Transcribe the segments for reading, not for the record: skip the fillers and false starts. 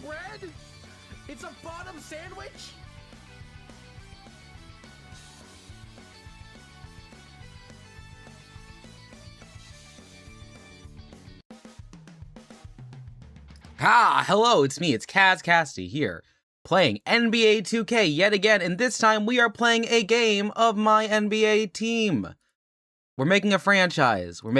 bread? It's a bottom sandwich? Hello, it's me, it's KazCassidy here, playing NBA 2K yet again, and this time we are playing a game of my NBA team. We're making a franchise. We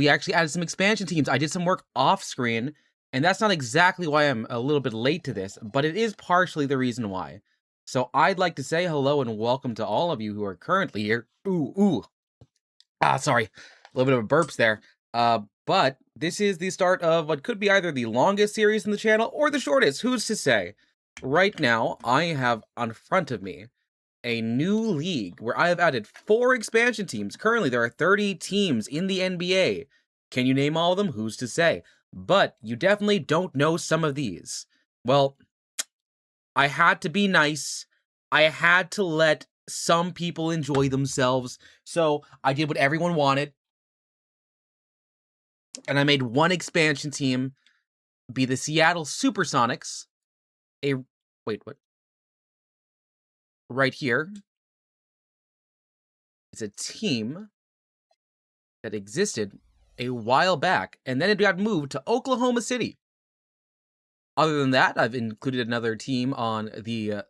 actually added some expansion teams. I did some work off-screen, and that's not exactly why I'm a little bit late to this, but it is partially the reason why. So I'd like to say hello and welcome to all of you who are currently here. Sorry. A little bit of a burps there. But this is the start of what could be either the longest series in the channel or the shortest. Who's to say? Right now, I have on front of me a new league where I have added 4 expansion teams. Currently, there are 30 teams in the NBA. Can you name all of them? Who's to say? But you definitely don't know some of these. Well, I had to be nice. I had to let some people enjoy themselves. So I did what everyone wanted. And I made one expansion team be the Seattle Supersonics. Wait, what? Right here. It's a team that existed a while back, and then it got moved to Oklahoma City. Other than that, I've included another team on the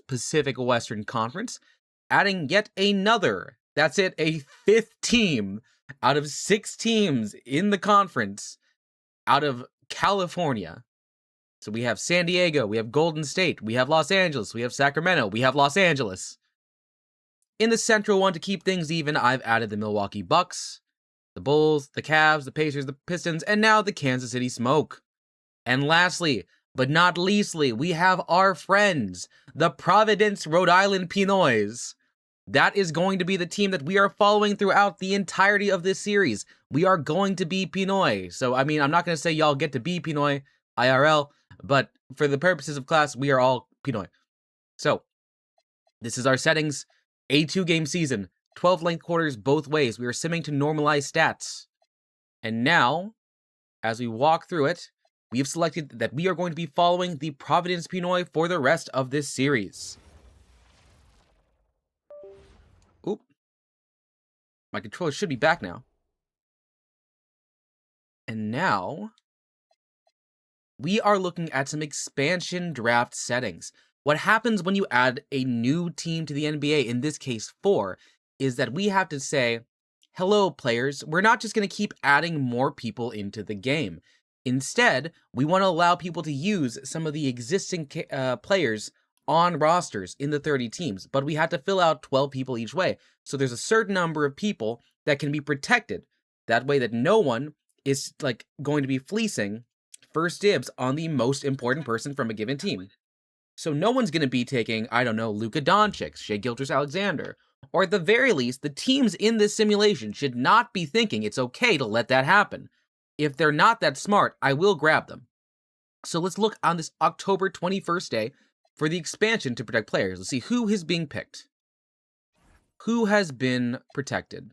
Pacific Western Conference, adding yet another, that's it, a 5th team out of 6 teams in the conference out of California. So we have San Diego, we have Golden State, we have Los Angeles, we have Sacramento, we have Los Angeles. In the central one, to keep things even, I've added the Milwaukee Bucks, the Bulls, the Cavs, the Pacers, the Pistons, and now the Kansas City Smoke. And lastly, but not leastly, we have our friends, the Providence, Rhode Island Pinoys. That is going to be the team that we are following throughout the entirety of this series. We are going to be Pinoy. So, I mean, I'm not going to say y'all get to be Pinoy IRL, but for the purposes of class, we are all Pinoy. So, this is our settings. A 2-game season. 12 length quarters both ways. We are simming to normalize stats. And now, as we walk through it, we have selected that we are going to be following the Providence Pinoy for the rest of this series. Oop. My controller should be back now. And now, we are looking at some expansion draft settings. What happens when you add a new team to the NBA, in this case 4, is that we have to say, hello players, we're not just going to keep adding more people into the game. Instead, we want to allow people to use some of the existing players on rosters in the 30 teams, but we have to fill out 12 people each way. So there's a certain number of people that can be protected. That way that no one is like going to be fleecing first dibs on the most important person from a given team. So no one's going to be taking, I don't know, Luka Doncic, Shai Gilgeous-Alexander, or at the very least, the teams in this simulation should not be thinking it's okay to let that happen. If they're not that smart, I will grab them. So let's look on this October 21st day for the expansion to protect players. Let's see who is being picked. Who has been protected?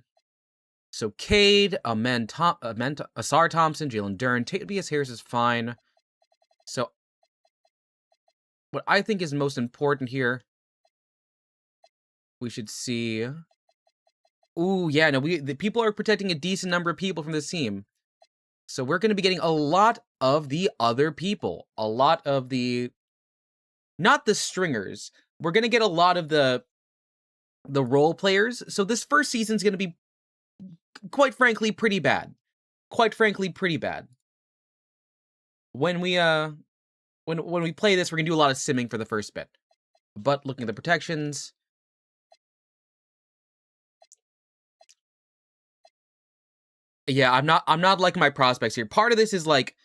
So Cade, Asar Thompson, Jalen Duren, Tobias Harris is fine. So what I think is most important here, we should see. Ooh, yeah, no, the people are protecting a decent number of people from this team. So we're going to be getting a lot of the other people. A lot of the, not the stringers. We're going to get a lot of the role players. So this first season's going to be, quite frankly, pretty bad. Quite frankly, pretty bad. When we play this, we're going to do a lot of simming for the first bit. But looking at the protections, yeah, I'm not liking my prospects here. Part of this is like,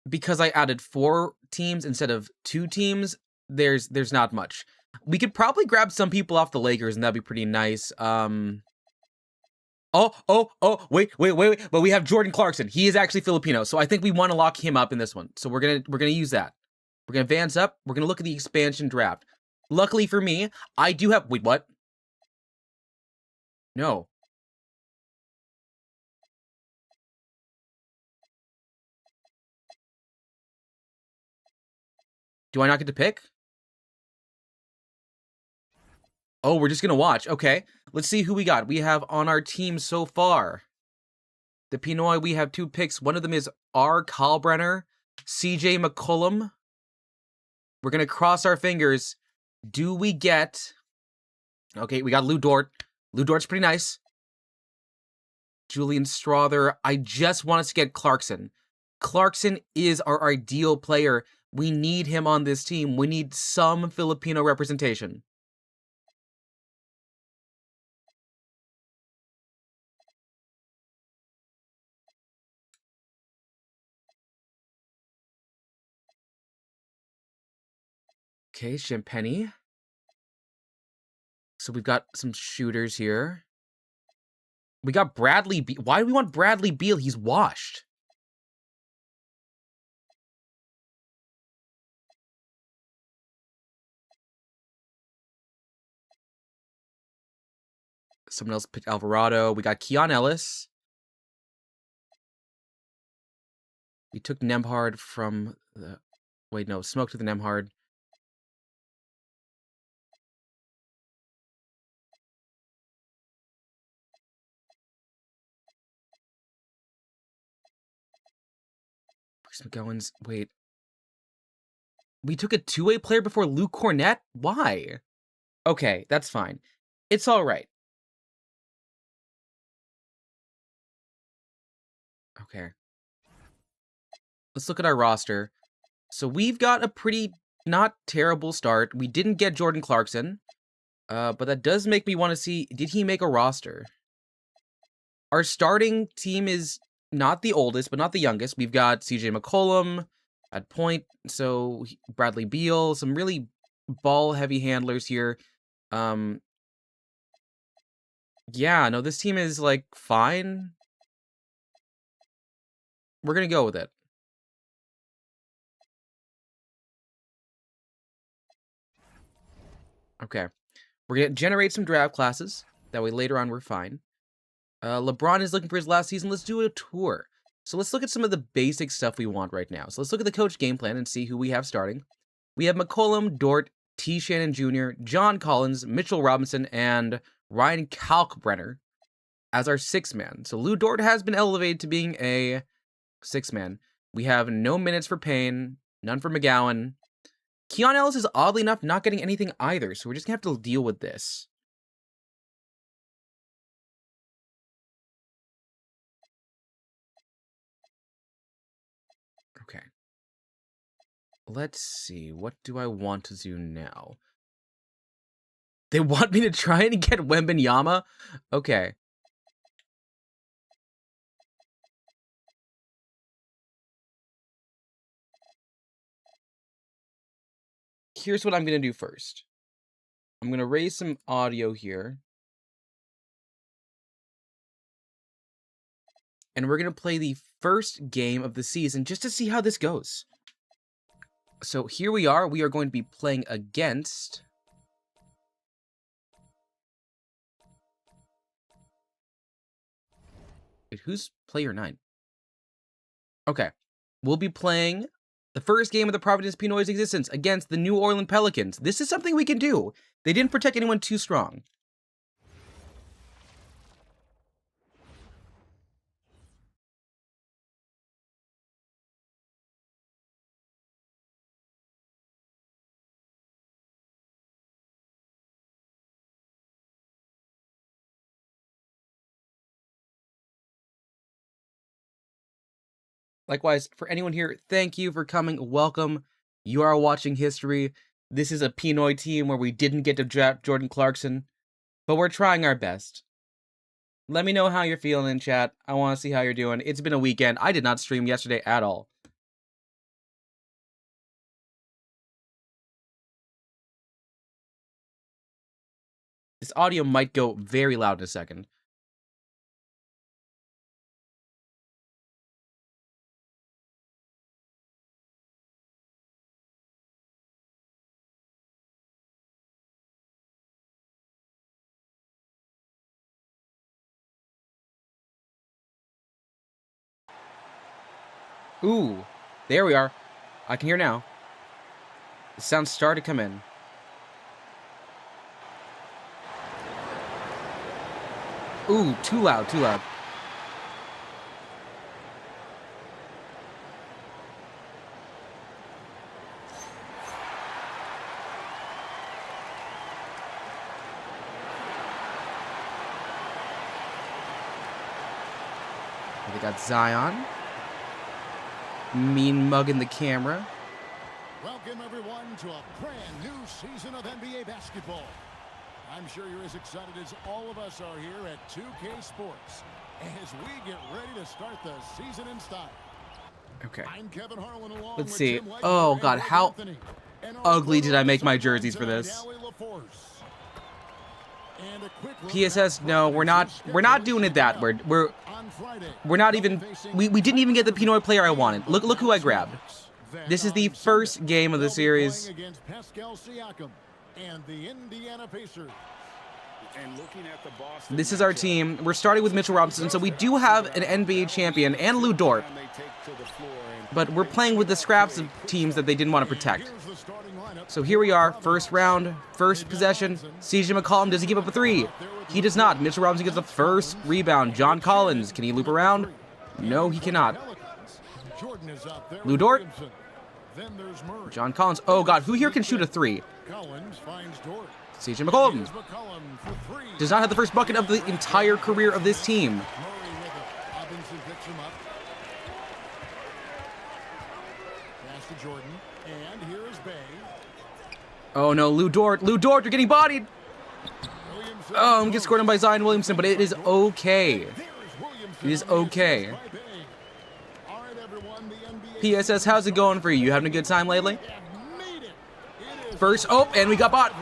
because I added 4 teams instead of 2 teams, there's not much. We could probably grab some people off the Lakers, and that'd be pretty nice. Wait, but we have Jordan Clarkson. He is actually Filipino, so I think we want to lock him up in this one. So we're gonna use that. We're gonna advance up. We're gonna look at the expansion draft. Luckily for me, I do have, wait, what? No. Do I not get to pick? Oh, we're just gonna watch. Okay, let's see who we got. We have on our team so far. The Pinoy, we have 2 picks. One of them is R. Kalbrenner, CJ McCollum. We're gonna cross our fingers. Do we get... Okay, we got Lou Dort. Lou Dort's pretty nice. Julian Strother. I just want us to get Clarkson. Clarkson is our ideal player. We need him on this team. We need some Filipino representation. Okay, Champagny. So we've got some shooters here. We got Bradley Beal. Why do we want Bradley Beal? He's washed. Someone else picked Alvarado. We got Keon Ellis. We took Nemhard from the... Wait, no. Smoke to the Nemhard. Chris McGowan's... Wait. We took a two-way player before Luke Cornett? Why? Okay, that's fine. It's all right. Okay. Let's look at our roster. So we've got a pretty not terrible start. We didn't get Jordan Clarkson. But that does make me want to see, did he make a roster? Our starting team is not the oldest, but not the youngest. We've got CJ McCollum at point. So Bradley Beal, some really ball-heavy handlers here. Yeah, no, this team is, like, fine. We're gonna go with it. Okay. We're gonna generate some draft classes. That way later on we're fine. LeBron is looking for his last season. Let's do a tour. So let's look at some of the basic stuff we want right now. So let's look at the coach game plan and see who we have starting. We have McCollum, Dort, T. Shannon Jr., John Collins, Mitchell Robinson, and Ryan Kalkbrenner as our 6-man. So Lou Dort has been elevated to being a 6-man. We have no minutes for Payne, none for McGowan. Keon Ellis is oddly enough not getting anything either, so we're just gonna have to deal with this. Okay. Let's see, what do I want to do now? They want me to try and get Wembanyama? Okay. Here's what I'm gonna do first. I'm gonna raise some audio here. And we're gonna play the first game of the season just to see how this goes. So here we are. We are going to be playing against... Wait, who's player 9? Okay. We'll be playing the first game of the Providence Pinoy's existence against the New Orleans Pelicans. This is something we can do. They didn't protect anyone too strong. Likewise, for anyone here, thank you for coming. Welcome. You are watching history. This is a Pinoy team where we didn't get to draft Jordan Clarkson, but we're trying our best. Let me know how you're feeling in chat. I want to see how you're doing. It's been a weekend. I did not stream yesterday at all. This audio might go very loud in a second. Ooh, there we are. I can hear now. The sound started to come in. Ooh, too loud, too loud. They got Zion. Mean mugging the camera. Welcome everyone to a brand new season of NBA basketball. I'm sure you're as excited as all of us are here at 2K Sports as we get ready to start the season in style. Okay. I'm Kevin Harlan along Let's with see. Tim Leitner Oh god, and how Anthony, and our ugly did I make my photos jerseys for are this? Allie LaForce. And a quick look PSS, at no, we're not doing it that weird. We're not even we didn't even get the Pinoy player I wanted. Look who I grabbed. This is the first game of the series. And the Indiana Pacers. And looking at the Boston This is our team. We're starting with Mitchell Robinson, so we do have an NBA champion and Lou Dort. But we're playing with the scraps of teams that they didn't want to protect. So here we are, first round, first possession. CJ McCollum, does he give up a three? He does not. Mitchell Robinson gets the first rebound. John Collins, can he loop around? No, he cannot. Lou Dort. John Collins. Oh god, who here can shoot a three? CJ McCollum does not have the first bucket of the entire career of this team. Oh no, Lou Dort, you're getting bodied. Oh, I'm getting scored on by Zion Williamson, but it is okay. It is okay. PSS, how's it going for you? You having a good time lately? First, oh, and we got bought.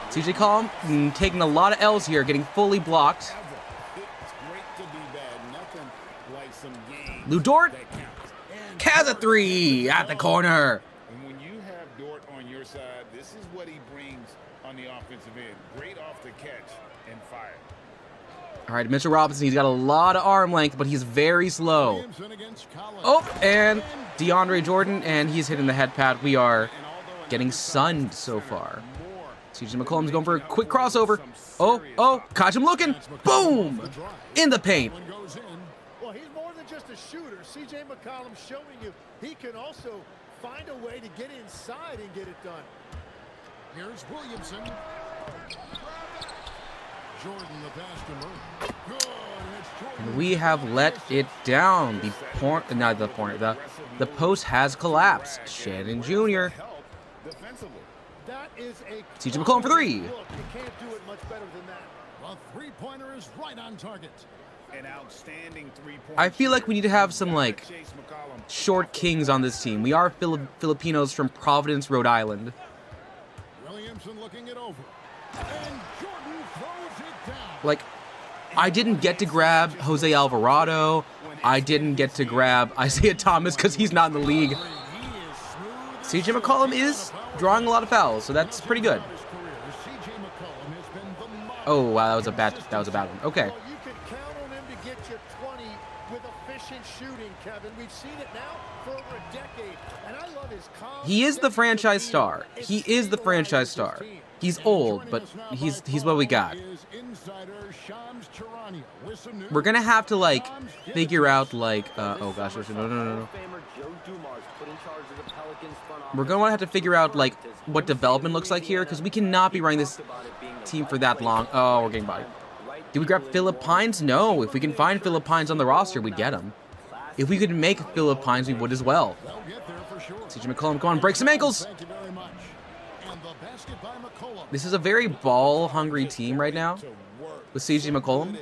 CJ McCollum taking a lot of L's here, getting fully blocked. Lou Dort, Kaz a three at the corner. And when you have Dort on your side, this is what he brings on the offensive end. Great off the catch and fire. All right, Mitchell Robinson, he's got a lot of arm length, but he's very slow. Oh, and DeAndre Jordan, and he's hitting the head pad. We are getting sunned so far. CJ McCollum's going for a quick crossover. Oh, catch him looking. Boom! In the paint. Well, he's more than just a shooter. CJ McCollum showing you he can also find a way to get inside and get it done. Here's Williamson. Jordan the pass to Murray. Good. And we have let it down. The post has collapsed. Shannon Jr. That is a CJ McCollum for three. look. You can't do it much better than that. The three-pointer is right on target. An outstanding three-point. I feel like we need to have some like short kings on this team. We are Filipinos from Providence, Rhode Island. Williamson looking it over. And Jordan throws it down. Like, I didn't get to grab Jose Alvarado. I didn't get to grab Isaiah Thomas because he's not in the league. CJ McCollum is drawing a lot of fouls, so that's pretty good. Oh wow, that was a bad one. Okay. Well, you can count on him to get you 20 with efficient shooting, Kevin. We've seen it now for over a decade, and I love his calm. He is the franchise star. He is the franchise star. He's old, but he's what we got. We're gonna have to like figure out like oh gosh, no. We're gonna have to figure out like what development looks like here because we cannot be running this team for that long. Oh, we're getting bodied. Did we grab Philippines? No. If we can find Philippines on the roster, we'd get him. If we could make Philippines, we would as well. CJ McCollum, come on, break some ankles. This is a very ball-hungry team right now with CJ McCollum.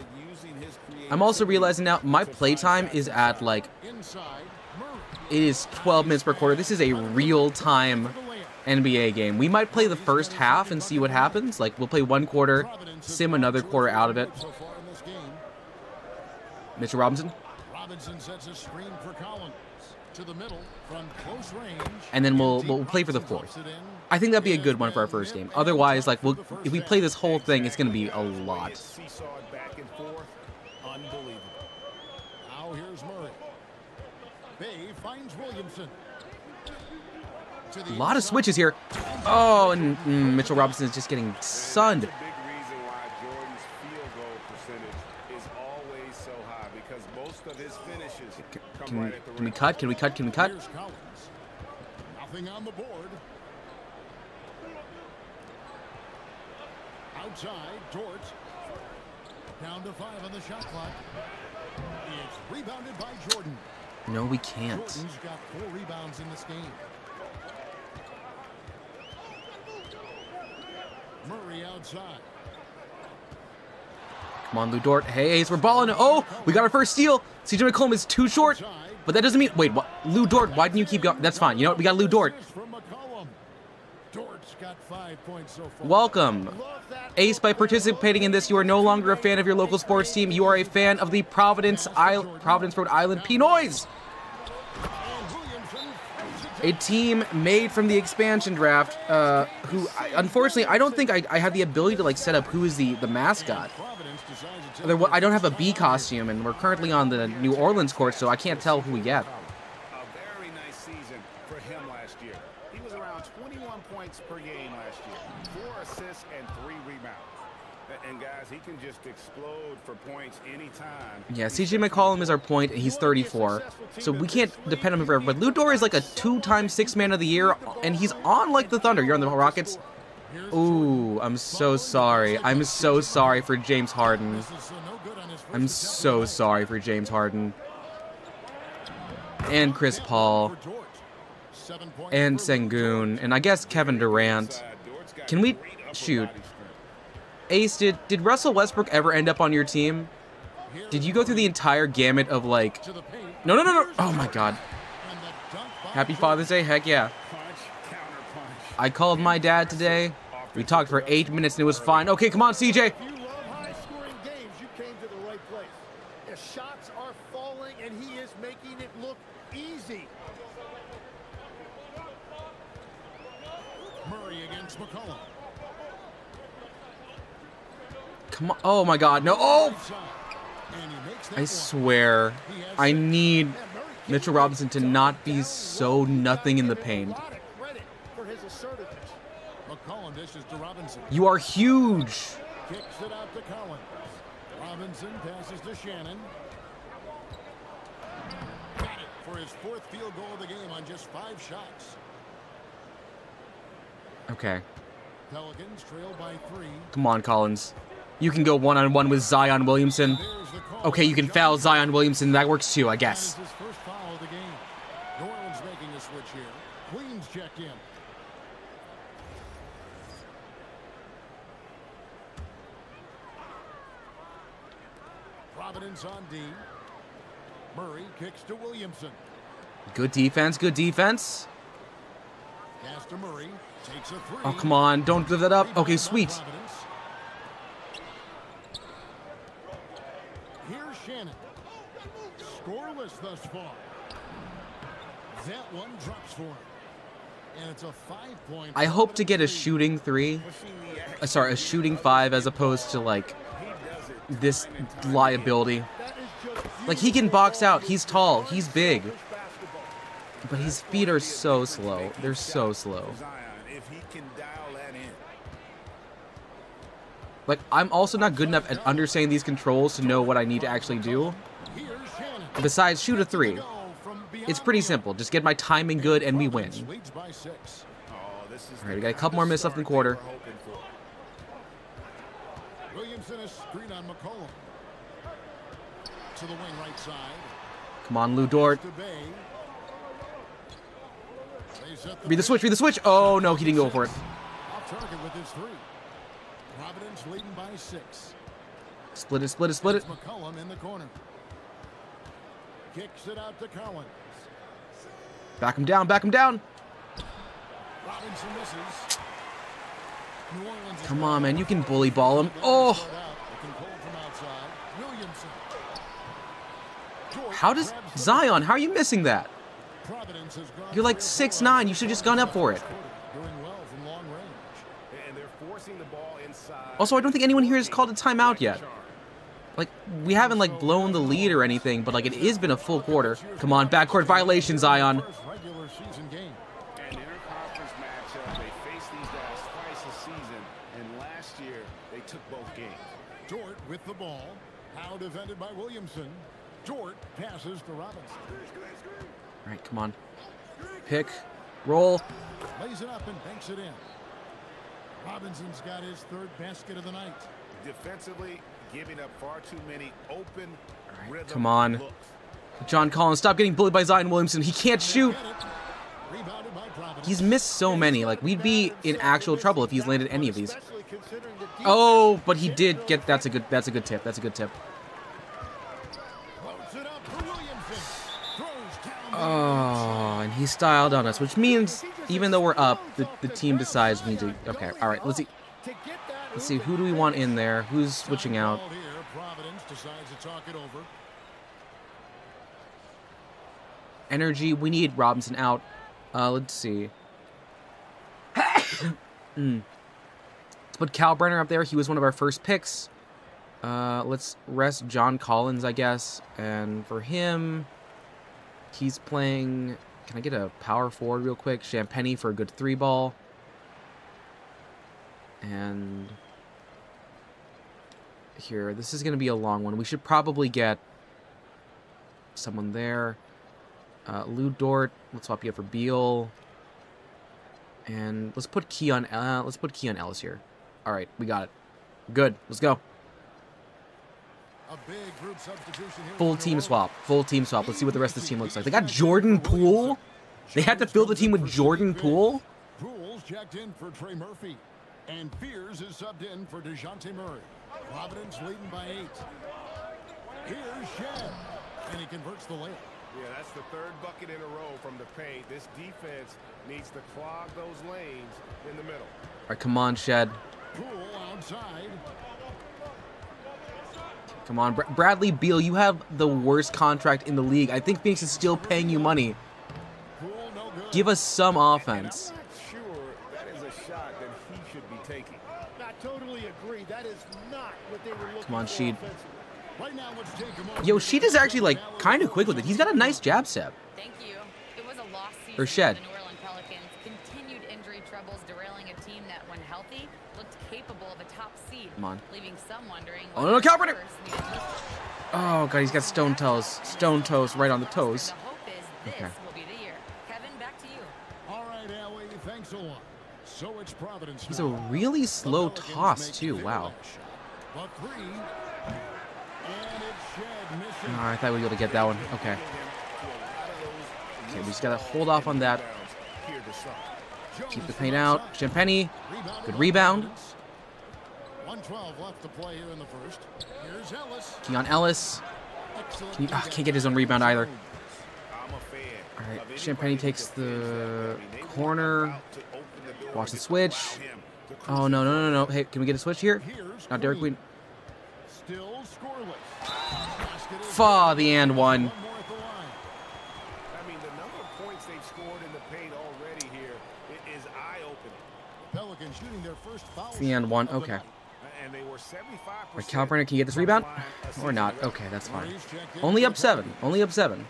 I'm also realizing now my playtime is at like, it is 12 minutes per quarter. This is a real-time NBA game. We might play the first half and see what happens. Like, we'll play one quarter, sim another quarter out of it. Mitchell Robinson. Robinson sets a screen for Collins to the middle from close range. And then we'll play for the fourth. I think that'd be a good one for our first game. Otherwise, like, if we play this whole thing, it's going to be a lot. Unbelievable. Now here's Murray. Bay finds Williamson. A lot of switches here. Oh, and Mitchell Robinson is just getting sunned. That's a big reason why Jordan's field goal percentage is always so high, because most of his finishes come right at the rim. Can we cut? Can we cut? Can we cut? Here's Collins. Nothing on the board. Outside, Dort. Down to 5 on the shot clock. It's rebounded by Jordan. No, we can't. Jordan's got 4 rebounds in this game. Murray outside. Come on, Lou Dort. Hey, Ace, we're balling. Oh, we got our first steal. CJ McCollum is too short, but that doesn't mean. Wait, what? Lou Dort, why didn't you keep going? That's fine. You know what? We got Lou Dort. From McCollum. Dort's got 5 points so far. Welcome. Ace, by participating in this, you are no longer a fan of your local sports team. You are a fan of the Providence, Rhode Island Pinoys. A team made from the expansion draft, unfortunately, I don't think I have the ability to like set up who is the mascot. I don't have a bee costume, and we're currently on the New Orleans court, so I can't tell who we get. A very nice season for him last year. He was around 21 points per game last year, 4 assists and 3 rebounds. And guys, he can just explode for points anytime. Yeah, CJ McCollum is our point, and he's 34, so we can't depend on him forever. But Lou Dort is like a 2-time Sixth Man of the Year, and he's on like the Thunder. You're on the Rockets. Ooh, I'm so sorry. I'm so sorry for James Harden. I'm so sorry for James Harden. And Chris Paul. And Sengun. And I guess Kevin Durant. Can we shoot? Ace, did Russell Westbrook ever end up on your team? Did you go through the entire gamut of like... No. Oh my god. Happy Father's Day. Heck yeah. I called my dad today. We talked for 8 minutes and it was fine. Okay, come on, CJ. If you love high-scoring games, you came to the right place. The shots are falling, and he is making it look easy. Murray against McCollum. Come on. Oh my god, no. Oh! And he makes that I one. swear, I need Mitchell Robinson to not be so nothing in the paint. A lot of credit for his assertiveness. McCollum dishes to Robinson. You are huge. Kicks it out to Collins. Robinson passes to Shannon. Got it for his 4th field goal of the game on just 5 shots. Okay. Pelicans trail by 3. Come on, Collins. You can go one-on-one with Zion Williamson. There's the call. Okay, you can foul Zion Williamson. That works too, I That guess. is his first foul of the game. New Orleans making a switch here. Queens checked in. Providence on D. Murray kicks to Williamson. Good defense, good defense. Pass to Murray. Takes a 3. Oh, come on. Don't give that up. Okay, sweet. Providence. Here's Shannon. Scoreless thus far. That one drops for him. And it's a 5-point. I hope to get a shooting 3. Sorry, a shooting 5 as opposed to, like, this liability. Like, he can box out. He's tall. He's big. But his feet are so slow. They're so slow. Zion, if he can dial that in. Like, I'm also not good enough at understanding these controls to know what I need to actually do. Here's Shannon. Besides, shoot a 3. Go from beyond It's pretty the arc. simple. Just get my timing good and we win. Leads by 6. Oh, this is All right, we got a couple more minutes left in the quarter. Williamson is screen on McCollum. To the wing right side. Come on, Lou Dort. To Bay. They set the Read the switch, read the switch. Oh, no, he didn't go for it. off target with his 3. Providence leading by 6. Split it, split it, split it. It's McCollum in the corner. Kicks it out to Collins. Back him down, back him down. Robinson misses. New Orleans is Come on, man. You can bully ball him. Oh, start out. They can pull from outside. Williamson. Dort how does grabs the- Zion? How are you missing that? Providence has gone You're like 3 of 6'9". You should have just gone up for it. Doing well from long range. And they're forcing the ball inside. Also, I don't think anyone here has called a timeout yet. Like, we haven't, like, blown the lead or anything, but, like, it has been a full quarter. Come on, backcourt violation, Zion. First regular season game. An interconference matchup. They face these guys twice a season, and last year they took both games. Dort with the ball. Now defended by Williamson. Dort passes to Robinson. All right, come on. Pick, roll. Lays it up and banks it in. Robinson's got his third basket of the night. Defensively, giving up far too many open rhythm Come on. looks. John Collins, stop getting bullied by Zion Williamson. He can't shoot. Rebounded by Providence. He's missed so many. Like, we'd be in actual trouble if he's landed any of these. Especially considering the defense. Oh, but he did get. That's a good tip. That's a good tip. Floats it up for Williamson. Throws down the Oh, and he styled on us, which means even though we're up, the team decides we need to. Okay, all right. Let's see. To get that Let's see. Who do we want in there? Who's switching out? ball here. Providence decides to talk it over. Energy. We need Robinson out. Let's see. Let's put Cal Brenner up there. He was one of our first picks. Let's rest John Collins, I guess. And for him, he's playing. Can I get a power forward real quick? Champagny for a good 3-ball. And here, this is going to be a long one. We should probably get someone there. Lou Dort. Let's swap you out for Beal. And let's put Keon Ellis here. All right, we got it. Good. Let's go. A big group substitution here. Full team swap. Full team swap. Let's see what the rest of this team looks like. They got Jordan Poole. They had to fill the team with Jordan Poole. Poole's checked in for Trey Murphy. And Fears is subbed in for DeJounte Murray. Providence leading by 8. Here's Shed. And he converts the layup. Yeah, that's the third bucket in a row from the paint. This defense needs to clog those lanes in the middle. All right, come on, Shed. Poole outside. Come on, Bradley Beal. You have the worst contract in the league. I think Phoenix is still paying you money. Poole no good. Give us some offense. I'm not sure that is a shot that he should be taking. I totally agree. That is not what they were looking Come on, for Sheed. offensively. Right now, let's take him over. Yo, Sheed is actually like kind of quick with it. He's got a nice jab step. Thank you. It was a lost season Or Shed. for the New Orleans Pelicans. Continued injury troubles derailing a team that, when healthy, looked capable of a top seed. Come on. Leaving some wondering. Oh, no, Cal Brenner! first needed to- Oh, God, he's got stone toes. Stone toes right on the toes. The hope is this Okay. will be the year. Kevin, back to you. All right, Allie, thanks a lot. So it's Providence. He's a now. really The slow Pelicans toss, make too. their Wow. last shot. The 3. And it's Shed missing. Oh, I thought we'd be able to get that one. Okay. Okay, we just got to hold off on that. Here to some. Keep the Jones paint from out. outside. Champagny. Rebounded Good by rebound. Providence. 1:12 left to play here in the first. Here's Ellis. Keon Ellis. Excellent Can't get his own rebound either. I'm a fan. All right, of anybody Champagny who takes defends the that. I mean, they want corner. out to open the door Watch the to switch. allow him to Oh, no, no, no, no. Hey, can we get a switch here? Here's Now, Derek Queen. Still scoreless. Basket is Fa good. the and one. One more at the line. I mean, the number of points they've scored in the paint already here is eye-opening. Pelicans shooting their first foul. The and one. shot of the Okay. night. And they were 75%. All right, Cal Brenner, can you get this rebound? Or not? Okay, that's fine. Only up 7. Only up 7.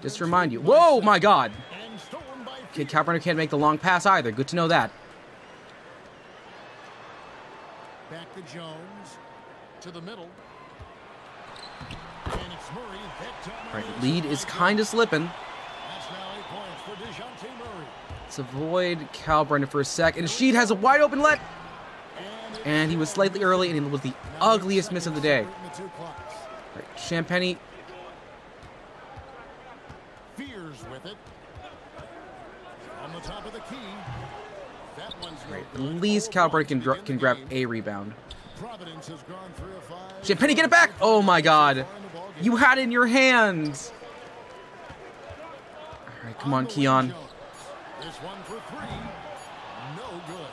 Just to remind you. Whoa, my God. And stolen by Okay, Cal Brenner can't make the long pass either. Good to know that. Back to Jones. To the middle. And it's Murray. That time All right, around. lead is kind of slipping. That's now 8 points for DeJounte Murray. Let's avoid Cal Brenner for a sec. And Sheed has a wide open let. And he was slightly early, and it was the ugliest miss of the day. All right, Champagny. Fears with it. On the top of the key. That one's no At good. least Cal Brenner can, Begin the grab game. a rebound. Providence has gone 3 of 5. Champagny, get it back! Oh, my God. You had it in your hands. All right, come on, Keon. This one for 3. No good.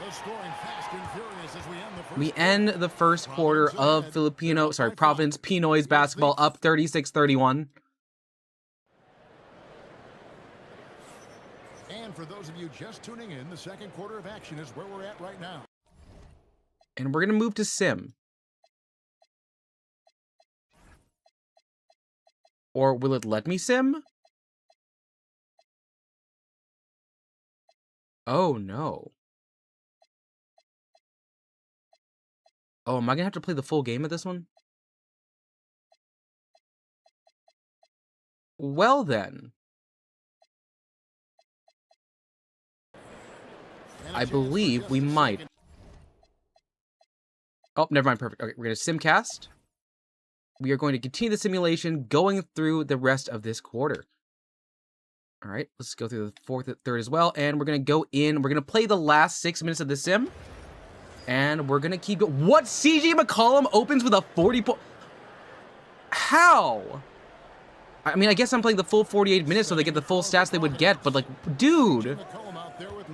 The scoring fast and furious as we end the first We quarter. end the first quarter of Providence Pinoys basketball up 36-31. And for those of you just tuning in, the second quarter of action is where we're at right now. And we're going to move to Sim. Or will it let me Sim? Oh, no. Oh, am I gonna have to play the full game of this one? Well, then. I believe we might. Oh, never mind. Perfect. Okay, we're going to simcast. We are going to continue the simulation going through the rest of this quarter. All right, let's go through the fourth and third as well. And we're going to go in. We're going to play the last 6 minutes of the sim. And we're going to keep it. What? CJ McCollum opens with a 40 point. How? I mean, I guess I'm playing the full 48 minutes so they get the full stats they would get. But, like, dude,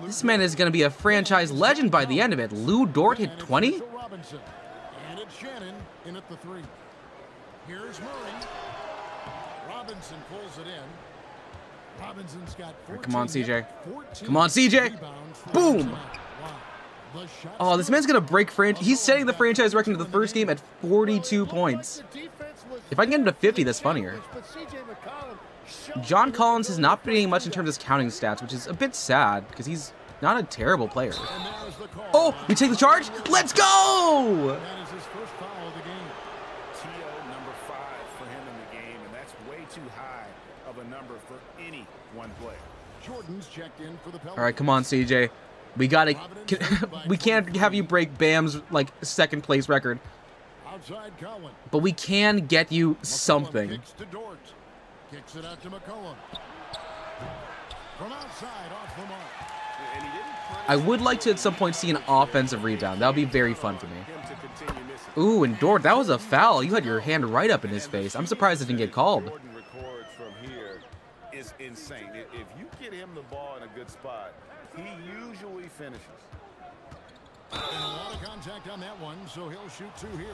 this man is going to be a franchise legend by the end of it. Lou Dort hit 20? And it's Shannon in at the 3. Here's Murray. Robinson pulls it in. Robinson's got 14. Come on, CJ. Come on, CJ. Boom. Oh, this man's going to break franchise. He's setting the franchise record in the first game at 42 points. If I can get him to 50, that's funnier. John Collins has not been doing much in terms of his counting stats, which is a bit sad because he's not a terrible player. Oh, we take the charge. Let's go. That is his first foul of the game. TO number 5 for him in the game, and that's way too high of a number for any one player. Jordan's checked in for the Pelicans. All right, come on, CJ. We gotta. We can't have you break Bam's like second place record, Outside Cowan. but we can get you something. Kicks to Dort. Kicks it out to McCollum. From outside, off the mark. And he didn't punish I would like to at some point see an offensive rebound. That would be very fun for me. him to continue missing. Ooh, and Dort, that was a foul. You had your hand right up in his face. I'm surprised it didn't get called. Jordan records from here is insane. If you get him the ball in a good spot, he usually finishes. And a lot of contact on that one, so he'll shoot 2 here.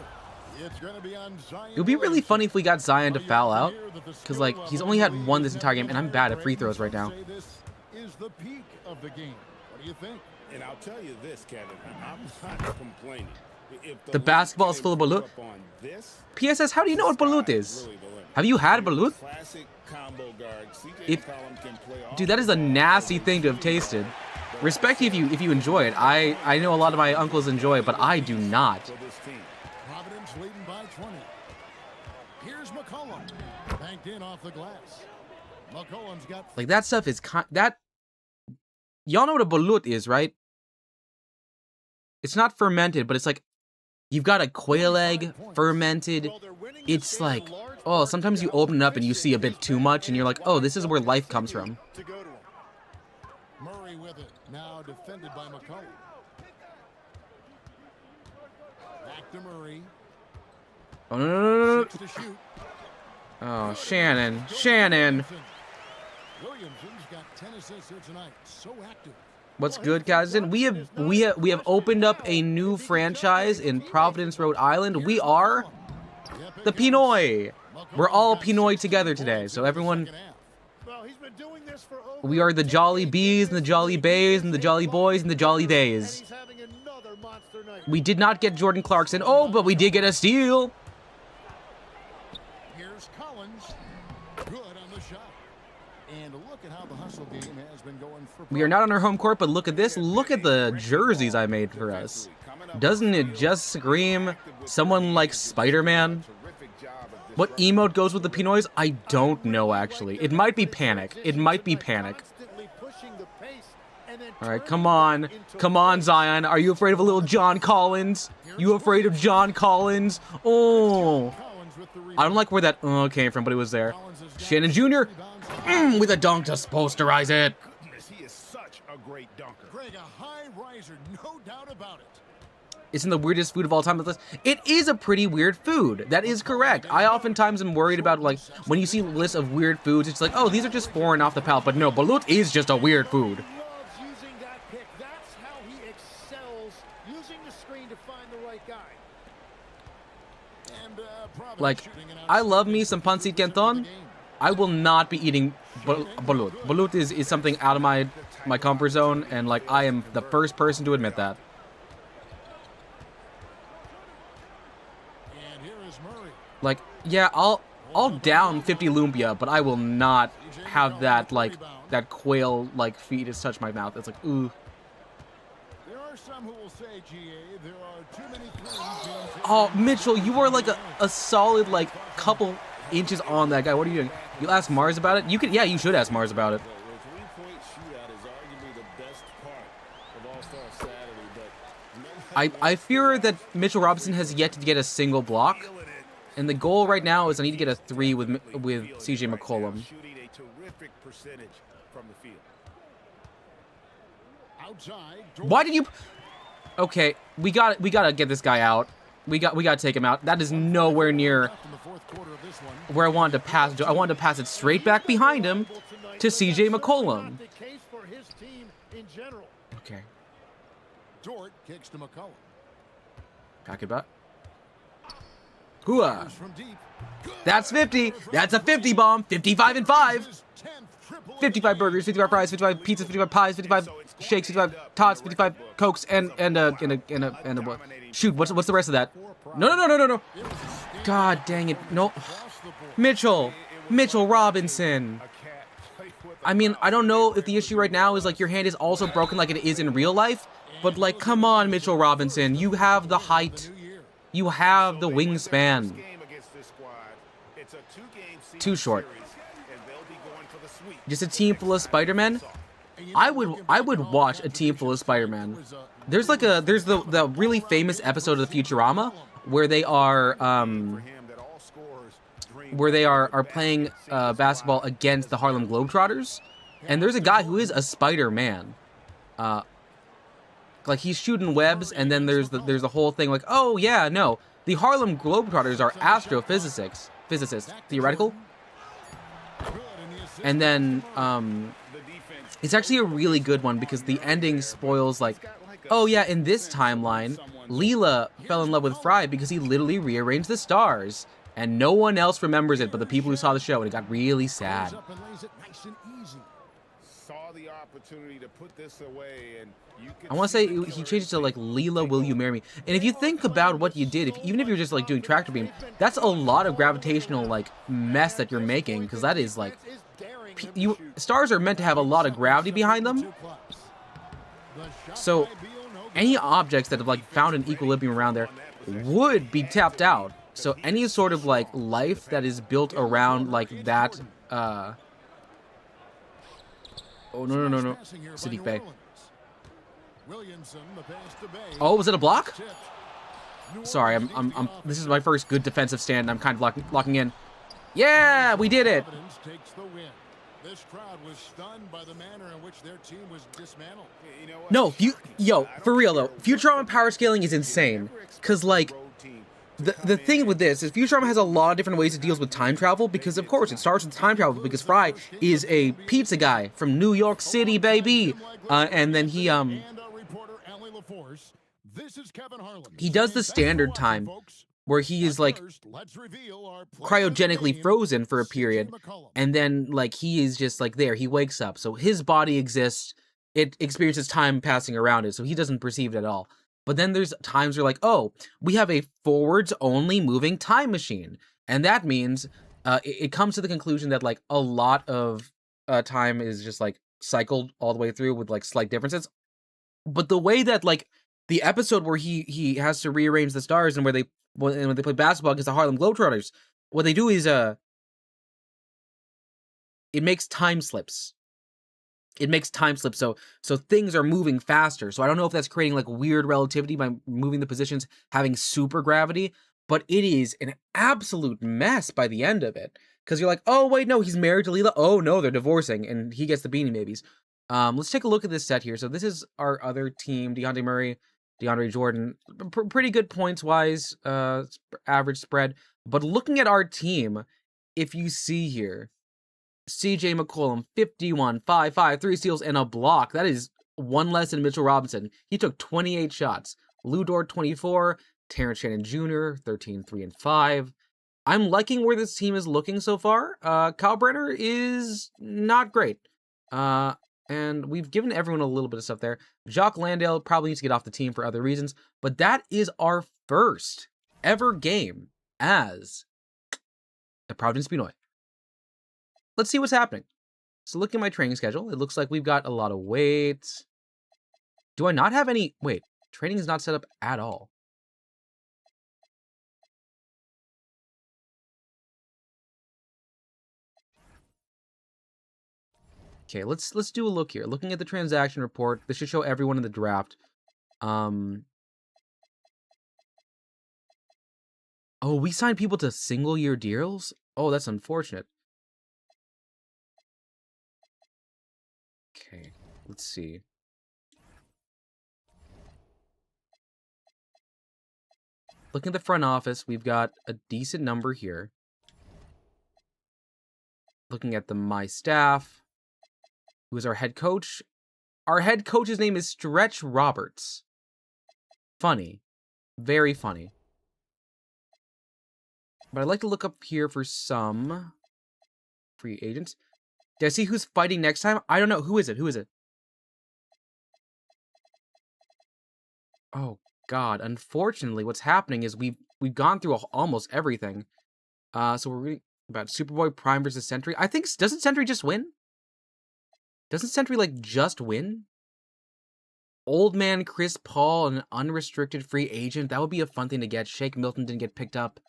It's going to be on Zion. It would be really Williamson. funny if we got Zion to Well, you foul can out, hear that the because skill like level he's only had really one this is entire game, and I'm bad at free throws right now. Say this is the peak of the game. What do you think? And I'll tell you this, Kevin, I'm not complaining. If The basketball is full of balut. PSS, how do you know what balut is? Have you had balut? Classic combo guard. CJ If- McCollum can play Dude, that is a nasty thing to have tasted. Respect you if you enjoy it. I know a lot of my uncles enjoy it, but I do not. for this team. Providence leading by 20. Here's McCollum. Banked in off the glass. McCollum's got Like that stuff is that. Y'all know what a balut is, right? It's not fermented, but it's like you've got a quail egg fermented. Well, they're winning this It's game in like, large oh, part sometimes you because open it up and you see a bit too much, and you're like, oh, this is where life comes from. to go to him. Murray with it. Now defended by McCollum. Back to Murray. Oh no no no no! 6 to shoot. Oh, Shannon. Williamson's got 10 assists here tonight. So active. What's good, Kazan? We have opened up a new franchise in Providence, Rhode Island. We are the Pinoy. We're all Pinoy together today. So everyone, Well, he's been doing this for over we are the Jolly Bees and the Jolly Bays and the Jolly Boys and the Jolly and Days. he's having another monster night. We did not get Jordan Clarkson. Oh, but we did get a steal. Here's Collins. Good on the shot. And look at how the hustle game has been going for We are not on our home court, but look at this. Look at the jerseys I made for us. Doesn't it just scream someone like Spider-Man? What emote goes with the Pinoys? I don't know, actually. It might be Panic. It might be Panic. Constantly pushing the pace and then All right, turning come on. it into Come on, Zion. Are you afraid of a little John Collins? You afraid of John Collins? Oh. Collins with the I don't like where that came from, but it was there. Collins has got Shannon Jr. rebounds. With a dunk to posterize it. Goodness, he is such a great dunker. Greg, a high riser, no doubt about it. Isn't the weirdest food of all time on the list? It is a pretty weird food. That is correct. I oftentimes am worried about, like, when you see lists of weird foods, it's like, oh, these are just foreign off the palate. But no, balut is just a weird food. Loves using that pick. That's how he excels, using the screen to find the right guy. And Providence Like, shooting an I love me outstanding some pancit 50% of the canton. game. I will not be eating balut. Balut is something out of my comfort zone, and, like, I am the first person to admit that. And here is Murray. Like, yeah, I'll down 50 lumpia, but I will not have that, like, that quail, like, fetus touch my mouth. It's like, ooh. are some who will say, GA, there are too many things being taken Oh, Mitchell, away you are from like the a solid like couple inches on that guy. What are you doing? You'll ask Mars about it? You could, yeah, you should ask Mars about it. The three-point shootout is arguably the best part of All-Star Saturday, but I fear that Mitchell Robinson has yet to get a single block, and the goal right now is I need to get a 3 with CJ McCollum. Shooting a terrific percentage from the field. outside. Why did you? Okay, we gotta get this guy out. We gotta take him out. That is nowhere near Left in the fourth quarter of this one. where I wanted to pass. I wanted to pass it straight back behind him to CJ McCollum. Not the case for his team in general. Okay, Dort kicks to McCollum. back it up. Hooah! Goes from deep. Good. That's 50. That's a 50 bomb. 55 and 5. His 10th triple 55 burgers, 55 fries, 55 pizzas, 55 pies, 55 shakes, 55 tots, 55 cokes, and a what? Shoot, what's the rest of that? No. God dang it. No. Mitchell Robinson. I mean, I don't know if the issue right now is like your hand is also broken like it is in real life, but like, come on, Mitchell Robinson. You have the height. You have the wingspan. Too short. Just a team full of Spider-Man. I would watch a team full of Spider-Man. There's the really famous episode of the Futurama where they are playing basketball against the Harlem Globetrotters, and there's a guy who is a Spider-Man. Like he's shooting webs, and then there's the whole thing like, oh yeah, no, the Harlem Globetrotters are physicists, theoretical. And then it's actually a really good one because the ending spoils like, oh yeah, in this timeline, Leela fell in love with Fry because he literally rearranged the stars, and no one else remembers it but the people who saw the show, and it got really sad. Up and lays it nice and easy. Saw the opportunity to put this away, and you could I want to say he changed it to like Leela, will you marry me? And if you think about what you did, even if you're just like doing tractor beam, that's a lot of gravitational like mess that you're making, because that is like, stars are meant to have a lot of gravity behind them. So any objects that have like found an equilibrium around there would be tapped out. So any sort of like life that is built around like that. Oh no. Sadiq Bey. Oh, was it a block? Sorry, I'm. This is my first good defensive stand. And I'm kind of locking in. Yeah, we did it. This crowd was stunned by the manner in which their team was dismantled. No, for real though, Futurama power scaling is insane. Cause like, the thing with this is Futurama has a lot of different ways it deals with time travel, because of course it starts with time travel because Fry is a pizza guy from New York City, baby. And then he does the standard time where he is like cryogenically frozen for a period, and then like he is just like there, he wakes up, so his body exists, it experiences time passing around it, so he doesn't perceive it at all. But then there's times where like, oh, we have a forwards only moving time machine, and that means it comes to the conclusion that like a lot of time is just like cycled all the way through with like slight differences. But the way that like the episode where he has to rearrange the stars, and when they play basketball against the Harlem Globetrotters, what they do is it makes time slips. So things are moving faster. So I don't know if that's creating like weird relativity by moving the positions, having super gravity, but it is an absolute mess by the end of it. Because you're like, oh wait, no, he's married to Leela. Oh no, they're divorcing, and he gets the Beanie Babies. Let's take a look at this set here. So this is our other team: DeJounte Murray, DeAndre Jordan. Pretty good points-wise, average spread. But looking at our team, if you see here, CJ McCollum, 51, 5, 3 steals, and a block. That is one less than Mitchell Robinson. He took 28 shots. Lou Dort, 24. Terrence Shannon Jr., 13, 3, and 5. I'm liking where this team is looking so far. Kyle Brenner is not great. And we've given everyone a little bit of stuff there. Jock Landale probably needs to get off the team for other reasons. But that is our first ever game as the Providence Benoit. Let's see what's happening. So looking at my training schedule, it looks like we've got a lot of weights. Do I not have any... Wait, training is not set up at all. Okay, let's do a look here. Looking at the transaction report, this should show everyone in the draft. Oh, we signed people to single-year deals? Oh, that's unfortunate. Okay, let's see. Looking at the front office, we've got a decent number here. Looking at my staff, who is our head coach. Our head coach's name is Stretch Roberts. Funny. Very funny. But I'd like to look up here for some free agents. Did I see who's fighting next time? I don't know. Who is it? Who is it? Oh, God. Unfortunately, what's happening is we've gone through almost everything. So we're reading about Superboy Prime versus Sentry. I think... Doesn't Sentry just win? Doesn't Sentry, like, just win? Old man Chris Paul, an unrestricted free agent. That would be a fun thing to get. Shake Milton didn't get picked up.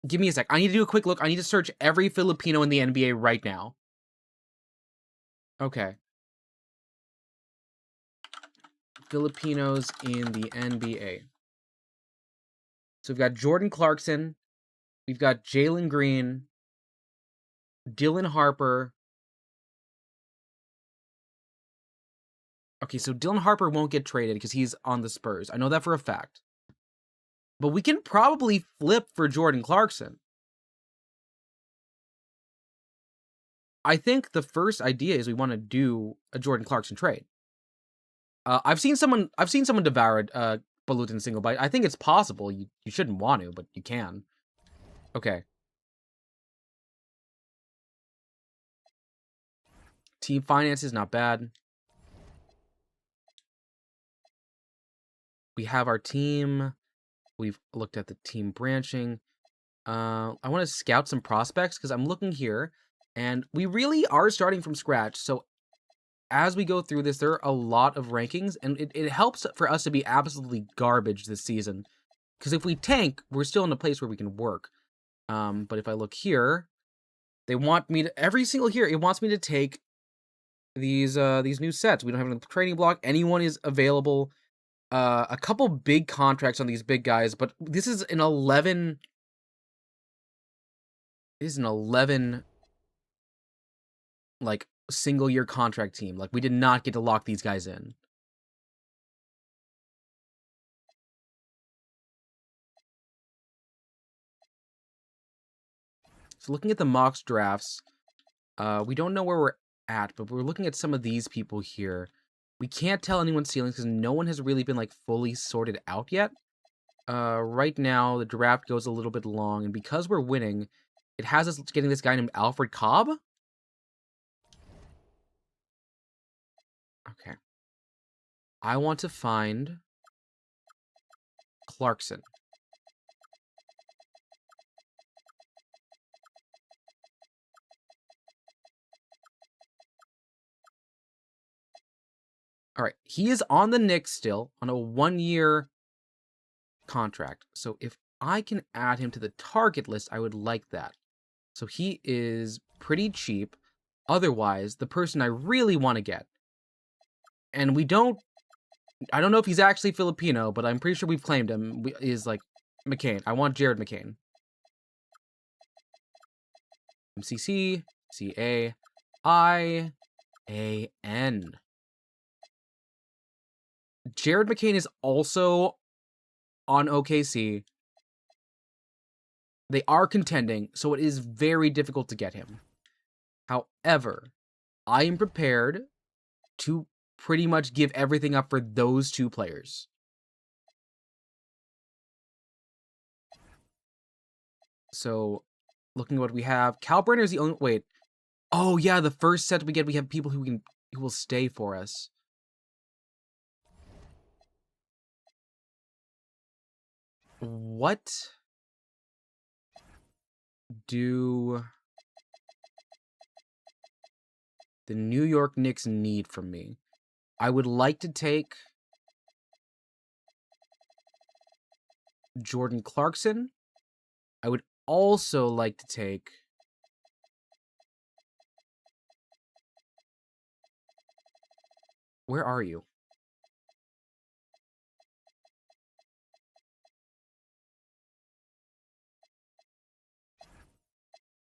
Give me a sec. I need to do a quick look. I need to search every Filipino in the NBA right now. Okay. Filipinos in the NBA. So we've got Jordan Clarkson. We've got Jalen Green. Dylan Harper. Okay, so Dylan Harper won't get traded because he's on the Spurs. I know that for a fact. But we can probably flip for Jordan Clarkson. I think the first idea is we want to do a Jordan Clarkson trade. I've seen someone devour Balut single bite. I think it's possible. You shouldn't want to, but you can. Okay. Team finances, not bad. We have our team. We've looked at the team branching. I want to scout some prospects because I'm looking here, and we really are starting from scratch. So as we go through this, there are a lot of rankings, and it helps for us to be absolutely garbage this season. Because if we tank, we're still in a place where we can work. But if I look here, they want me to... Every single here, it wants me to take these new sets. We don't have a trading block. Anyone is available. A couple big contracts on these big guys, but this is an 11... This is an 11... like, single-year contract team. Like, we did not get to lock these guys in. So looking at the mock drafts, we don't know where we're at, but we're looking at some of these people here. We can't tell anyone's ceilings because no one has really been, like, fully sorted out yet. Right now, the draft goes a little bit long, and because we're winning, it has us getting this guy named Alfred Cobb. Okay. I want to find Clarkson. All right. He is on the Knicks still on a 1-year contract. So if I can add him to the target list, I would like that. So he is pretty cheap. Otherwise, the person I really want to get, and I don't know if he's actually Filipino, but I'm pretty sure we've claimed him, is like McCain. I want Jared McCain. MCC, CAIAN. Jared McCain is also on OKC. They are contending, so it is very difficult to get him. However, I am prepared to pretty much give everything up for those two players. So, looking at what we have, Cal Brenner is the only... Wait. Oh, yeah, the first set we have people who will stay for us. What do the New York Knicks need from me? I would like to take Jordan Clarkson. I would also like to take where are you?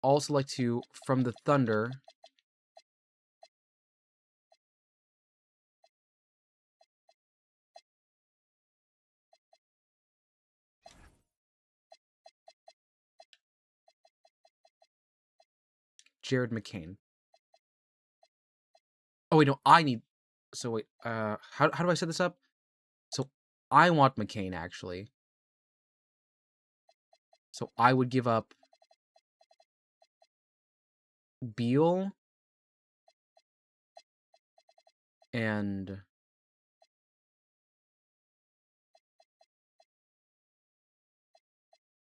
Also like to, from the Thunder, Jared McCain. Oh wait, no, I need. So wait, how do I set this up? So I want McCain actually. So I would give up Beal and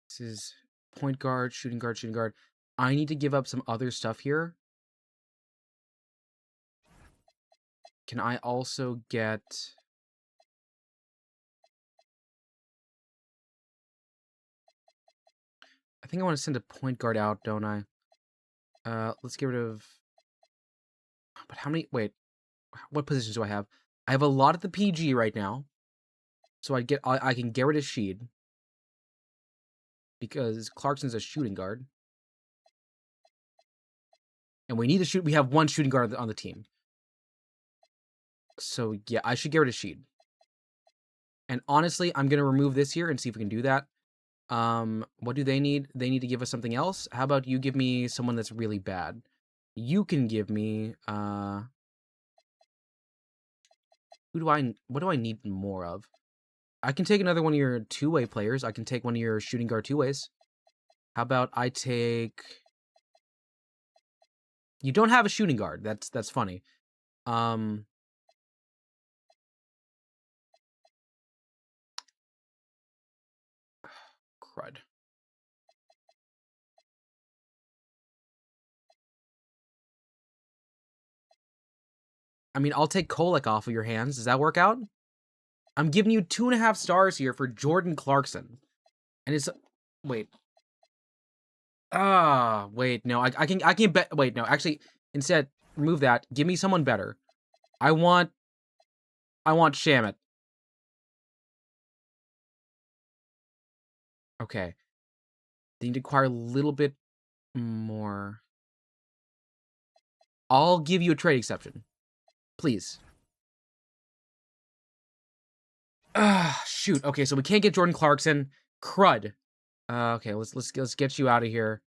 this is point guard, shooting guard, shooting guard. I need to give up some other stuff here. Can I also get... I think I want to send a point guard out, don't I? Let's get rid of... But how many... Wait. What positions do I have? I have a lot at the PG right now. So I can get rid of Sheed. Because Clarkson's a shooting guard. And we need to shoot... We have one shooting guard on the team. So, yeah, I should get rid of Sheed. And honestly, I'm going to remove this here and see if we can do that. What do they need? They need to give us something else. How about you give me someone that's really bad? You can give me, what do I need more of? I can take another one of your two-way players. I can take one of your shooting guard two-ways. How about I take... You don't have a shooting guard. That's funny. Crud. I mean, I'll take Kolek off of your hands. Does that work out? I'm giving you 2.5 stars here for Jordan Clarkson. And it's... Wait. Wait, no, I can bet... Wait, no, actually, instead, remove that. Give me someone better. I want Shamit. Okay. They need to acquire a little bit more. I'll give you a trade exception. Please. Shoot. Okay, so we can't get Jordan Clarkson. Crud. Okay, let's get you out of here.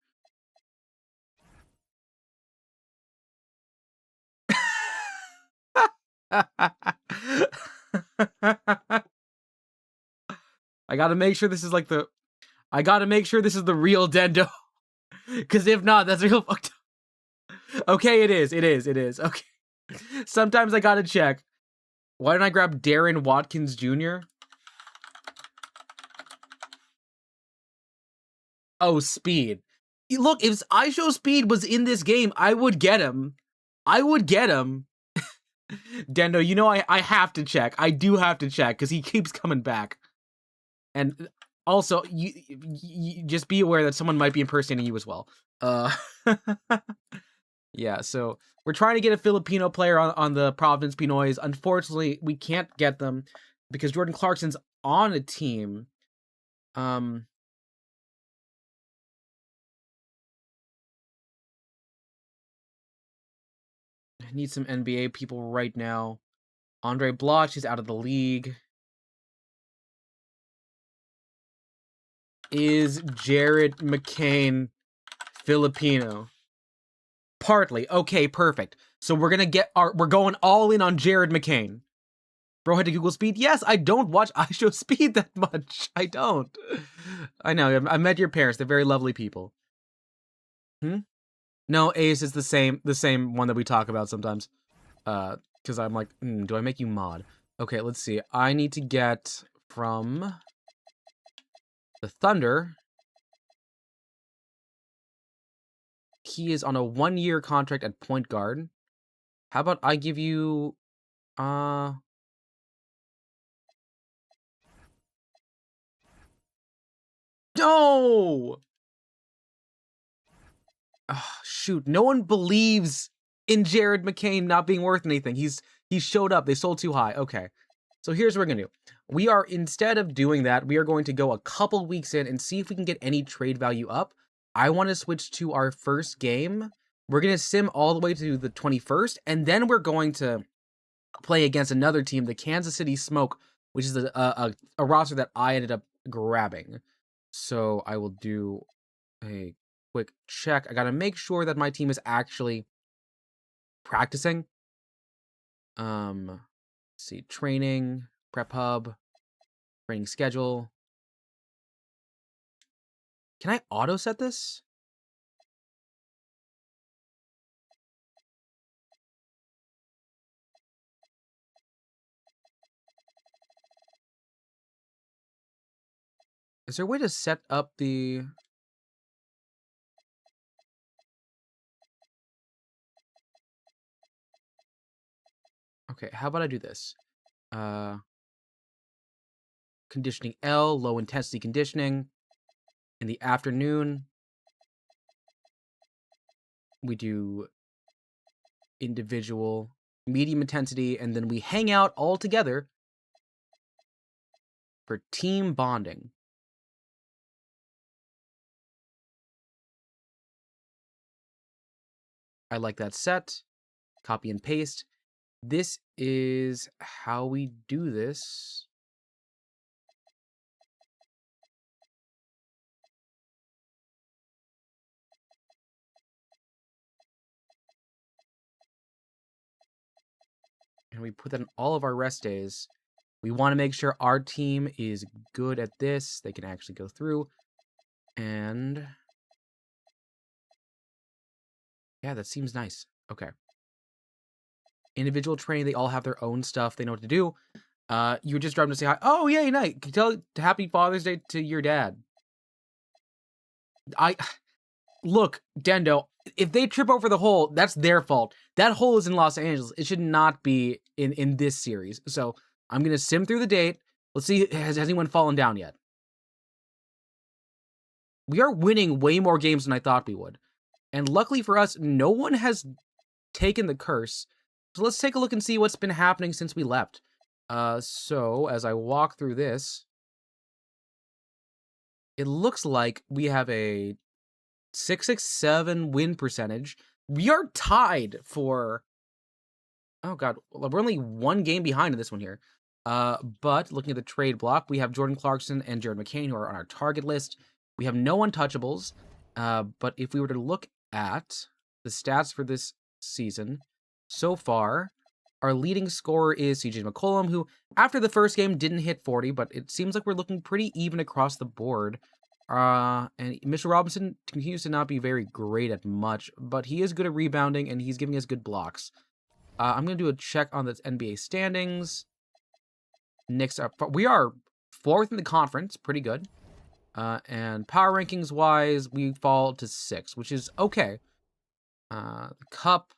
I gotta make sure this is like the... I gotta make sure this is the real Dendo. Because if not, that's real fucked up. Okay, it is. Okay. Sometimes I gotta check. Why don't I grab Darren Watkins Jr.? Oh, speed. Look, if IShowSpeed was in this game, I would get him. Dendo, you know I have to check. I do have to check, because he keeps coming back. And also, you just be aware that someone might be impersonating you as well. Yeah, so we're trying to get a Filipino player on the Providence Pinoys. Unfortunately, we can't get them because Jordan Clarkson's on a team. I need some NBA people right now. Andre Bloch is out of the league. Is Jared McCain Filipino? Partly. Okay, perfect. So we're going all in on Jared McCain. Bro had to Google Speed? Yes, I don't watch IShowSpeed that much. I don't. I know, I met your parents. They're very lovely people. No, Ace is the same one that we talk about sometimes. Because I'm like, do I make you mod? Okay, let's see. I need to get from the Thunder. He is on a 1-year contract at point guard. How about I give you No! Shoot, no one believes in Jared McCain not being worth anything. He showed up. They sold too high. Okay. So here's what we're gonna do. We are, instead of doing that, we are going to go a couple weeks in and see if we can get any trade value up. I want to switch to our first game. We're gonna sim all the way to the 21st, and then we're going to play against another team, the Kansas City Smoke, which is a roster that I ended up grabbing. So I will do a quick check. I gotta make sure that my team is actually practicing. Let's see, training, prep hub, training schedule. Can I auto set this? Is there a way to set up the... Okay, how about I do this? Conditioning L, low intensity conditioning. In the afternoon, we do individual, medium intensity, and then we hang out all together for team bonding. I like that set. Copy and paste. This is how we do this. And we put that in all of our rest days. We want to make sure our team is good at this. They can actually go through. And yeah, that seems nice. Okay. Individual training, they all have their own stuff. They know what to do. You just driving to say hi. Oh, yay, night. Can you tell Happy Father's Day to your dad? Look, Dendo, if they trip over the hole, that's their fault. That hole is in Los Angeles. It should not be in this series. So I'm going to sim through the date. Let's see, has anyone fallen down yet? We are winning way more games than I thought we would. And luckily for us, no one has taken the curse. So let's take a look and see what's been happening since we left. So as I walk through this, it looks like we have a 667 win percentage. We are tied for... Oh, God. We're only one game behind in this one here. But looking at the trade block, we have Jordan Clarkson and Jared McCain who are on our target list. We have no untouchables. But if we were to look at the stats for this season, so far, our leading scorer is CJ McCollum, who after the first game didn't hit 40, but it seems like we're looking pretty even across the board. And Mitchell Robinson continues to not be very great at much, but he is good at rebounding and he's giving us good blocks. I'm going to do a check on the NBA standings. Knicks are, we are 4th in the conference, pretty good. And power rankings wise, we fall to 6th, which is okay. The Cup.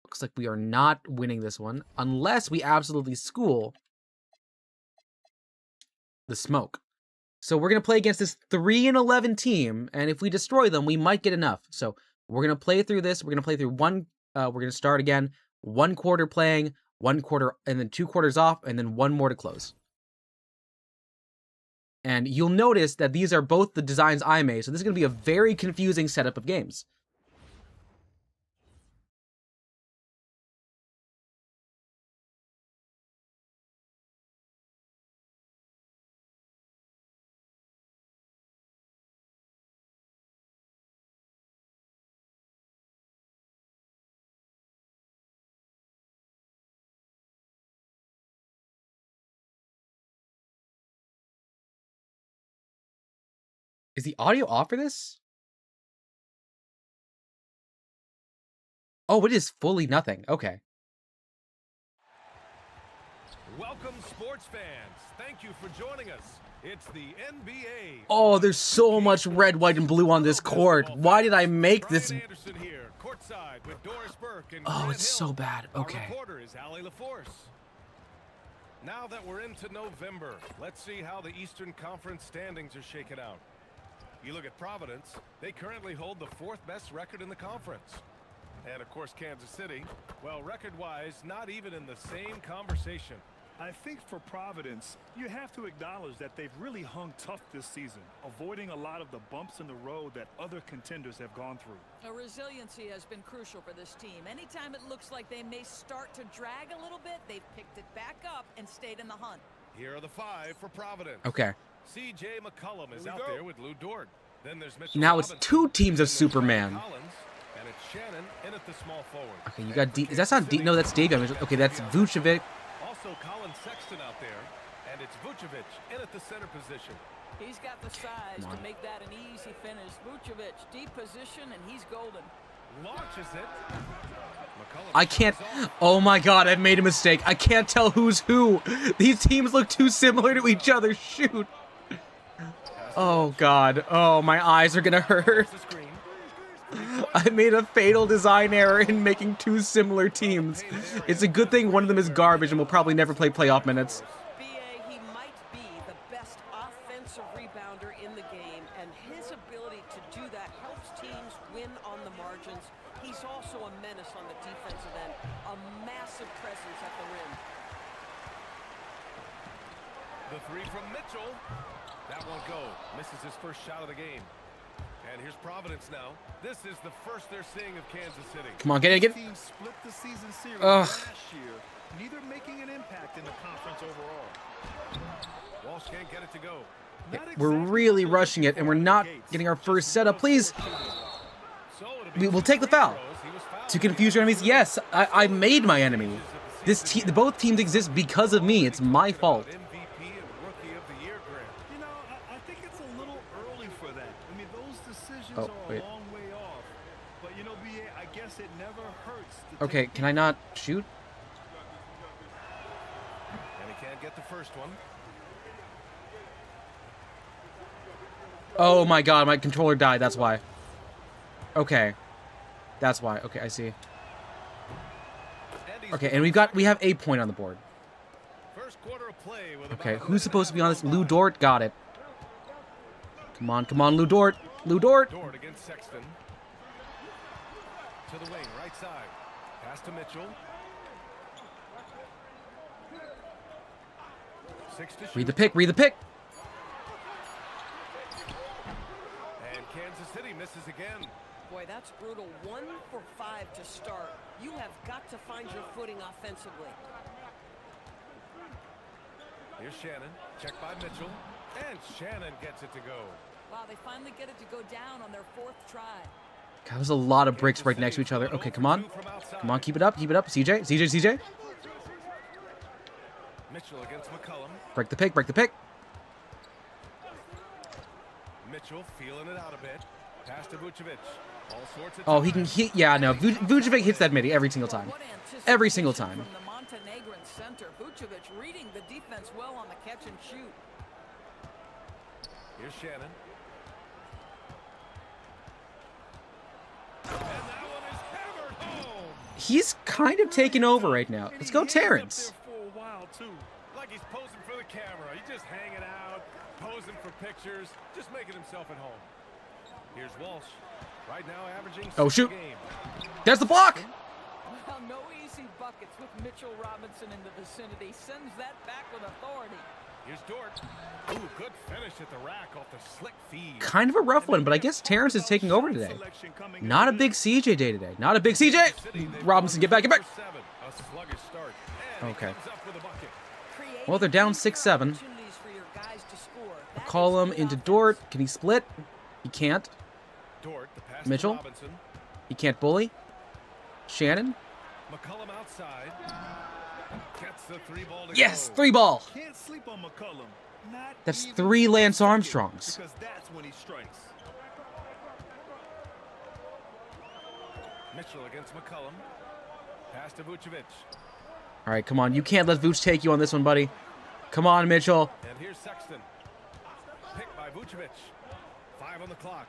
Looks like we are not winning this one unless we absolutely school the Smoke. So we're going to play against this 3-11 team, and if we destroy them, we might get enough. So we're going to play through this. We're going to play through one. We're going to start again. 1 quarter playing, 1 quarter, and then 2 quarters off, and then 1 more to close. And you'll notice that these are both the designs I made, so this is going to be a very confusing setup of games. Is the audio off for this? Oh, it is fully nothing. Okay. Welcome, sports fans. Thank you for joining us. It's the NBA. Oh, there's so much red, white, and blue on this court. Why did I make this courtside with Doris Burke and Oh, Grant it's Hill. so bad. Our Okay. reporter is Allie LaForce. Now that we're into November, let's see how the Eastern Conference standings are shaken out. You look at Providence, they currently hold the 4th best record in the conference. And of course, Kansas City, well, record-wise, not even in the same conversation. I think for Providence, you have to acknowledge that they've really hung tough this season, avoiding a lot of the bumps in the road that other contenders have gone through. Resiliency has been crucial for this team. Anytime it looks like they may start to drag a little bit, they've picked it back up and stayed in the hunt. Here are the 5 for Providence. Okay. C.J. McCollum is out there with Lou Dort. Then there's Mitchell Now it's Robinson. 2 teams of Then there's Superman. Ryan Collins, and it's Shannon in at the small forward. Okay, you got D. Is that not D? No, that's Davion. Okay, that's Vucevic. Also Colin Sexton out there, and it's Vucevic in at the center position. He's got the size to make that an easy finish. Vucevic, deep position, and he's golden. Launches it. McCollum I can't. fires off. Oh my God, I've made a mistake. I can't tell who's who. These teams look too similar to each other. Shoot. Oh God. Oh, my eyes are gonna hurt. The screen. I made a fatal design error in making 2 similar teams. It's a good thing one of them is garbage and will probably never play playoff minutes. B.A., he might be the best offensive rebounder in the game, and his ability to do that helps teams win on the margins. He's also a menace on the defensive end, a massive presence at the rim. The 3 from Mitchell. That won't go. Misses his first shot of the game. And here's Providence now. This is the first they're seeing of Kansas City. Come on, get it. Teams split the season series Ugh. last year, neither making an impact in the conference overall. Walsh can't get it to go. Not We're exactly really what they rushing it, and we're not getting our first setup. Please. So it'll be We'll take the foul. He was fouled. To confuse your enemies. Yes, I made my enemy. Both teams exist because of me. It's my fault. MVP and Rookie of the Year grant. You know, I think it's a little early for that. I mean, those decisions Oh, are wait. a long way off. But, you know, B.A., I guess it never hurts to Okay, take can I not shoot? And he can't get the first one. Oh my God, my controller died. That's why. Okay. That's why. Okay, I see. And he's Okay, and we have a point on the board. first quarter of play with Okay, about a who's supposed to be on this? minute Lou left. Dort. Got it. Come on, Lou Dort. Lou Dort. Dort against Sexton. To the wing, right side. Pass to Mitchell. 6 to shoot. Read the pick. Read the pick. And Kansas City misses again. Boy, that's brutal. 1 for 5 to start. You have got to find your footing offensively. Here's Shannon. Checked by Mitchell. And Shannon gets it to go. Wow, they finally get it to go down on their 4th try. God, there's a lot of bricks right next to each other. Okay, come on. Come on, keep it up. Keep it up. CJ. Mitchell against McCollum. Break the pick. Break the pick. Mitchell feeling it out a bit. Pass to Vucevic. All sorts of Oh, he can time. hit. Yeah, no. Vucevic hits that midi every single time. What Every single anticipation time. From the Montenegrin center, Vucevic reading the defense well on the catch and shoot. Here's Shannon. And that one is hammered home. He's kind of taking over right now. And Let's he go, hangs up Terrence. there for a while, too. Like he's posing for the camera. He's just hanging out, posing for pictures, just making himself at home. Here's Walsh. Right now averaging 6 Oh, shoot. a game. There's the block. Well, no easy buckets with Mitchell Robinson in the vicinity. Sends that back with authority. Here's Dort. Ooh, good finish at the rack off the slick feed. Kind of a rough one, but I guess Terrence is taking over today. Not a big CJ day today. Not a big CJ. Robinson, get back, get back. A sluggish start. And Okay. he comes up with a bucket. Well, they're down 6-7. Opportunities for your guys to score. That is Call him good into offense. Dort. Can he split? He can't. Dort, the pass Mitchell? to Robinson. He can't bully. Shannon. McCollum outside. Gets the 3-ball to Yes, go. 3-ball. Can't sleep on McCollum. Not That's even 3 for a Lance second, Armstrongs. Because that's when he strikes. Mitchell against McCollum. Pass to Vucevic. All right, come on. You can't let Vooch take you on this one, buddy. Come on, Mitchell. And here's Sexton. Picked by Vucevic. 5 on the clock.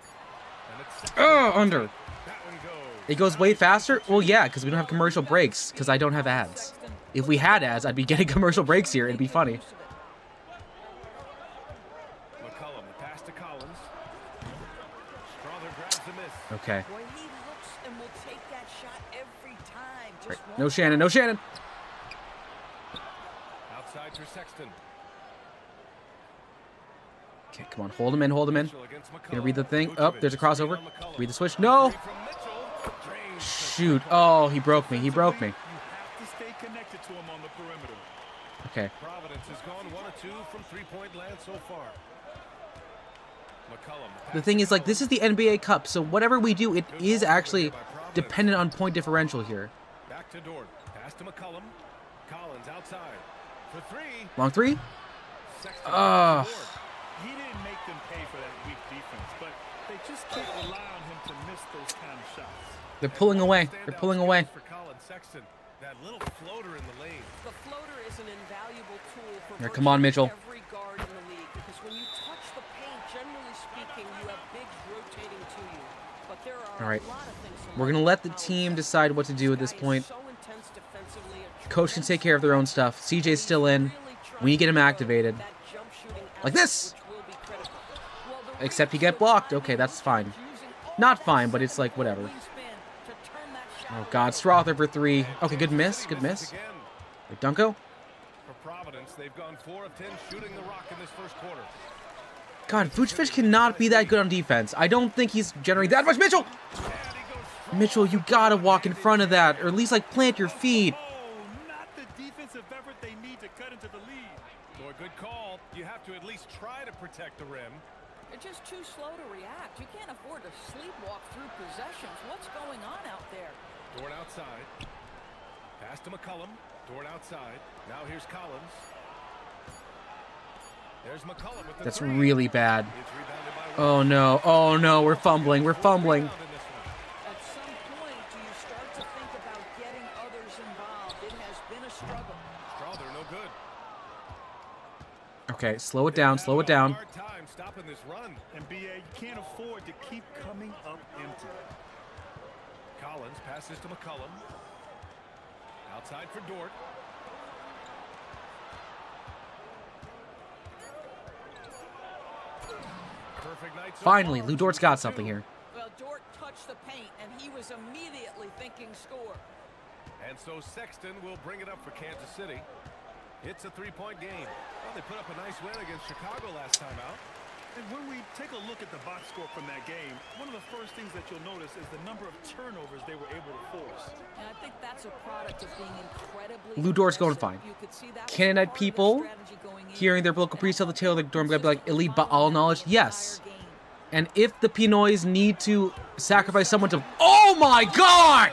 And it's Sexton. Under. That one goes. It goes way faster? Well, yeah, because we don't have commercial breaks, because I don't have ads. If we had ads, I'd be getting commercial breaks here. It'd be funny. McCollum, the pass to Collins. Strother grabs the miss. Okay. Boy, he looks and will take that shot every time. Just Right. No Shannon, no Shannon. Outside for Sexton. Okay, come on, hold him in, hold him in. Mitchell against McCollum. Gonna read the thing. Oh, there's a crossover. Screen on McCollum. Read the switch. No! Three from Mitchell. Drains Shoot. Oh, he broke me. He broke me. You have to stay connected to him on the perimeter. Okay. Providence has gone 1 of 2 from three-point land so far. McCollum. The thing is, like, this is the NBA Cup, so whatever we do, it is actually dependent on point differential here. Back to Dort. Pass to McCollum. Collins outside. For three. Long three? Sexton. Oh. He didn't make them pay for that weak defense, but they just can't rely on him to miss those kind of shots. They're pulling away. They're pulling away. For Colin Sexton. That little floater in the lane. The floater is an invaluable tool for Here, come on, Mitchell. every guard in the league, because when you touch the paint, generally speaking, you have bigs rotating to you. But there are All right. a lot of things to We're going to let the team decide what to do at this point. So intense defensively, a Coach can take care of their own stuff. CJ's still in. We need to get him activated. that jump shooting Like this. which will be critical. Well, the Except he get blocked. Okay, that's fine. Not fine, but it's like whatever. wingspan to turn that shot Oh, God. Strother for three. Okay, good miss. Good miss. Again. Like Dunko. For Providence, they've gone 4 of 10 shooting the rock in this first quarter. God, Vucevic cannot be that good on defense. I don't think he's generating that much. Mitchell! Mitchell, you gotta walk in front of that, or at least, like, plant your feet. Oh, not the defensive effort they need to cut into the lead. Boy, good call. You have to at least try to protect the rim. You're just too slow to react. You can't afford to sleepwalk through possessions. What's going on out there? Dort outside. Pass to McCollum. Dort outside. Now here's Collins. There's McCollum with the That's three. really bad. It's rebounded by Oh, no. Oh, no. We're fumbling. We're fumbling. Rebound in this one. At some point, do you start to think about getting others involved? It has been a struggle. Strother, no good. Okay, slow it down. Slow it down. Hard time stopping this run. And BA, you can't afford to keep coming up empty. Collins passes to McCollum. Outside for Dort. Oh, Perfect night so Finally, far. Lou Dort's got something here. Well, Dort touched the paint, and he was immediately thinking score. And so Sexton will bring it up for Kansas City. It's a three-point game. Well, they put up a nice win against Chicago last time out. And when we take a look at the box score from that game, one of the first things that you'll notice is the number of turnovers they were able to force. And I think that's a product of being incredibly Lou Dort's going aggressive. fine. You could see that was Canaanite part of their people strategy going in. hearing their local priest tell the tale of the dorm gonna be like elite Baal knowledge. Yes. Entire game. And if the Pinoys need to sacrifice someone to... Oh, my God!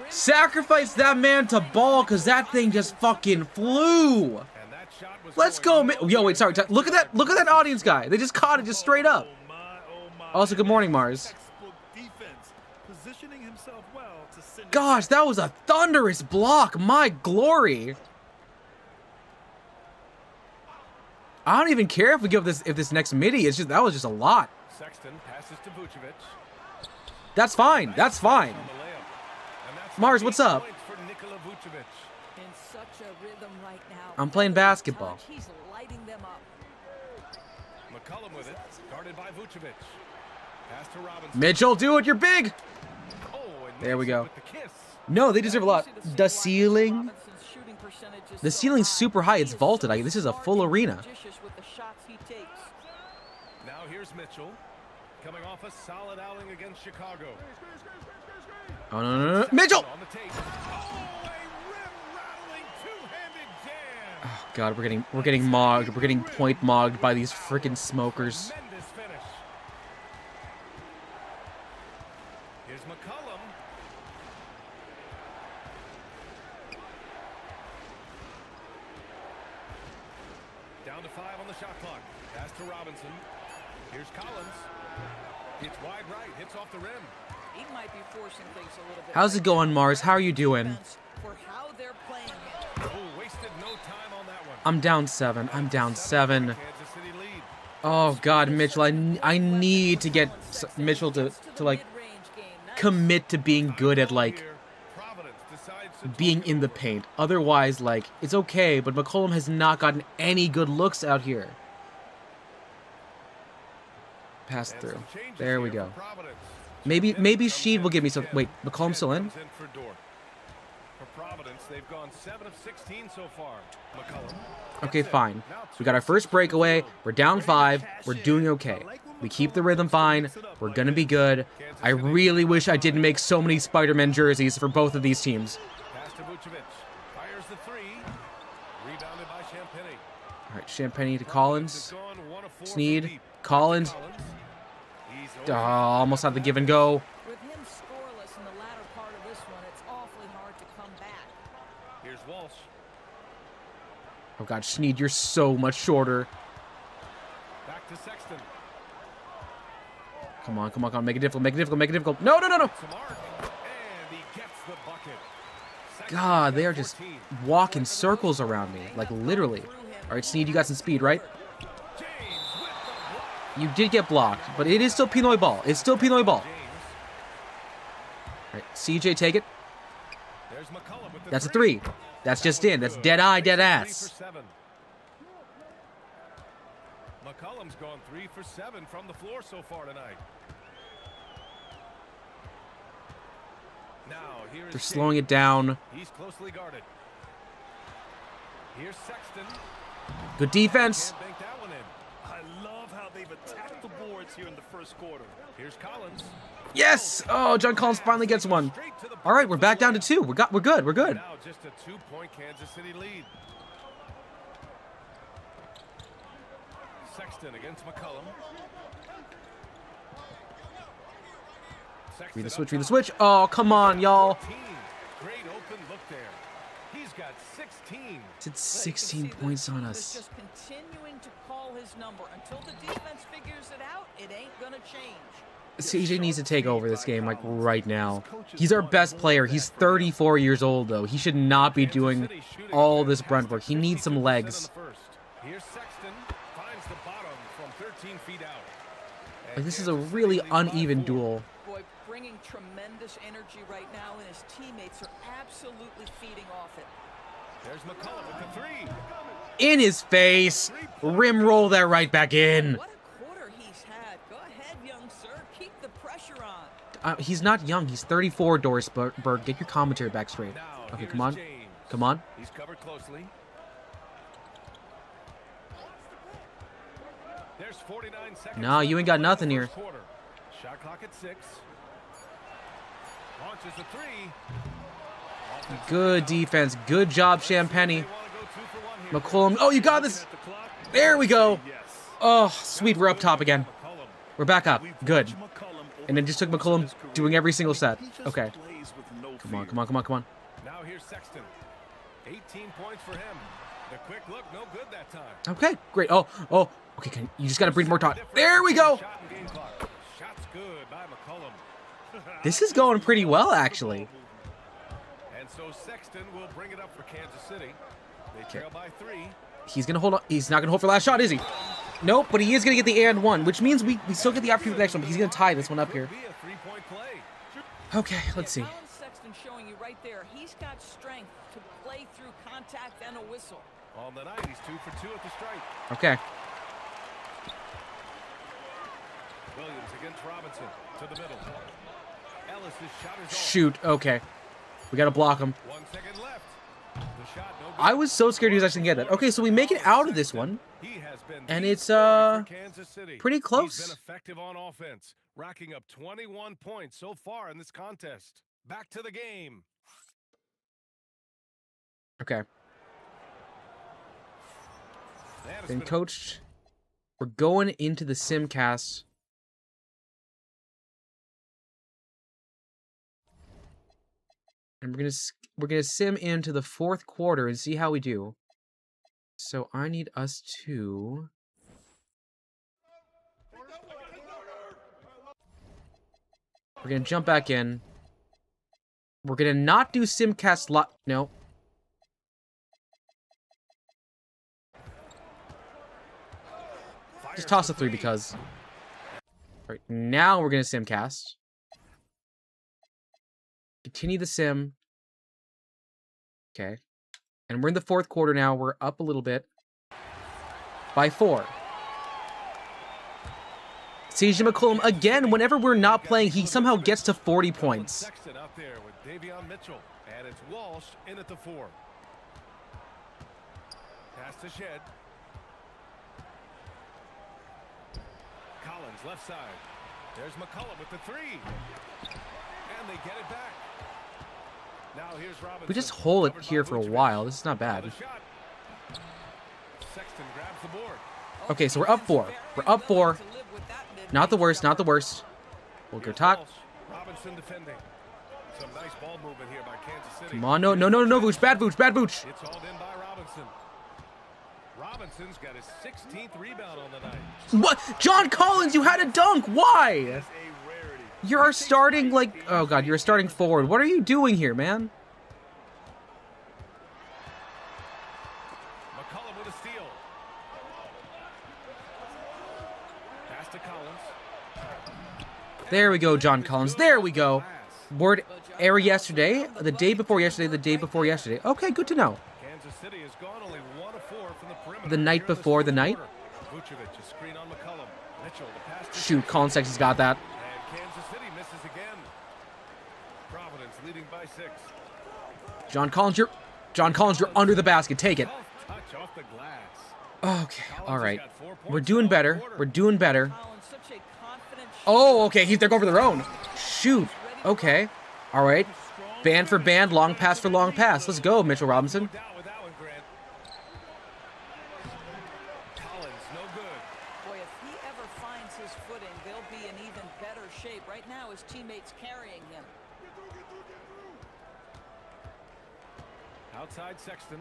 Sacrifice that man to ball, because that thing just fucking flew. And that shot was Let's go. Yo, wait, sorry. Look at that. Look at that audience guy. They just caught it just straight up. Oh my. Also, good morning, Mars. Textbook defense, positioning himself well to send it. Gosh, that was a thunderous block. My glory. I don't even care if we give this next midi. It's just that was just a lot. Sexton passes to Vucevic. That's fine. That's fine. On the layup. And that's Mars, what's 8 up? points for Nikola Vucevic. In such a rhythm right now. I'm playing Every basketball. touch, he's lighting them up. McCollum with it. Guarded by Vucevic. Pass to Robinson. Mitchell, do it. You're big. Oh, and There we makes it go. with the kiss. No, they deserve a lot. Easy to see The why ceiling. Robinson's shooting percentage is The so ceiling's high. super high. It's He is vaulted. so This is a smart full and arena. judicious with the shots he takes. Now here's Mitchell. Coming off a solid outing against Chicago. Oh, no. Mitchell. On the tape. Oh, a rim-rattling two-handed jam. Oh, God, we're getting mogged. We're getting point mogged by these freaking smokers. Tremendous finish. Here's McCollum. Down to 5 on the shot clock. Pass to Robinson. Here's Collins. It's wide right. Hits off the rim. He might be forcing things a little bit. How's it going, Mars? How are you doing? Defense for how they're playing him. Oh, wasted no time on that one. I'm down 7. I'm down 7. Kansas City lead. Oh, God, Mitchell. I need to get Mitchell to like... Mid-range game. Now commit to being good at, like, being in the paint. Otherwise, like, it's okay, but McCollum has not gotten any good looks out here. Pass through. There we go. Maybe Sheed will give me some. Wait, McCollum's still in? For Providence, they've gone 7 of 16 so far. Okay, fine. We got our first breakaway. We're down 5. We're doing okay. We keep the rhythm fine. We're gonna be good. I really wish I didn't make so many Spider-Man jerseys for both of these teams. Fires the 3. Rebounded by Champagny. All right, Champagny to Collins. Sneed. Collins. Oh, almost had the give and go. With him scoreless in the latter part of this one, it's awfully hard to come back. Here's Walsh. Oh god, Sneed, you're so much shorter. Back to Sexton. Come on, come on, come on. Make it difficult, make it difficult, make it difficult. No, no, no, no. To Mark. And he gets the bucket. God, they are just walking circles around me. Like, literally. All right, Sneed, you got some speed, right? You did get blocked, but it is still Pinoy ball. It's still Pinoy ball. All right, CJ, take it. That's a 3. That's just in. That's dead eye, dead ass. McCollum's gone 3 for 7 from the floor so far tonight. Now here is They're slowing it down. He's closely guarded. Here's Sexton. Good defense. Can't bank that one in. I love how they've attacked the boards here in the first quarter. Here's Collins. Yes! Oh, John Collins finally gets one. All right, we're back down to 2. We're good. We're good. Now just a 2-point Kansas City lead. Sexton against McCollum. Read the switch, read the switch. Oh, come on, y'all. Great open look there. He's got 16. Did 16 points on us. Just continuing to call his number until the defense figures it out. It ain't gonna change. CJ needs to take over this game, like, right now. He's our best player. He's 34 years old, though. He should not be doing all this brunt work. He needs some legs. Here's Sexton. Finds the bottom from 13 feet out. Like, this is a really uneven duel. Boy, bringing tremendous energy right now, and his teammates are absolutely feeding off it. There's McCollum with the 3. In his face. Rim roll that right back in. What a quarter he's had. Go ahead, young sir. Keep the pressure on. He's not young. He's 34, Doris Berg. Get your commentary back straight. Okay, come on. Come on. He's covered closely. There's 49 seconds. No, you ain't got nothing here. Shot clock at 6. Launches a 3. Good defense. Good job, Champagny. McCollum. Oh, you got this. There we go. Oh, sweet. We're up top again. We're back up. Good. And then just took McCollum doing every single set. Okay. Come on, come on, come on, come on. Now here's Sexton. 18 points for him. The quick look, no good that time. Okay, great. Oh. Okay, you just got to breathe more time. There we go. Shots good by McCollum. This is going pretty well, actually. And so Sexton will bring it up for Kansas City. They trail by 3. He's gonna hold on. He's not gonna hold for last shot, is he? Nope, but he is gonna get the and 1, which means we still get the opportunity for the next one, but he's gonna tie this one up here. Okay, let's see. Sexton showing you right there. He's got strength to play through contact and a whistle. On the night, he's 2 for 2 at the strike. Okay. Williams against Robinson to the middle. Ellis's shot is off. Shoot. Okay. We gotta block him. 1 second left. The shot, no good. I was so scared he was actually gonna get that. Okay, so we make it out of this one. He has been And the it's story for Kansas City. pretty He's close. been effective on offense, racking up 21 points so far in this contest. Back to the game. Okay. That has Been been coached. We're going into the simcast. And we're gonna sim into the 4th quarter and see how we do. So I need us to. We're gonna jump back in. We're gonna not do simcast lot. No. Just toss a 3 because. All right, now we're gonna simcast. Continue the sim. Okay. And we're in the fourth quarter now. We're up a little bit. By 4. CJ McCollum, again, whenever we're not playing, he somehow gets to 40 points. Sexton out there with Davion Mitchell. And it's Walsh in at the 4. Pass to Shed. Collins left side. There's McCollum with the 3. And they get it back. Now here's Robinson. We just hold it here for a while. This is not bad. Sexton grabs the board. Okay, so we're up 4. We're up 4. Not the worst, not the worst. We'll go top. Robinson defending. Some nice ball movement here by Kansas City. Come on, no, Vooch, bad Vooch, bad Vooch. It's all in by Robinson. Robinson's got his 16th rebound on the night. What? John Collins, you had a dunk. Why? You're starting like, oh God, you're starting forward. What are you doing here, man? McCollum with a steal. Pass to Collins. There we go, John Collins. There we go. Word error yesterday, the day before yesterday, the day before yesterday. Okay, good to know. Kansas City has gone only 1 of 4 from the perimeter. The night before the night. Vucevic, a screen on McCollum. Mitchell, the pass to Shoot, Colin Sexton's got that. And Kansas City misses again. Providence leading by 6. John Collins, you're under the basket. Take it. Touch off the glass. Okay, all right. We're doing better. We're doing better. Oh, okay, they're going for their own. Shoot. Okay. All right. Band for band, long pass for long pass. Let's go, Mitchell Robinson. Collins, no good. Boy, if he ever finds his footing, they'll be in even better shape. Right now, his teammates carrying him. Outside Sexton.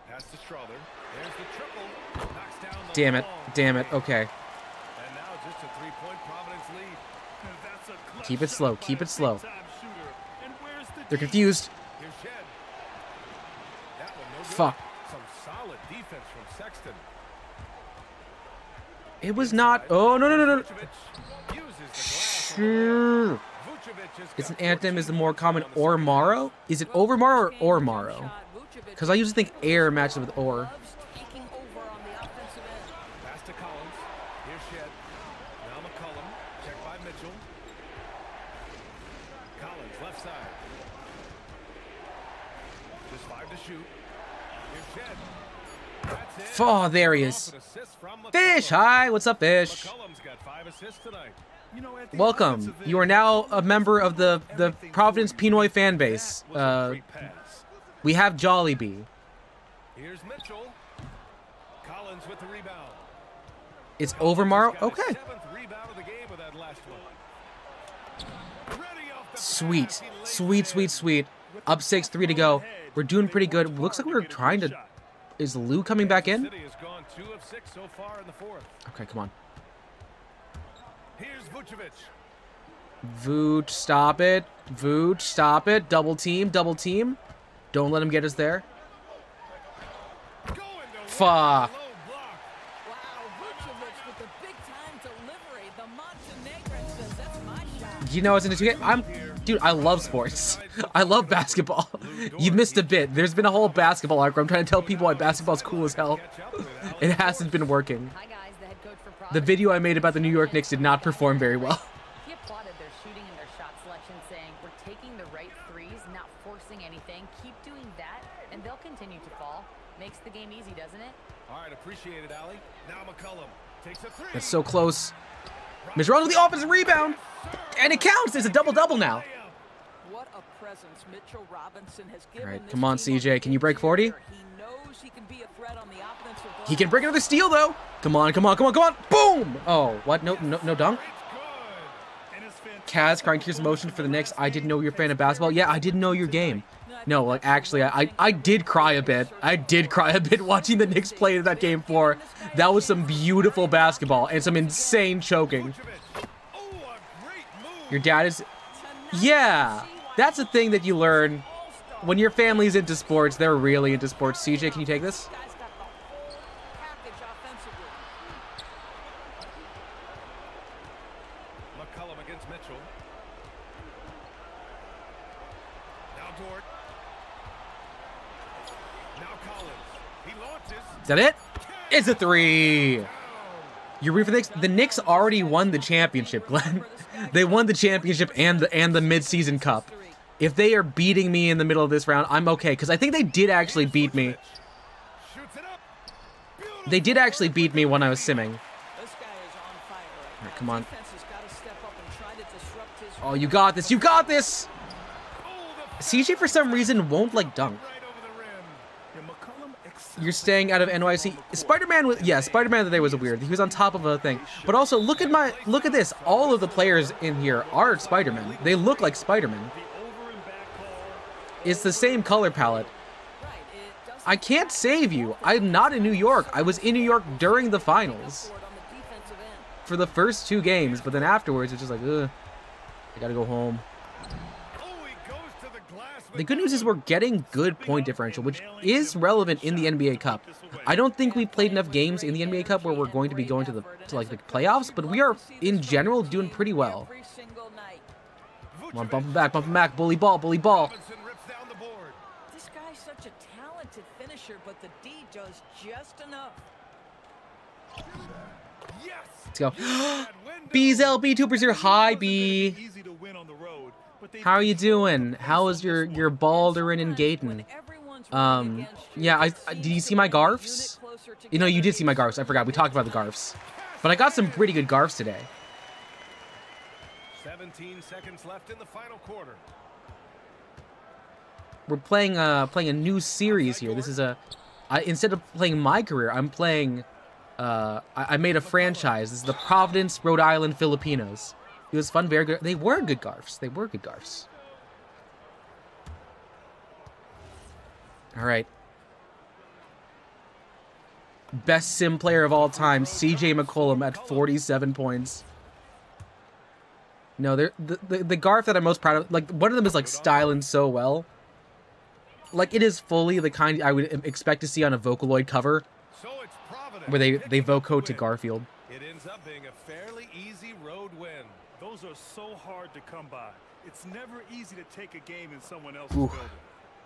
Pass to Strother. There's the triple. Knocks down the Damn it. ball. Damn it. Okay. And now just a 3-point Providence lead. Keep it slow. Keep it slow. They're confused. Here's Shed. That one no good. Fuck. Some solid defense from Sexton. It was not. Oh, no. Vucevic uses the glass. Sure. Vucevic has It's an got anthem 14 is the more common on the or season. Morrow? Is it over Morrow or Morrow? Because I usually think air matches with or. Taking over on the offensive end. Pass to Collins. Here's Shed. Now McCollum. Checked by Mitchell. Collins left side. Just 5 to shoot. Here's Shed. That's it. Oh, there he is. Off an assist from Fish, McCollum. hi. What's up, Fish? McCollum's got 5 assists tonight. Welcome. You are now a member of the Providence Pinoy fan base. Was a great pass. We have Jolibee. Here's Mitchell. Collins with the rebound. It's over Morrow? Got his Okay. 7th rebound of the game with that last one. Ready off the Sweet. pass. He lays Sweet, it in. sweet, sweet. Up 6-3 to go. We're doing pretty good. Looks like we're trying to... Is Lou coming back in? City has gone 2 of 6 so far in the 4th. Okay, come on. Here's Vucevic. Vooch, stop it. Vooch, stop it. Double team, double team. Don't let him get us there. Going to work. Fuck. Low block. Wow, Vucevic with the big-time delivery. The Montenegrin says, that's my shot. You know what's in the 2K? Dude, I love sports. I love basketball. You missed a bit. There's been a whole basketball arc where I'm trying to tell people why basketball's cool as hell. Catch up with Alex. It hasn't been working. Hi guys, the head coach for Providence. The video I made about the New York Knicks did not perform very well. He applauded their shooting and their shot selection, saying, "We're taking the right threes, not forcing anything. Keep doing that, and they'll continue to fall. Makes the game easy, doesn't it?" All right, appreciate it, Allie. Now McCollum takes a 3. That's so close. Mitchell with the offensive rebound. And it counts. It's a double-double now. What a presence Mitchell Robinson has given. All right, this come on, team CJ. Can you break 40? He knows he can be a threat on the offensive glass. He can break another steal, though. Come on, come on, come on, come on. Boom. Oh, what? No dunk? Kaz crying tears of emotion for the Knicks. I didn't know you were a fan of basketball. Yeah, I didn't know your game. No, like, actually, I did cry a bit. I did cry a bit watching the Knicks play that game 4. That was some beautiful basketball and some insane choking. Your dad is... Yeah, that's a thing that you learn. When your family's into sports, they're really into sports. CJ, can you take this? Guy's got the whole package offensively. McCollum against Mitchell. board. Now Collins. He launches. Is that it? It's a 3. You're ready for the Knicks? The Knicks already won the championship, Glenn. They won the championship and the mid-season cup. If they are beating me in the middle of this round, I'm okay, because I think they did actually beat me. They did actually beat me when I was simming. All right, come on. Oh, you got this. You got this. CJ, for some reason, won't, like, dunk. You're staying out of NYC. Spider-Man was, yeah, Spider-Man today was weird. He was on top of a thing. But also, look at this. All of the players in here are Spider-Man. They look like Spider-Man. It's the same color palette. I can't save you. I'm not in New York. I was in New York during the finals. For the first 2 games, but then afterwards, it's just like, ugh. I gotta go home. The good news is we're getting good point differential, which is relevant in the NBA Cup. I don't think we played enough games in the NBA Cup where we're going to be going to the playoffs, but we are in general doing pretty well. Come on, bump him back, bully ball, bully ball. This guy's such a talented finisher, but the D does just enough. Let's go. Bezel, VTubers here. Hi, B. How are you doing? How is your Baldwin and Gaten? Yeah, did you see my Garfs? You know, you did see my Garfs. I forgot. We talked about the Garfs. But I got some pretty good Garfs today. 17 seconds left in the final quarter. We're playing a new series here. This is instead of playing my career, I'm playing I made a franchise. This is the Providence, Rhode Island Filipinos. It was fun, very good. They were good Garfs. They were good Garfs. All right. Best sim player of all time, CJ McCollum at 47 points. No, the Garf that I'm most proud of, like, one of them is, like, styling so well. Like, it is fully the kind I would expect to see on a Vocaloid cover, where they voco to Garfield. It ends up being a fairly easy road win. Those are so hard to come by. It's never easy to take a game in someone else's building.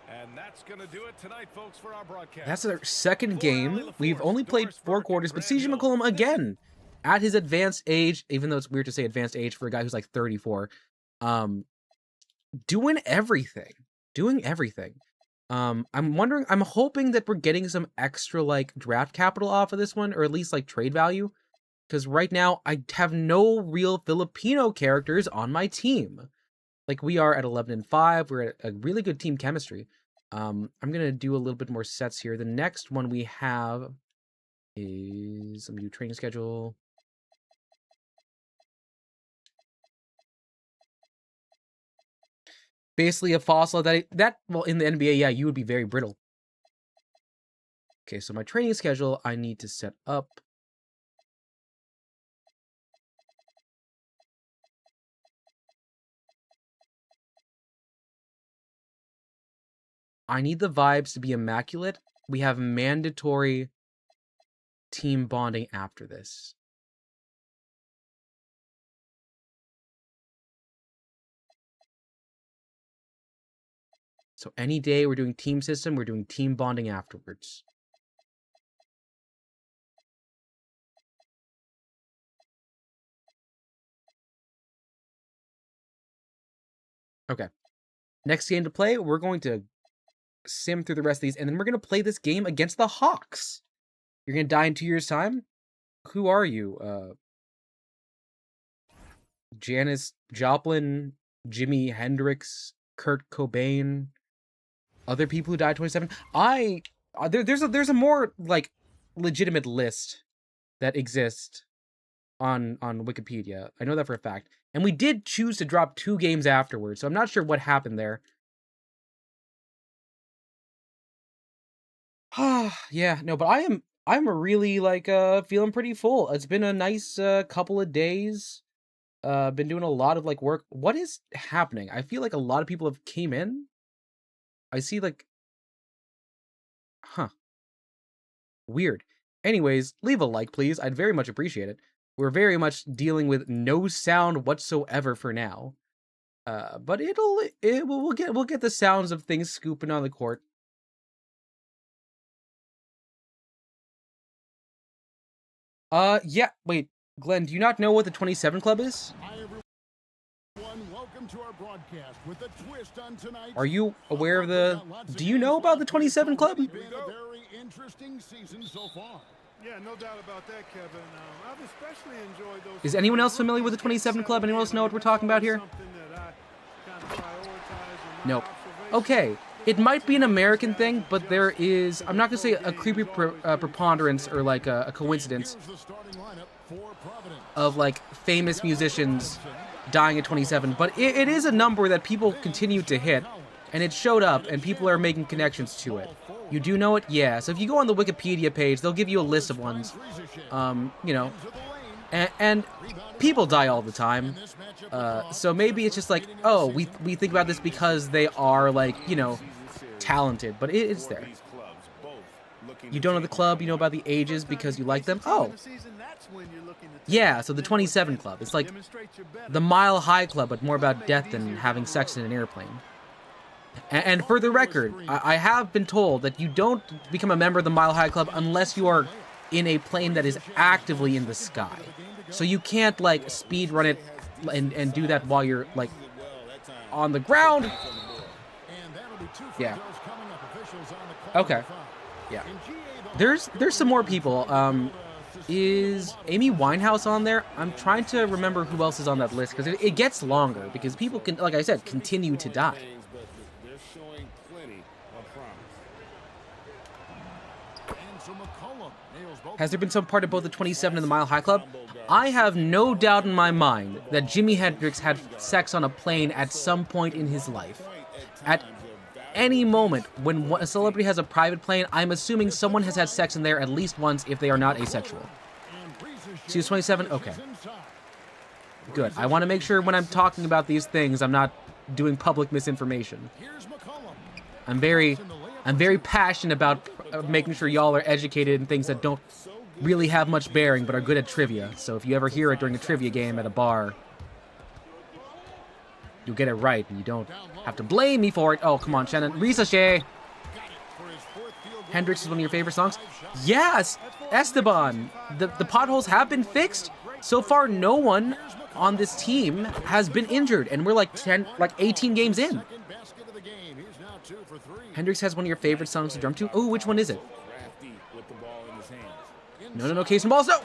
And that's going to do it tonight, folks, for our broadcast. That's our second game. We've only played 4 quarters, but CJ McCollum, again, at his advanced age, even though it's weird to say advanced age for a guy who's like 34, doing everything. I'm hoping that we're getting some extra, like, draft capital off of this one, or at least, like, trade value. Because right now, I have no real Filipino characters on my team. Like, we are at 11-5. We're at a really good team chemistry. I'm going to do a little bit more sets here. The next one we have is some new training schedule. Basically a fossil that well, in the NBA, yeah, you would be very brittle. Okay, so my training schedule, I need to set up. I need the vibes to be immaculate. We have mandatory team bonding after this. So any day we're doing team system, we're doing team bonding afterwards. Okay. Next game to play, we're going to sim through the rest of these, and then we're going to play this game against the Hawks. You're going to die in 2 years' time? Who are you? Janis Joplin, Jimi Hendrix, Kurt Cobain, other people who died 27. There's a more, like, legitimate list that exists on Wikipedia. I know that for a fact. And we did choose to drop 2 games afterwards, so I'm not sure what happened there. Yeah, no, but I'm really, like, feeling pretty full. It's been a nice couple of days. Been doing a lot of, like, work. What is happening? I feel like a lot of people have came in. I see, like, weird. Anyways, leave a like, please. I'd very much appreciate it. We're very much dealing with no sound whatsoever for now. But we'll get the sounds of things scooping on the court. Yeah, wait, Glenn, do you not know what the 27 Club is? Hi, everyone. Welcome to our broadcast with a twist on tonight. Are you aware of the... Do you know about the 27 Club? It's been a very interesting season so far. Yeah, no doubt about that, Kevin. I've especially enjoyed those. Is anyone else familiar with the 27 Club? Anyone else know what we're talking about here? Nope. Okay, it might be an American thing, but there is, I'm not going to say a creepy preponderance or like a coincidence Here's the starting lineup for Providence. of like famous musicians dying at 27, but it is a number that people continue to hit, and it showed up, and people are making connections to it. You do know it? Yeah. So if you go on the Wikipedia page, they'll give you a list of ones, you know, and people die all the time. So maybe it's just like, oh, we think about this because they are like, you know, talented, but it's there. You don't know the club, you know about the ages because you like them? Oh. Yeah, so the 27 Club. It's like the Mile High Club, but more about death than having sex in an airplane. And for the record, I have been told that you don't become a member of the Mile High Club unless you are in a plane that is actively in the sky. So you can't, like, speed run it and do that while you're, like, on the ground. Yeah. Okay. Yeah. There's some more people. Is Amy Winehouse on there? I'm trying to remember who else is on that list, because it gets longer, because people can, like I said, continue to die. Has there been some part of both the 27 and the Mile High Club? I have no doubt in my mind that Jimi Hendrix had sex on a plane at some point in his life. At any moment when a celebrity has a private plane, I'm assuming someone has had sex in there at least once if they are not asexual. She was 27? Okay. Good. I want to make sure when I'm talking about these things, I'm not doing public misinformation. I'm very passionate about making sure y'all are educated in things that don't really have much bearing but are good at trivia. So if you ever hear it during a trivia game at a bar, you'll get it right and you don't have to blame me for it. Oh, come on, Shannon. Ricochet. Hendrix is one of your favorite songs? Yes! Esteban. The potholes have been fixed. So far, no one on this team has been injured, and we're like 18 games in. Hendrix has one of your favorite songs to drum to? Oh, which one is it? No, case and balls, no!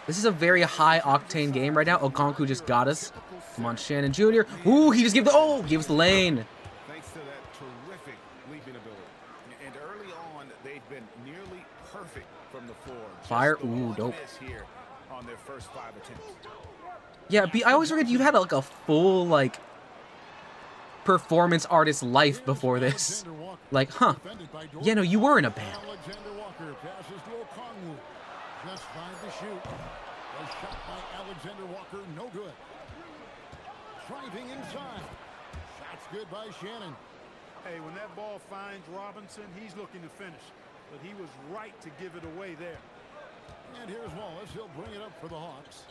This is a very high-octane game right now. Okonkwo just got us. Come on, Shannon Jr. Ooh, he just gave us the lane. Thanks to that terrific leaping ability. And early on, they've been nearly perfect from the floor. Fire, ooh, dope. Here on their first 5 attempts. Yeah, I always forget you've had like a full, like, performance artist life before this. Like, huh. Yeah, no, you were in a band. Just 5 to shoot. A shot by Alexander Walker, no good. Driving inside. Shots good by Shannon. Hey, when that ball finds Robinson, he's looking to finish. But he was right to give it away there. And here's Wallace. He'll bring it up for the Hawks.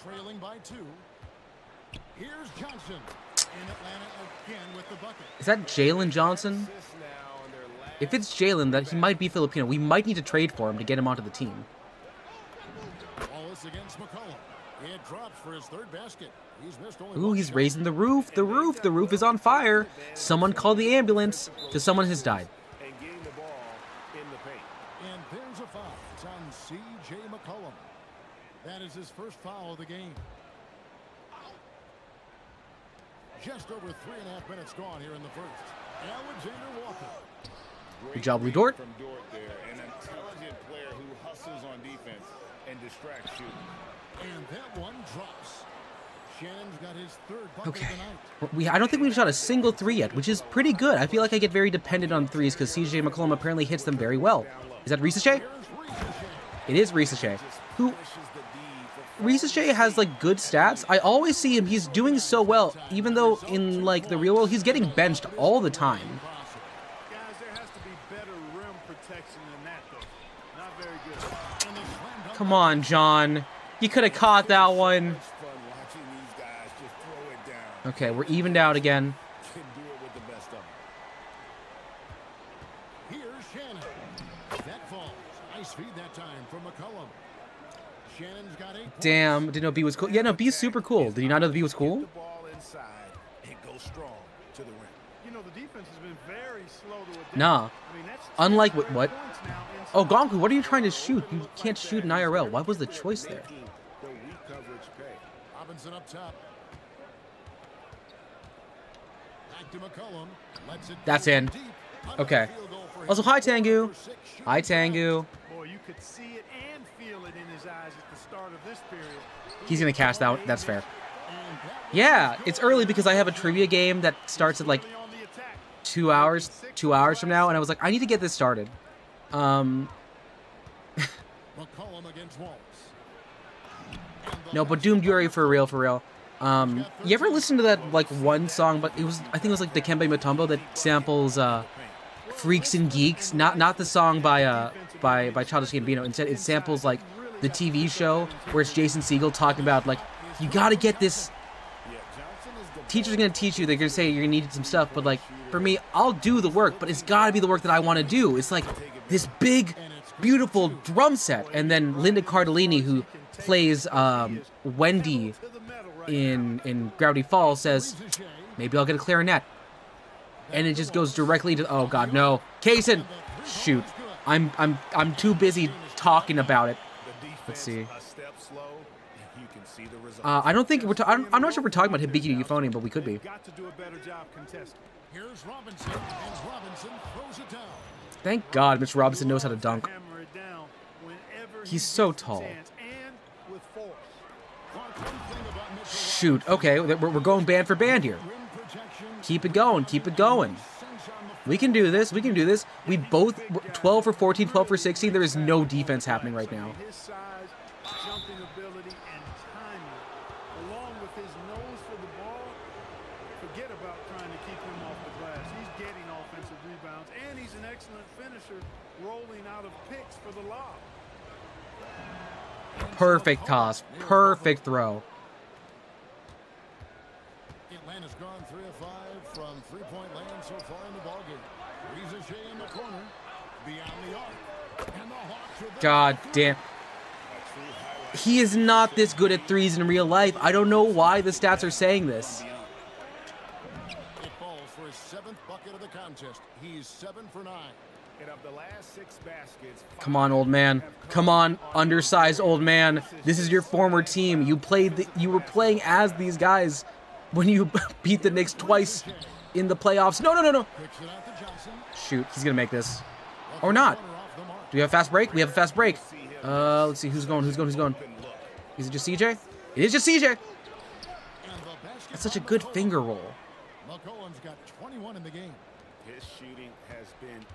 Trailing by 2. Here's Johnson. In Atlanta again with the bucket. Is that Jalen Johnson? If it's Jalen, that he might be Filipino. We might need to trade for him to get him onto the team. Wallace against McCollum. It drops for his 3rd basket. He's missed only Ooh, he's raising the roof. The roof is on fire. Someone call the ambulance because someone has died. And getting the ball in the paint. And there's a foul. It's on C.J. McCollum. That is his first foul of the game. Just over 3.5 minutes gone here in the first. Alexander Walker. Good job, Blue Dort. From Dort there, an intelligent player who hustles on defense and distracts shooting. And that one drops. Shannon's got his 3rd bucket of the night. I don't think we've shot a single 3 yet, which is pretty good. I feel like I get very dependent on 3s because CJ McCollum apparently hits them very well. Is that Ricochet? It is Ricochet. Ricochet has like good stats. I always see him. He's doing so well, even though in like the real world he's getting benched all the time. Guys, there has to be better rim protection than that, though. Not very good. Come on, John. You could have caught that one. It's fun watching these guys Okay, we're evened out again. Can do it with the best of them. Here's Shannon. That falls. Nice feed that time from McCollum. Shannon's got 8 points. Damn, didn't know B was cool. Yeah, no, B is super cool. Did you not know that B was cool? Get the ball inside and go strong to the rim. You know, the defense has been very slow to adapt. Nah. I mean, that's Unlike what? 10 What? points now inside. Oh, Gonku, what are you trying to shoot? You can't shoot in IRL. What was the choice there? Making the weak coverage pay. Robinson up top. Back to McCollum. Lets it That's go in. deep. Okay. Field goal for Also, him. hi, Tengu. Number 6 shooting Hi, guard. Tengu. Boy, you could see it and feel it in his eyes at the start of this period. He's going to cash that. That's fair. And that was Yeah, it's early because I have a trivia game that starts at like Early on the attack. 2 hours from now, and I was like, I need to get this started. McCollum against Wallace. No, but Doom Fury for real, for real. You ever listen to that like one song? But I think it was like Dikembe Mutombo that samples "Freaks and Geeks." Not the song by Childish Gambino. Instead, it samples like the TV show where it's Jason Segel talking about like, you got to get this. Teacher's gonna teach you. They're gonna say you're gonna need some stuff, but like for me, I'll do the work. But it's got to be the work that I want to do. It's like this big, beautiful drum set, and then Linda Cardellini, who plays Wendy in Gravity Falls, says maybe I'll get a clarinet, and it just goes directly to oh god no, Kaysen, shoot, I'm too busy talking about it. Let's see. A step slow, you can see the result. I don't think I'm not sure if we're talking about Hibiki to Euphonium, but we could be. Got to do a better job contesting. Here's Robinson, and Robinson throws it down. Thank God Mr. Robinson knows how to dunk. Hammer it down whenever he He's so gets the tall. chance, and with force. One thing about Mitchell Shoot, okay, we're going band for band here. rim protection. Keep it going, keep it going. We can do this, we can do this. We both 12 for 14, 12 for 16. There is no defense happening right now. His size, jumping ability, and timing, along with his nose for the ball, forget about trying to keep him off the glass. He's getting offensive rebounds, and he's an excellent finisher, rolling out of picks for the lob. Perfect toss, perfect throw. Atlanta's gone 3 of 5 from three-point land so far in the ballgame. Reza in the corner, beyond the arc, and the Hawks are there. God damn. He is not this good at threes in real life. I don't know why the stats are saying this. It falls for his 7th bucket of the contest. He's 7 for 9. And of the last 6 baskets, Come on, old man. Come on, undersized old man. This is your former team. You were playing as these guys when you beat the Knicks twice in the playoffs. No. Kicks it out to Johnson. Shoot, he's gonna make this. Or not. Corner off the mark. Do we have a fast break? We have a fast break. Let's see who's going. Is it just CJ? It is just CJ. And the basket That's such a good finger roll. McCollum's got 21 in the game. his shooting has been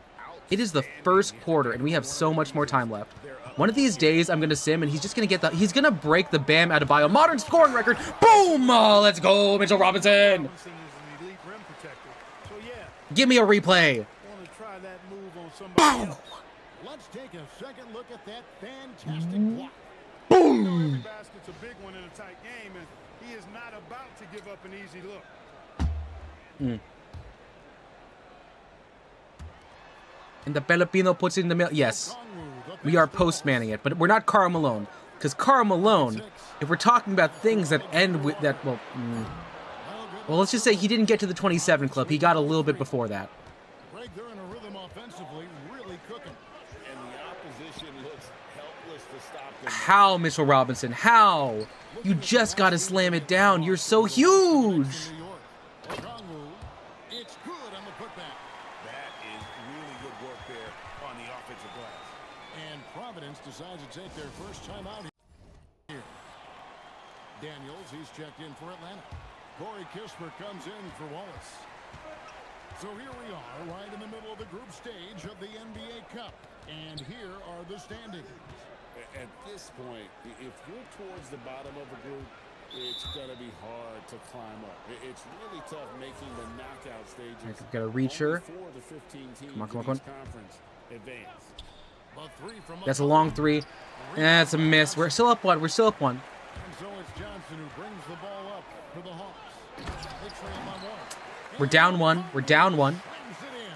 It is the first quarter, and we have so much more time left. One of these days, I'm gonna sim, and he's just gonna he's gonna break the Bam Adebayo modern scoring record. Boom! Oh, let's go, Mitchell Robinson. Robinson is an elite rim protector. So yeah, Give me a replay. want to try that move on somebody else. Let's take a second look at that fantastic block. Every basket's a big one in a tight game, and he is not about to give up an easy look. And the Filipino puts it in the middle. Yes, we are post-manning it, but we're not Karl Malone. Because Karl Malone, if we're talking about things that end with that, well, let's just say he didn't get to the 27 club. He got a little bit before that. Greg, they're in a rhythm offensively, really cooking. And the opposition looks helpless to stop them. How, Mitchell Robinson? How? You just got to slam it down. You're so huge. New York. Okongwu, it's good on the putback. That is really good work there on the offensive glass. And Providence decides to take their first time out here. Daniels, he's checked in for Atlanta. Corey Kispert comes in for Wallace. So here we are, right in the middle of the group stage of the NBA Cup. And here are the standings. At this point, if you're towards the bottom of a group, it's going to be hard to climb up. It's really tough making the knockout stages. Got a reacher. Only 4 of the 15 teams Come on. in each conference advance. But three from That's a long three. That's a miss. We're still up one. And so it's Johnson who brings the ball up for the Hawks. They trail by 1. We're down 1. We're down 1. Slams it in.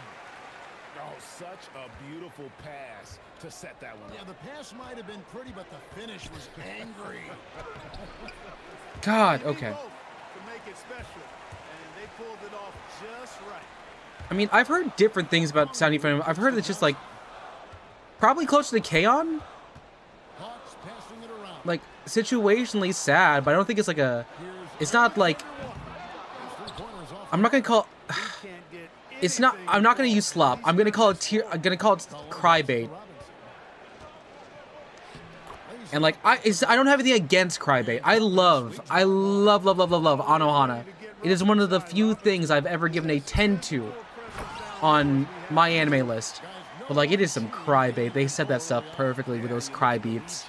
Oh, such a beautiful pass to set that one Yeah, up. the pass might have been pretty, but the finish was angry. God, okay. To make it special, and they pulled it off just right. I mean, I've heard different things about Saudi from him. I've heard it's just like probably closer to K-On. Hawks passing it around. Like situationally sad, but I don't think it's like a. It's not like. I'm not gonna call. It's not. I'm not gonna use slop. I'm gonna call it I'm gonna call it crybait. And like I don't have anything against crybait. I love Anohana. It is one of the few things I've ever given a 10 to on my anime list. But like it is some crybait. They set that stuff perfectly with those cry beats.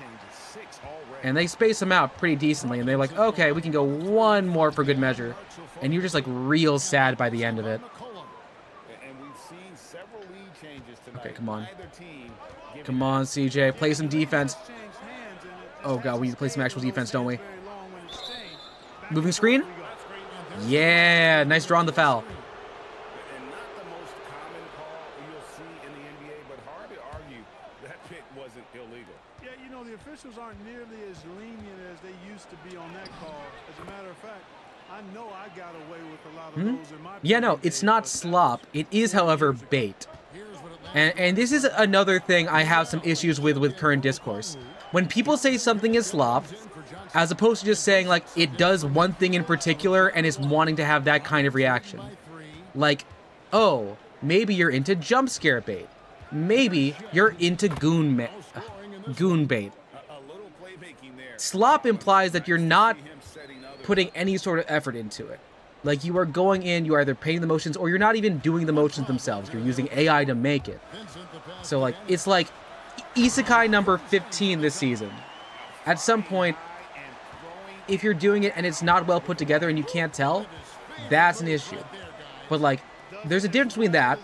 And they space them out pretty decently. And they're like, okay, we can go one more for good measure. And you're just like real sad by the end of it. Okay, come on. Come on, CJ. Play some defense. Oh, God, we need to play some actual defense, don't we? Moving screen? Yeah, nice draw on the foul. And not the most common call you'll see in the NBA, but hard to argue that pick wasn't illegal. Yeah, you know, the officials aren't nearly as lenient as they used to be on that call. As a matter of fact, I know I got away with a lot of those in my Yeah, no, it's not slop. It is, however, bait. And this is another thing I have some issues with current discourse. When people say something is slop, as opposed to just saying, like, it does one thing in particular and is wanting to have that kind of reaction. Like, oh, maybe you're into jump scare bait. Maybe you're into goon bait. Slop implies that you're not putting any sort of effort into it. Like, you are going in, you are either painting the motions, or you're not even doing the motions themselves. You're using AI to make it. So, like, it's like Isekai number 15 this season. At some point, if you're doing it and it's not well put together and you can't tell, that's an issue. But, like, there's a difference between that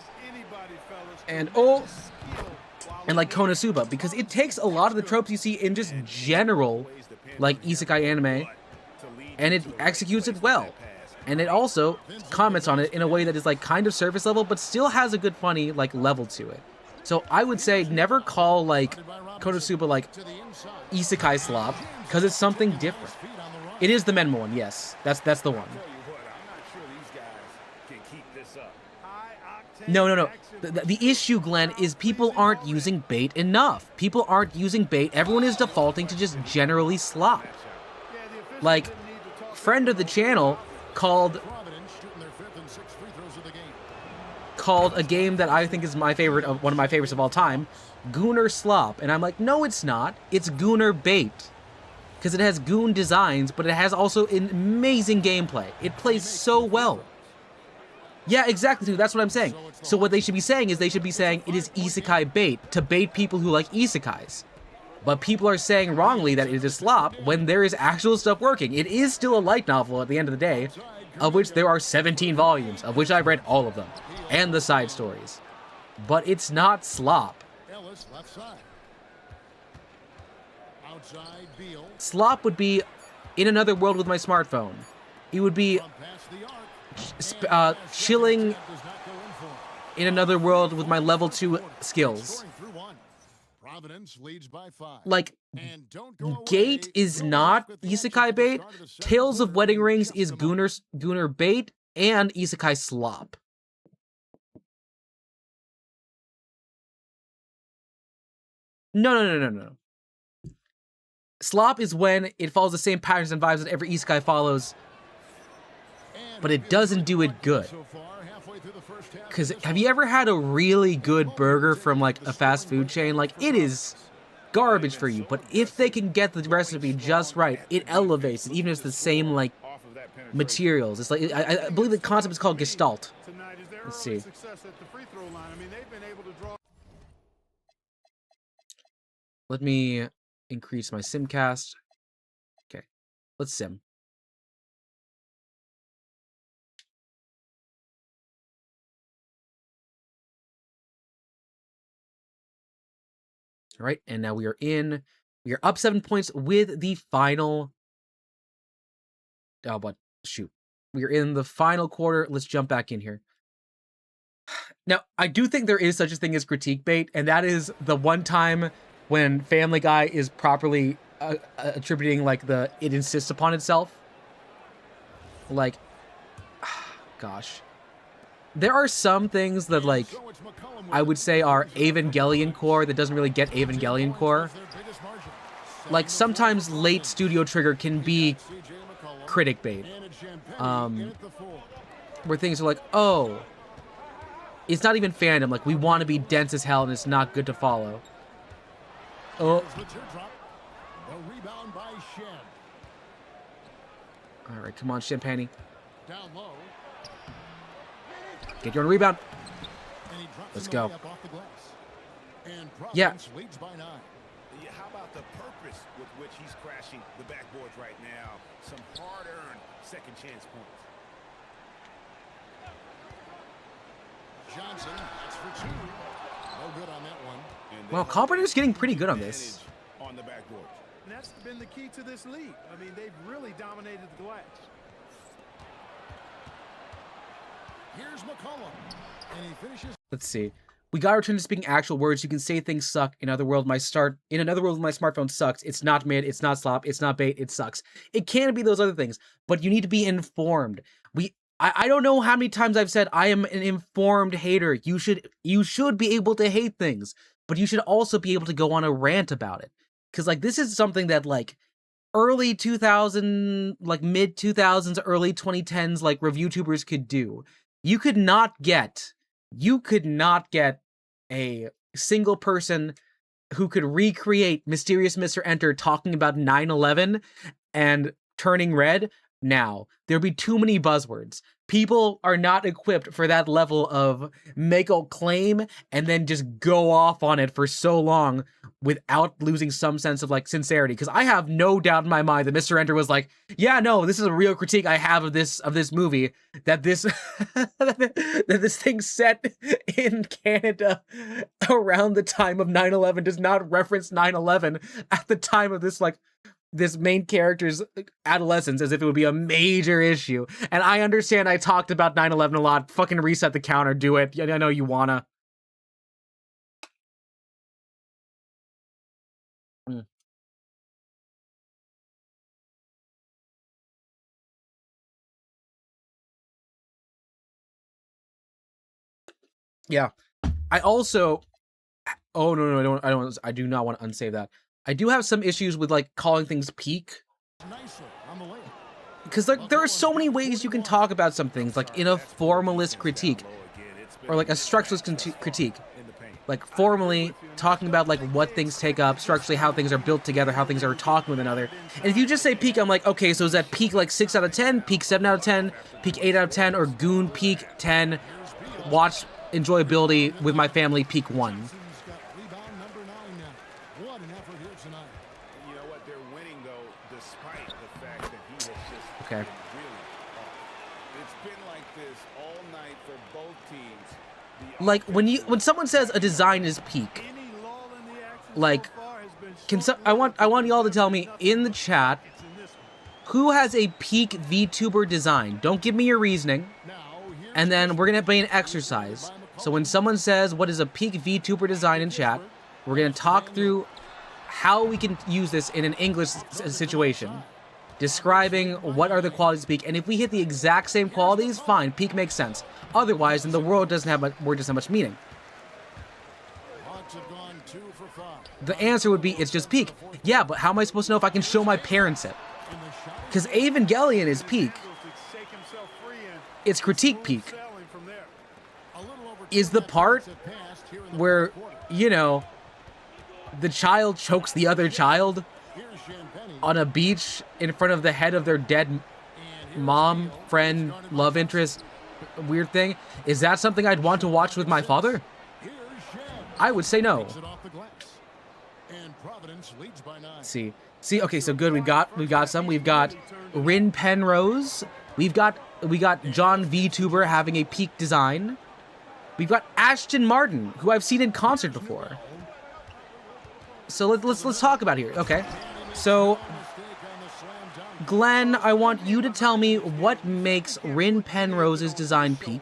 and, like, Konosuba. Because it takes a lot of the tropes you see in just general, like, Isekai anime, and it executes it well. And it also comments on it in a way that is, like, kind of surface level, but still has a good, funny, like, level to it. So I would say never call, like, Konosuba, like, Isekai slop, because it's something different. It is the Menma one, yes. That's the one. No. The issue, Glenn, is people aren't using bait enough. People aren't using bait. Everyone is defaulting to just generally slop. Like, friend of the channel called a game that I think is my favorite, one of my favorites of all time, Gooner Slop. And I'm like, no, it's not. It's Gooner Bait. Because it has goon designs, but it has also amazing gameplay. It plays so well. Yeah, exactly, dude. That's what I'm saying. So what they should be saying is they should be saying it is isekai bait to bait people who like isekais. But people are saying wrongly that it is slop when there is actual stuff working. It is still a light novel at the end of the day, of which there are 17 volumes, of which I've read all of them, and the side stories. But it's not slop. Slop would be in another world with my smartphone. It would be chilling in another world with my level 2 skills. Like, Gate is not isekai bait. Tales of Wedding Rings is Gooner bait and isekai slop. No. Slop is when it follows the same patterns and vibes that every isekai follows, but it doesn't do it good. Because have you ever had a really good burger from, like, a fast food chain? Like, it is garbage for you, but if they can get the recipe just right, it elevates it, even if it's the same, like, materials. It's like, I believe the concept is called Gestalt. Let's see. Let me increase my simcast. Okay, let's sim. All right, and now we are up 7 points with the final Oh, but shoot. We're in the final quarter. Let's jump back in here. Now, I do think there is such a thing as critique bait, and that is the one time when Family Guy is properly attributing, like, it insists upon itself. Like, gosh. There are some things that, like, I would say are Evangelion core that doesn't really get Evangelion core. Like, sometimes late studio trigger can be critic bait. Where things are like, oh, it's not even fandom. Like, we want to be dense as hell and it's not good to follow. Oh. Alright, come on, Champagne. Get your own rebound. Let's go. Yeah. How about the purpose with which he's crashing the backboards right now? Some hard-earned second chance points. Johnson, that's for 2. No good on that one. Well, Carpenter's getting pretty good on this. On the backboard. And that's been the key to this league. I mean, they've really dominated the glass. Here's McCollum, and he finishes. Let's see. We gotta return to speaking actual words. You can say things suck. In another world, my smartphone sucks. It's not mid. It's not slop. It's not bait. It sucks. It can be those other things, but you need to be informed. I don't know how many times I've said I am an informed hater. You should be able to hate things, but you should also be able to go on a rant about it. Cause like this is something that like early 2000, like mid 2000s, early 2010s, like ReviewTubers could do. You could not get a single person who could recreate Mysterious Mr. Enter talking about 9/11 and turning red. Now, there'd be too many buzzwords. People are not equipped for that level of make a claim and then just go off on it for so long without losing some sense of like sincerity. Because I have no doubt in my mind that Mr. Enter was like, yeah, no, this is a real critique I have of this movie, that this that this thing set in Canada around the time of 9/11 does not reference 9/11 at the time of this main character's adolescence as if it would be a major issue. And I understand I talked about 9/11 a lot. Fucking reset the counter. Do it. I know you wanna. Yeah. I also... Oh, no, I do not want to unsave that. I do have some issues with, like, calling things peak. Because, like, there are so many ways you can talk about some things, like, in a formalist critique. Or, like, a structuralist critique. Like, formally talking about, like, what things take up, structurally how things are built together, how things are talking with another. And if you just say peak, I'm like, okay, so is that peak, like, 6 out of 10, peak 7 out of 10, peak 8 out of 10, or goon peak 10, watch enjoyability with my family peak 1. Okay. It's been like this all night for both teams. Like when someone says a design is peak, like I want y'all to tell me in the chat who has a peak VTuber design. Don't give me your reasoning, and then we're gonna play an exercise. So when someone says what is a peak VTuber design in chat, we're gonna talk through how we can use this in an English situation. Describing what are the qualities of peak, and if we hit the exact same qualities, fine, peak makes sense. Otherwise, then the word doesn't have much meaning. The answer would be, it's just peak. Yeah, but how am I supposed to know if I can show my parents it? Because Evangelion is peak. It's critique peak. Is the part where, you know, the child chokes the other child on a beach in front of the head of their dead mom, friend, love interest, weird thing. Is that something I'd want to watch with my father? I would say no. See, okay, so good. We've got some. We've got Rin Penrose. We've got John VTuber having a peak design. We've got Ashton Martin, who I've seen in concert before. So let's talk about here. Okay. So, Glenn, I want you to tell me what makes Rin Penrose's design peak.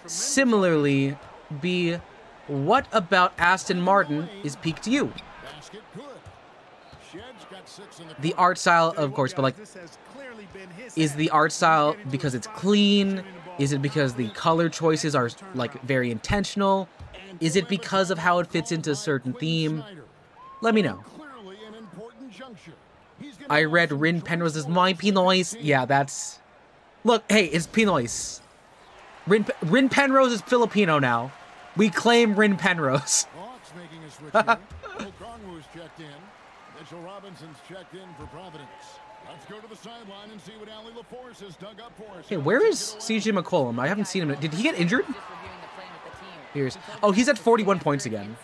Similarly, B, what about Aston Martin is peak to you? The art style, of course, but like, is the art style because it's clean? Is it because the color choices are like very intentional? Is it because of how it fits into a certain theme? Let me know. I read Rin Penrose's My Pinoys. Yeah, that's... Look, hey, it's Pinoys. Rin Penrose is Filipino now. We claim Rin Penrose. Making a switch here. Okongwu's checked in. Mitchell Robinson's checked in for Providence. Let's go to the sideline and see what Ali LaForce has dug up for us. Hey, where is CJ McCollum? I haven't seen him. Did he get injured? Here's... Oh, he's at 41 points again.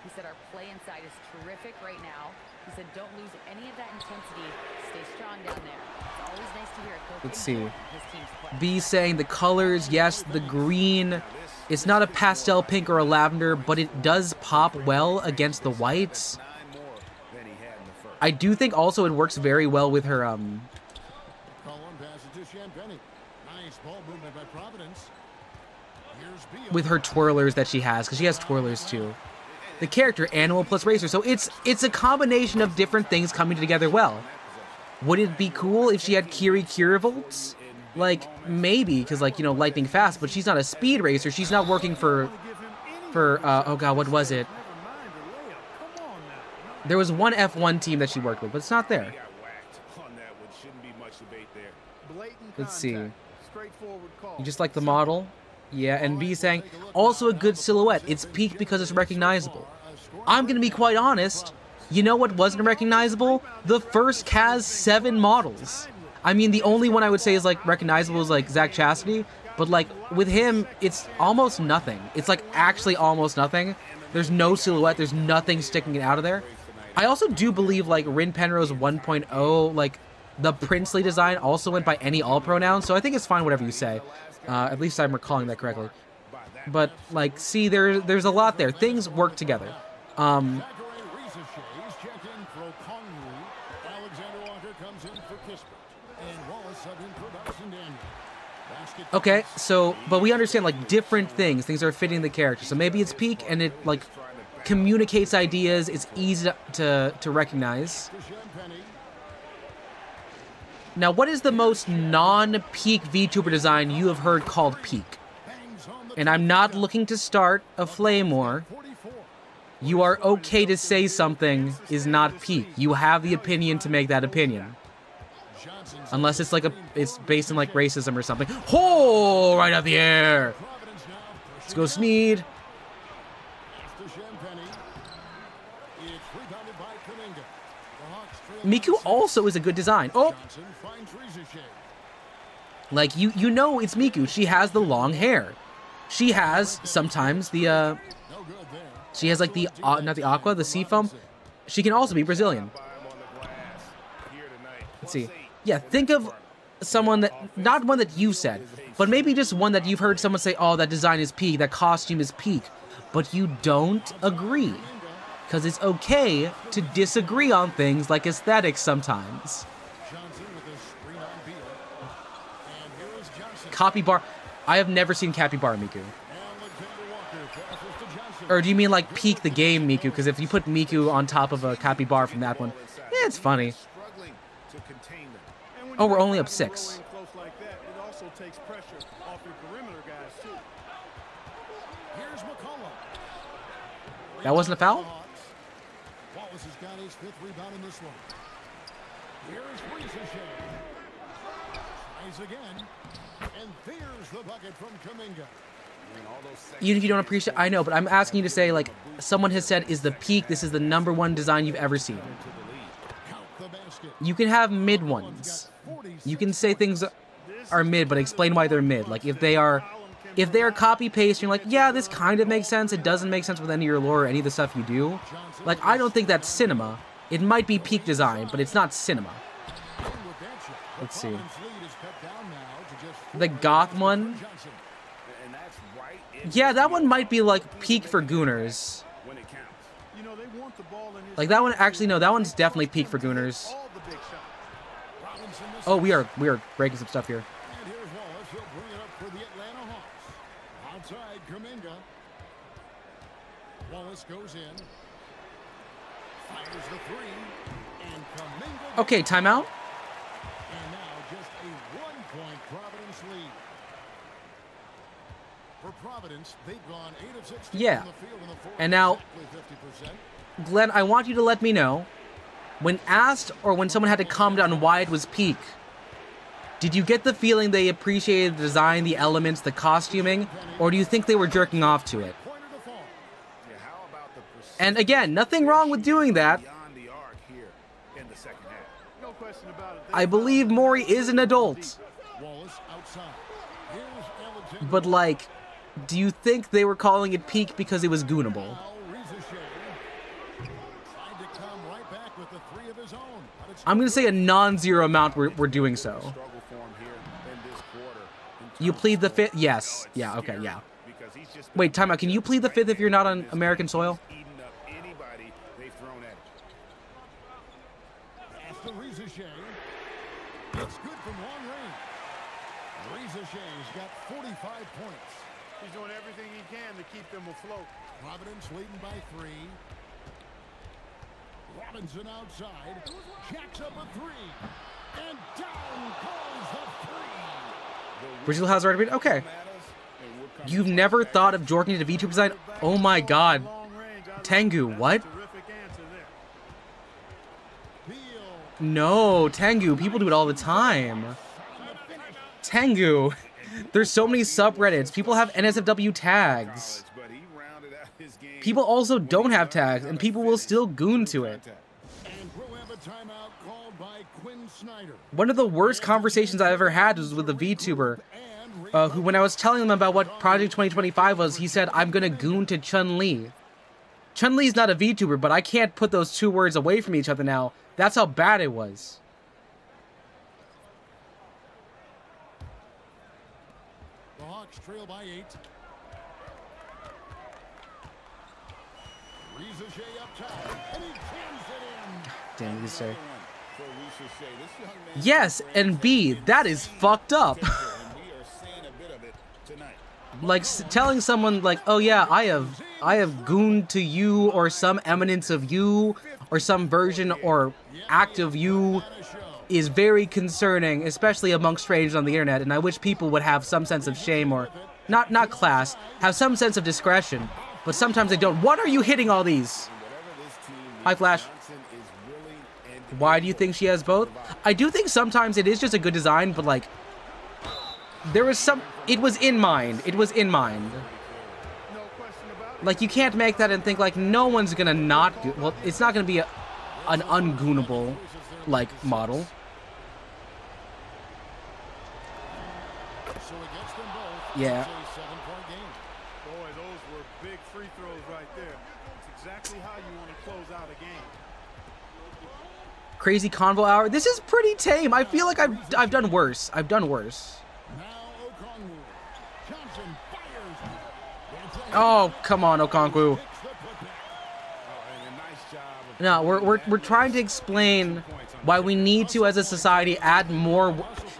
He said our play inside is terrific right now. He said don't lose any of that intensity. Stay strong down there. It's always nice to hear a coach. Let's see. His team's play. B saying the colors, yes, the green. It's not a pastel pink or a lavender, but it does pop well against the whites. I do think also it works very well with her with her twirlers that she has, because she has twirlers too. The character animal plus racer, so it's a combination of different things coming together well. Would it be cool if she had Kiri Kirivolts? Like, maybe, because, like, you know, lightning fast, but she's not a speed racer. She's not working for oh god, what was it? There was one F1 team that she worked with, but it's not there. Let's see. You just like the model? Yeah, and B saying, also a good silhouette. It's peak because it's recognizable. I'm gonna be quite honest. You know what wasn't recognizable? The first Kaz 7 models. I mean, the only one I would say is, like, recognizable is, like, KazCassidy. But, like, with him, it's almost nothing. It's, like, actually almost nothing. There's no silhouette. There's nothing sticking out of there. I also do believe, like, Rin Penrose 1.0, like, the princely design also went by any all pronouns. So I think it's fine whatever you say. At least I'm recalling that correctly. But, like, see, there's a lot there. Things work together. Okay, so, but we understand, like, different things are fitting the character. So maybe it's peak and it, like, communicates ideas. It's easy to recognize. Now, what is the most non-peak VTuber design you have heard called peak? And I'm not looking to start a flame war. You are okay to say something is not peak. You have the opinion to make that opinion. Unless it's like it's based in like racism or something. Oh, right out the air. Let's go Sneed. Miku also is a good design. Oh, like you know it's Miku. She has the long hair. She has sometimes the she has like the not the aqua, the seafoam. She can also be Brazilian. Let's see. Yeah, think of someone that, not one that you said, but maybe just one that you've heard someone say, oh, that design is peak, that costume is peak, but you don't agree. Because it's okay to disagree on things like aesthetics sometimes. Capybara. I have never seen Capybara Miku. Or do you mean like peak the game Miku? Because if you put Miku on top of a Capybara from that one, yeah, it's funny. Oh, we're only up 6. That wasn't a foul? Wallace has got his 5th rebound in this one. Here's Ricochet. Tries again. And there's the bucket from Kuminga. Even if you don't appreciate, I know, but I'm asking you to say, like, someone has said is the peak, this is the #1 design you've ever seen. You can have mid ones. You can say things are mid, but explain why they're mid. Like, if they are copy paste, you're like, yeah, this kind of makes sense. It doesn't make sense with any of your lore or any of the stuff you do. Like, I don't think that's cinema. It might be peak design, but it's not cinema. Let's see. The goth one. Yeah, that one might be like peak for Gooners. Like that one, actually, no, that one's definitely peak for Gooners. Oh, we are breaking some stuff here. And here's Wallace. He'll bring it up for the Atlanta Hawks. Outside, Kuminga. Wallace goes in. Fires the three. And Kuminga. Okay, timeout. And now just a 1-point Providence lead. For Providence, they've gone 8 of 16 Yeah. on the field in the fourth. And now, Exactly 50%. Glenn, I want you to let me know, when asked or when someone had to comment on why it was peak, did you get the feeling they appreciated the design, the elements, the costuming, or do you think they were jerking off to it? Pointer to fall. Yeah, how about the And again, nothing wrong with doing that. beyond the arc here in the second half? No question about it. I believe Morey is an adult, Wallace outside. Here's Alexander. but like, do you think they were calling it peak because it was goonable? Now, Ricochet tried to come right back with the 3 of his own. But it's I'm going to say a non-zero amount we're doing so. Struggle for him here in this quarter. You plead the fifth? Yes. Yeah, okay, yeah. Because he's just Wait, timeout. Can you plead the fifth if you're not on American soil? eating up anybody they've thrown at him. after Ricochet. It's good from long range. Ricochet's got 45 points. He's doing everything he can to keep them afloat. Providence leading by 3. Robinson outside. Jacks up a 3. And down goes the 3. Brazil has already been. Okay. You've never thought of Jonkling to VTuber design? Oh my god. Tengu, what? Terrific answer there. No, Tengu. People do it all the time. Tengu. There's so many subreddits. People have NSFW tags. But he rounded out his game. People also don't have tags, and people will still goon to it. And we'll have a timeout called by Quinn Snyder. One of the worst conversations I ever had was with a VTuber who, when I was telling him about what Project 2025 was, he said, I'm gonna goon to Chun-Li. Chun-Li's not a VTuber, but I can't put those two words away from each other now. That's how bad it was. The Hawks trail by 8. Ricochet up top, and he jams it in. Damn, you say. So Ricochet, this young man- Yes, and B, that is fucked up. And we are seeing a bit of it tonight. Like telling someone like, oh yeah, I have gooned to you or some eminence of you or some version or act of you is very concerning, especially amongst strangers on the internet. And I wish people would have some sense of shame or not class, have some sense of discretion. But sometimes they don't. What are you hitting all these? Hi, Flash. Why do you think she has both? I do think sometimes it is just a good design, but like, there was some, it was in mind. It was in mind. No question about it. Like, you can't make that and think like, no one's gonna not, well, it's not gonna be an ungoonable, like, model. So he gets them both. Yeah. It's a 7-point game. Boy, those were big free throws right there. It's exactly how you want to close out a game. Crazy convo hour. This is pretty tame. I feel like I've done worse. I've done worse. Now Okongwu. Johnson fires. That's a hit. Oh, come on, Okonkwo. Takes the putback. And a nice job of No, we're trying to explain why we need to, as a society, add more.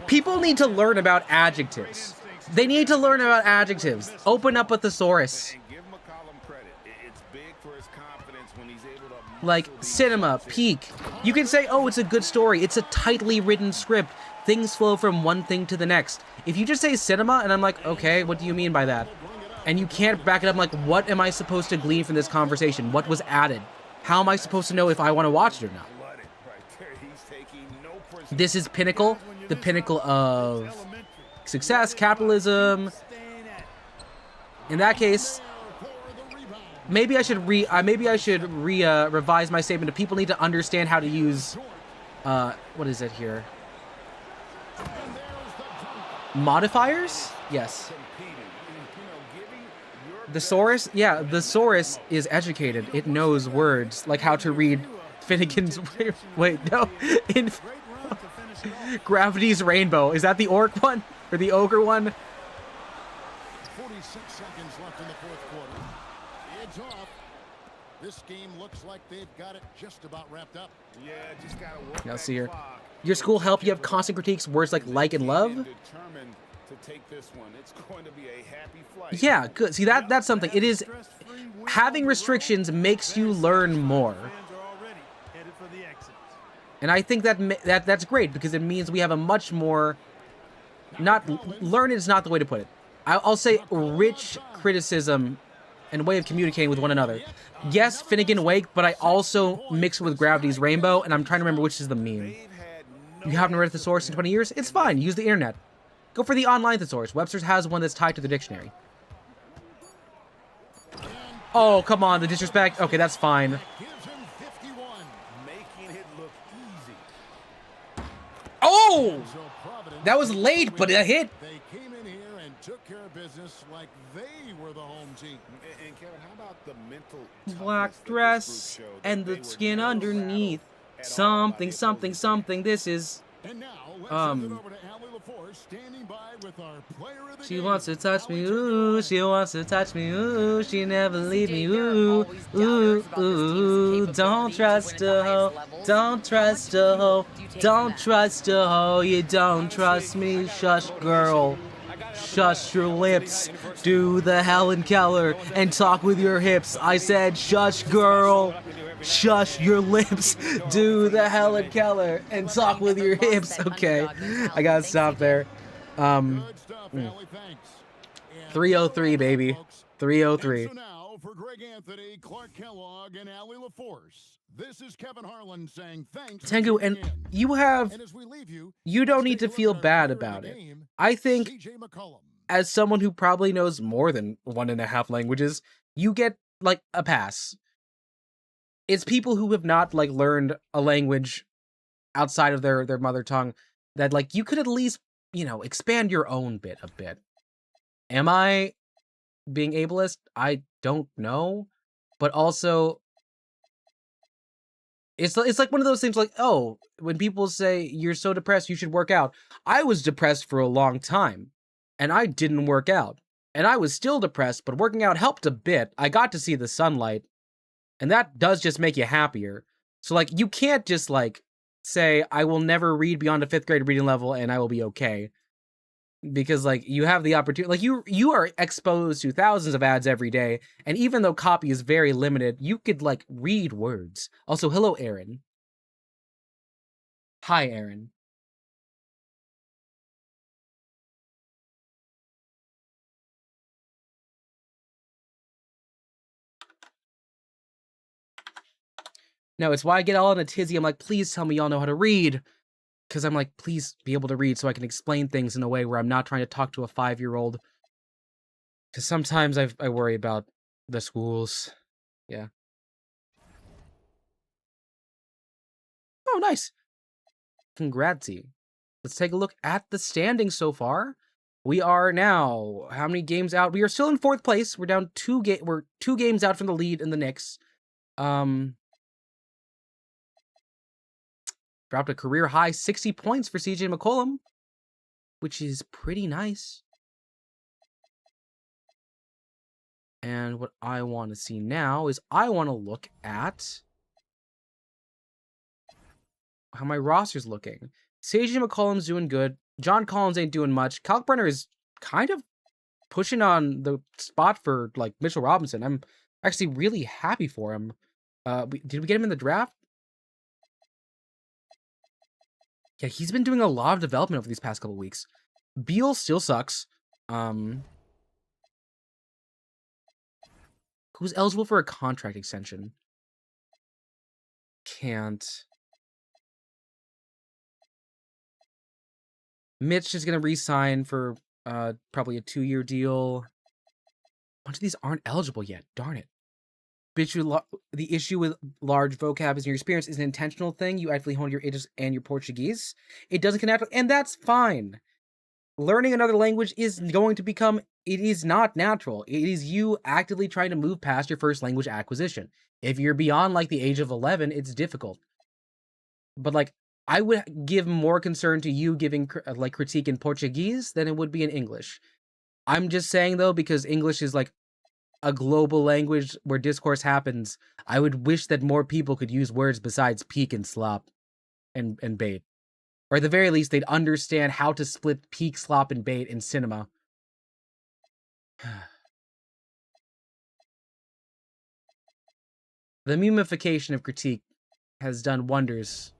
People need to learn about adjectives. They need to learn about adjectives. Open up a thesaurus. and give McCollum credit. It's big for his confidence when he's able to Like cinema, peak. You can say, oh, it's a good story. It's a tightly written script. Things flow from one thing to the next. If you just say cinema, and I'm like, okay, what do you mean by that? And you can't back it up, I'm like, what am I supposed to glean from this conversation? What was added? How am I supposed to know if I want to watch it or not? flood it right there. He's taking no prisoners. This is pinnacle, the pinnacle of success, capitalism. In that case, maybe I should revise my statement. If people need to understand how to use, what is it here? Modifiers? Yes. Thesaurus? Yeah, thesaurus is educated. It knows words, like how to read Finnegan's... Wait, no. In Gravity's Rainbow. Is that the orc one? Or the ogre one? 46 seconds left in the fourth quarter. It's off. This game looks like they've got it just about wrapped up. Yeah, just gotta work Now that see here. clock Your school help you have constant critiques, words like and love? Determined to take this one. It's going to be a happy flight. Yeah, good. See, that's something. It is, having restrictions makes you learn more. And I think that's great, because it means we have a much more, learn is not the way to put it. I'll say rich criticism and way of communicating with one another. Yes, Finnegan Wake, but I also mix it with Gravity's Rainbow, and I'm trying to remember which is the meme. You haven't read a thesaurus in 20 years? It's fine. Use the internet. Go for the online thesaurus. Webster's has one that's tied to the dictionary. Oh, come on, the disrespect. Okay, that's fine. Oh! That was late, but it hit. They came in here and took care of business like they were the home team. And Kevin, how about the mental black dress and the skin underneath? Something, something, something. This is And now let's send it over to Allie LaForce, standing by with our player of the she game. wants to touch me, ooh, she wants to touch me, ooh, she never leave me, CJ, there are ooh, always doubters about this team's ooh, capability don't to trust win a at the hoe, highest levels. don't trust a hoe, don't trust a hoe, you don't trust me, shush girl, shush your lips, do the Helen Keller, and talk with your hips. I said shush girl, shush your lips, do the Helen Keller, and talk with your hips. Okay, I gotta stop there. Good stuff, Allie, thanks. And 303, baby. folks. 303. And so now, for Greg Anthony, Clark Kellogg, and Allie LaForce, this is Kevin Harlan saying thanks for Tengu, tuning and in. you have, And as we leave you don't let's need take to a look feel at our bad player of the about it. game, I think, CJ McCollum. as someone who probably knows more than 1.5 languages, you get, like, a pass. It's people who have not, like, learned a language outside of their mother tongue that, like, you could at least, expand your own bit a bit. Am I being ableist? I don't know. But also, it's like one of those things like, oh, when people say you're so depressed, you should work out. I was depressed for a long time, and I didn't work out. And I was still depressed, but working out helped a bit. I got to see the sunlight, and that does just make you happier. So, like, you can't just, like, say, I will never read beyond a 5th grade reading level and I will be okay. Because, like, you have the opportunity, like, you are exposed to thousands of ads every day, and even though copy is very limited, you could, like, read words. Also, hello, Aaron. Hi, Aaron. No, it's why I get all in a tizzy. I'm like, please tell me y'all know how to read. Because I'm like, please be able to read so I can explain things in a way where I'm not trying to talk to a 5-year-old. Because sometimes I worry about the schools. Yeah. Oh, nice. Congratsy. Let's take a look at the standings so far. We are now, how many games out? We are still in 4th place. We're down we're 2 games out from the lead in the Knicks. Dropped a career high 60 points for CJ McCollum, which is pretty nice. And what I want to see now is I want to look at how my roster's looking. CJ McCollum's doing good. John Collins ain't doing much. Kalkbrenner is kind of pushing on the spot for, like, Mitchell Robinson. I'm actually really happy for him. Did we get him in the draft? Yeah, he's been doing a lot of development over these past couple weeks. Beal still sucks. Who's eligible for a contract extension? Can't. Mitch is going to re-sign for probably a 2-year deal. A bunch of these aren't eligible yet. Darn it. The issue with large vocab is your experience is an intentional thing. You actively hone your English and your Portuguese. It doesn't connect, and that's fine. Learning another language is going to become, it is not natural. It is you actively trying to move past your first language acquisition. If you're beyond, like, the age of 11, it's difficult. But, like, I would give more concern to you giving, like, critique in Portuguese than it would be in English. I'm just saying, though, because English is, like, a global language where discourse happens, I would wish that more people could use words besides peak and slop and bait. Or at the very least, they'd understand how to split peak, slop, and bait in cinema. The memification of critique has done wonders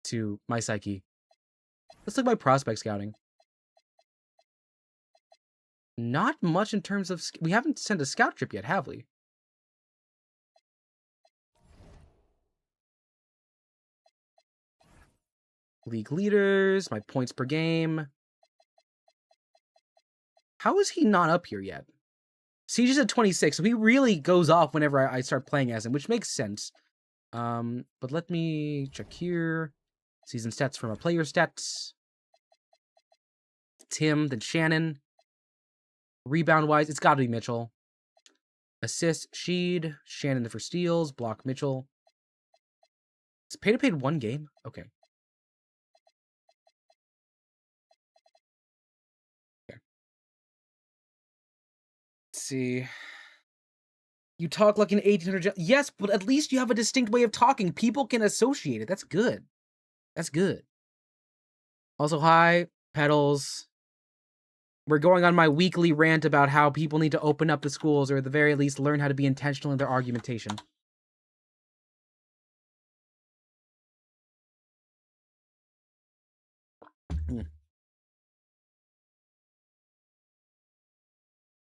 to my psyche. Let's look at my prospect scouting. Not much in terms of... We haven't sent a scout trip yet, have we? League leaders, my points per game. How is he not up here yet? Siege is at 26, so he really goes off whenever I start playing as him, which makes sense. But let me check here. Season stats from our player stats. Tim, then Shannon. Rebound-wise, it's got to be Mitchell. Assist, Sheed. Shannon for steals. Block, Mitchell. Is pay-to-paid one game? Okay. See, you talk like an 1800. Yes, but at least you have a distinct way of talking. People can associate it. That's good. That's good. Also, hi, Pedals. We're going on my weekly rant about how people need to open up the schools, or at the very least learn how to be intentional in their argumentation.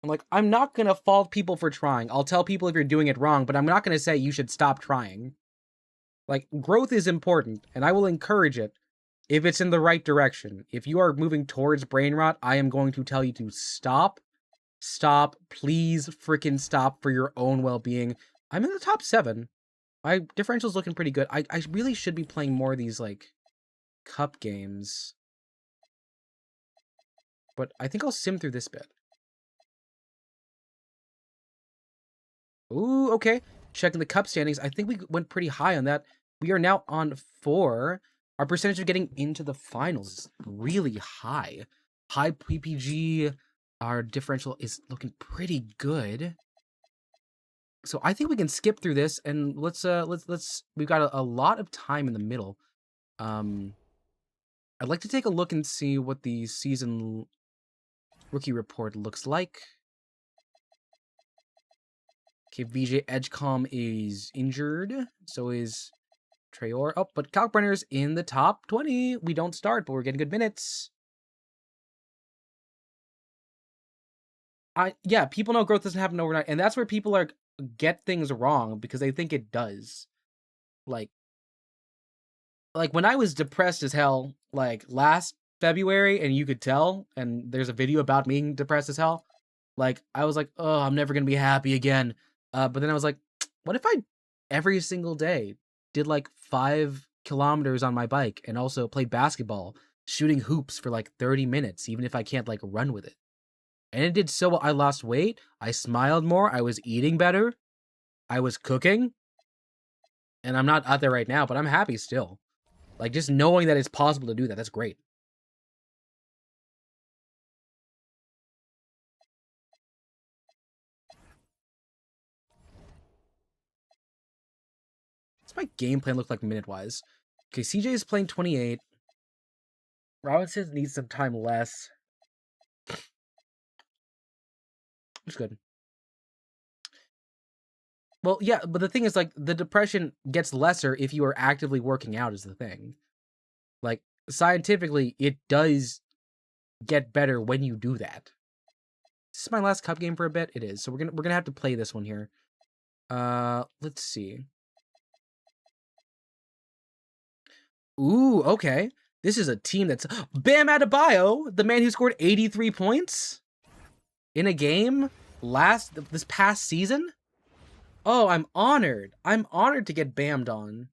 I'm like, I'm not going to fault people for trying. I'll tell people if you're doing it wrong, but I'm not going to say you should stop trying. Like, growth is important, and I will encourage it if it's in the right direction. If you are moving towards brain rot, I am going to tell you to stop. Stop. Please freaking stop for your own well-being. I'm in the top 7. My differential's looking pretty good. I really should be playing more of these, like, cup games. But I think I'll sim through this bit. Ooh, okay. Checking the cup standings. I think we went pretty high on that. We are now on 4. Our percentage of getting into the finals is really high. High PPG. Our differential is looking pretty good. So I think we can skip through this and let's we've got a lot of time in the middle. I'd like to take a look and see what the season rookie report looks like. Okay, VJ Edgecom is injured. So is Traore. Oh, but Kalkbrenner's in the top 20. We don't start, but we're getting good minutes. Yeah, people know growth doesn't happen overnight, and that's where people get things wrong because they think it does. Like when I was depressed as hell, like last February, and you could tell, and there's a video about me being depressed as hell. Like I was like, oh, I'm never gonna be happy again. But then I was like, what if I every single day did like 5 kilometers on my bike and also played basketball, shooting hoops for like 30 minutes, even if I can't like run with it. And it did so well. I lost weight. I smiled more. I was eating better. I was cooking. And I'm not out there right now, but I'm happy still. Like just knowing that it's possible to do that, that's great. What's my game plan look like minute-wise? Okay, CJ is playing 28. Robinson needs some time less. It's good. Well, yeah, but the thing is, like, the depression gets lesser if you are actively working out is the thing. Like, scientifically, it does get better when you do that. This is my last cup game for a bit. It is. So we're gonna have to play this one here. Let's see. Ooh, okay. This is a team that's Bam Adebayo, the man who scored 83 points in a game this past season. Oh, I'm honored. I'm honored to get bammed on.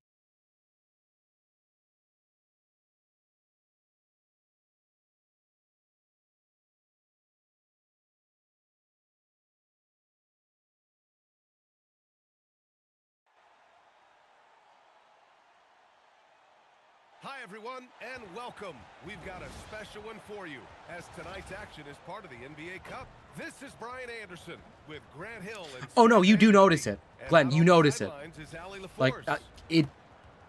Hi, everyone, and welcome. We've got a special one for you, as tonight's action is part of the NBA Cup. This is Brian Anderson with Grant Hill. And oh, no, you do notice it. Glenn, you notice it. Like,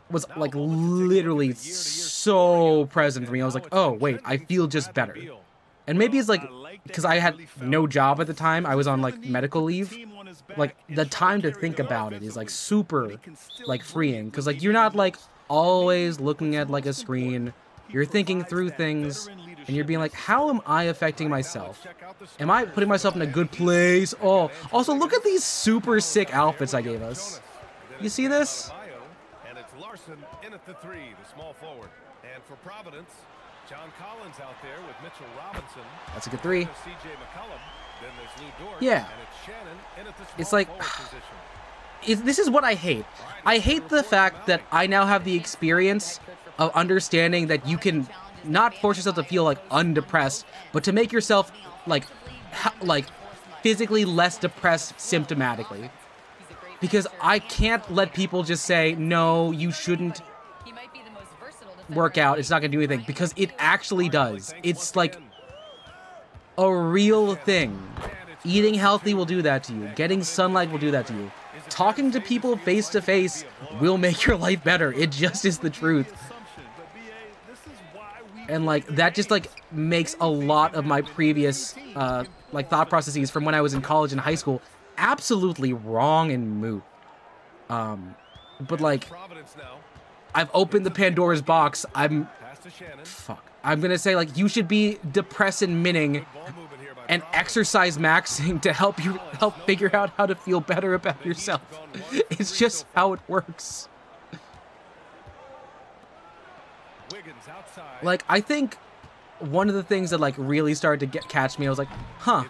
was like literally so present for me. I was like, oh wait, I feel just better. And maybe it's like because I had no job at the time, I was on like medical leave. Like the time to think about it is like super like freeing, because like you're not like always looking at like a screen. You're thinking through things and you're being like, how am I affecting myself? Am I putting myself in a good place? Oh, also look at these super sick outfits I gave us. You see this? And it's Larson in at the three, the small forward. And for Providence, John Collins out there with Mitchell Robinson. That's a good three. CJ McCollum. Then there's Lou Dort. Yeah. And it's Shannon in at the small It's like, forward position. this is what I hate. I hate the fact that I now have the experience of understanding that you can not force yourself to feel like undepressed, but to make yourself like physically less depressed symptomatically. Because I can't let people just say, no, you shouldn't work out, it's not gonna do anything, because it actually does. It's like a real thing. Eating healthy will do that to you. Getting sunlight will do that to you. Talking to people face to face will make your life better. It just is the truth. And like that just like makes a lot of my previous like thought processes from when I was in college and high school absolutely wrong and moot. But like I've opened the Pandora's box. I'm gonna say like you should be depressing minning and exercise maxing to help figure out how to feel better about yourself. It's just how it works. Like, I think one of the things that like really started to catch me, I was like, huh,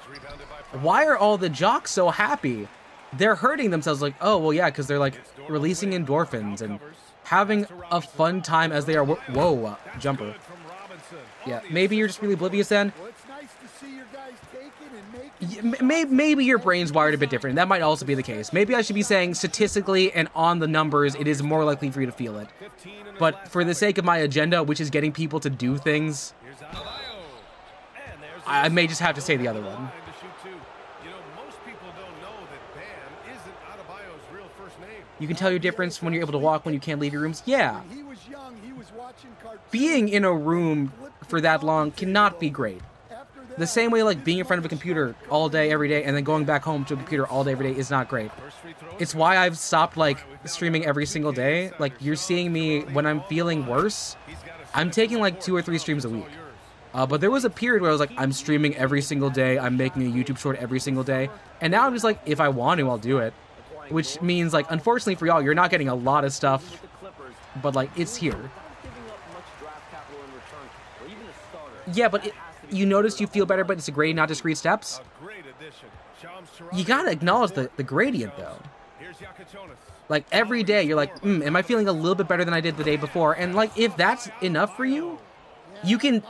why are all the jocks so happy? They're hurting themselves. Like, oh, well, yeah, because they're like releasing endorphins and having a fun time as they are. Whoa, jumper. Yeah, maybe you're just really oblivious then. Maybe your brain's wired a bit different. That might also be the case. Maybe I should be saying statistically and on the numbers, it is more likely for you to feel it. But for the sake of my agenda, which is getting people to do things, I may just have to say the other one. You can tell your difference when you're able to walk, when you can't leave your rooms. Yeah. Being in a room for that long cannot be great. The same way like being in front of a computer all day, every day, and then going back home to a computer all day, every day is not great. It's why I've stopped like streaming every single day. Like you're seeing me when I'm feeling worse. I'm taking like 2 or 3 streams a week. But there was a period where I was like, I'm streaming every single day. I'm making a YouTube short every single day. And now I'm just like, if I want to, I'll do it. Which means like, unfortunately for y'all, you're not getting a lot of stuff, but like it's here. Yeah, but you notice you feel better, but it's a gradient, not discrete steps. You gotta acknowledge the gradient though. Like every day you're like, am I feeling a little bit better than I did the day before? And like if that's enough for you, you can.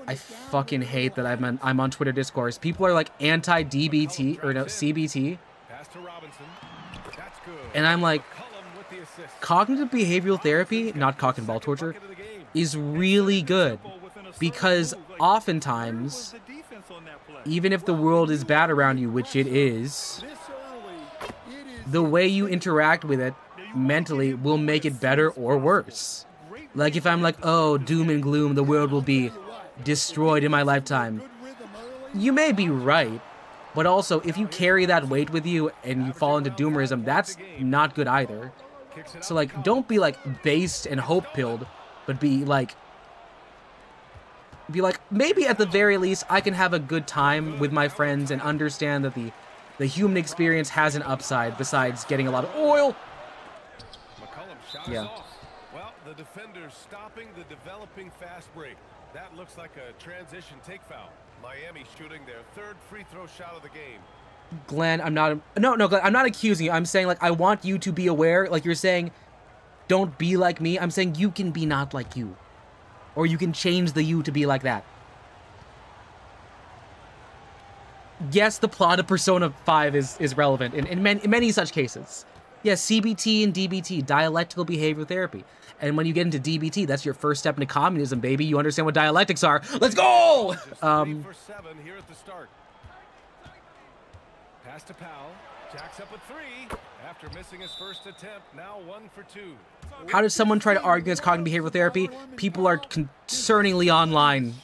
I fucking hate that I'm on Twitter discourse. People are like anti-DBT or no CBT, and I'm like, cognitive behavioral therapy, not cock and ball torture, is really good. Because oftentimes, even if the world is bad around you, which it is, the way you interact with it mentally will make it better or worse. Like if I'm like, oh, doom and gloom, the world will be destroyed in my lifetime. You may be right, but also if you carry that weight with you and you fall into doomerism, that's not good either. So like, don't be like based and hope-pilled, but be like, maybe at the very least, I can have a good time with my friends and understand that the human experience has an upside besides getting a lot of oil. Yeah. Well, the defender's stopping the developing fast break. That looks like a transition take foul. Miami shooting their 3rd free throw shot of the game. Glenn, Glenn, I'm not accusing you. I'm saying like I want you to be aware. Like you're saying, don't be like me. I'm saying you can be not like you. Or you can change the you to be like that. Yes, the plot of Persona 5 is relevant in many such cases. Yes, CBT and DBT, dialectical behavioral therapy. And when you get into DBT, that's your first step into communism, baby. You understand what dialectics are. Let's go! 3 for 7 here at the start. Pass to Powell. Jacks up a three. After missing his first attempt, now 1 for 2. How does someone try to argue against cognitive behavioral therapy? People are concerningly online.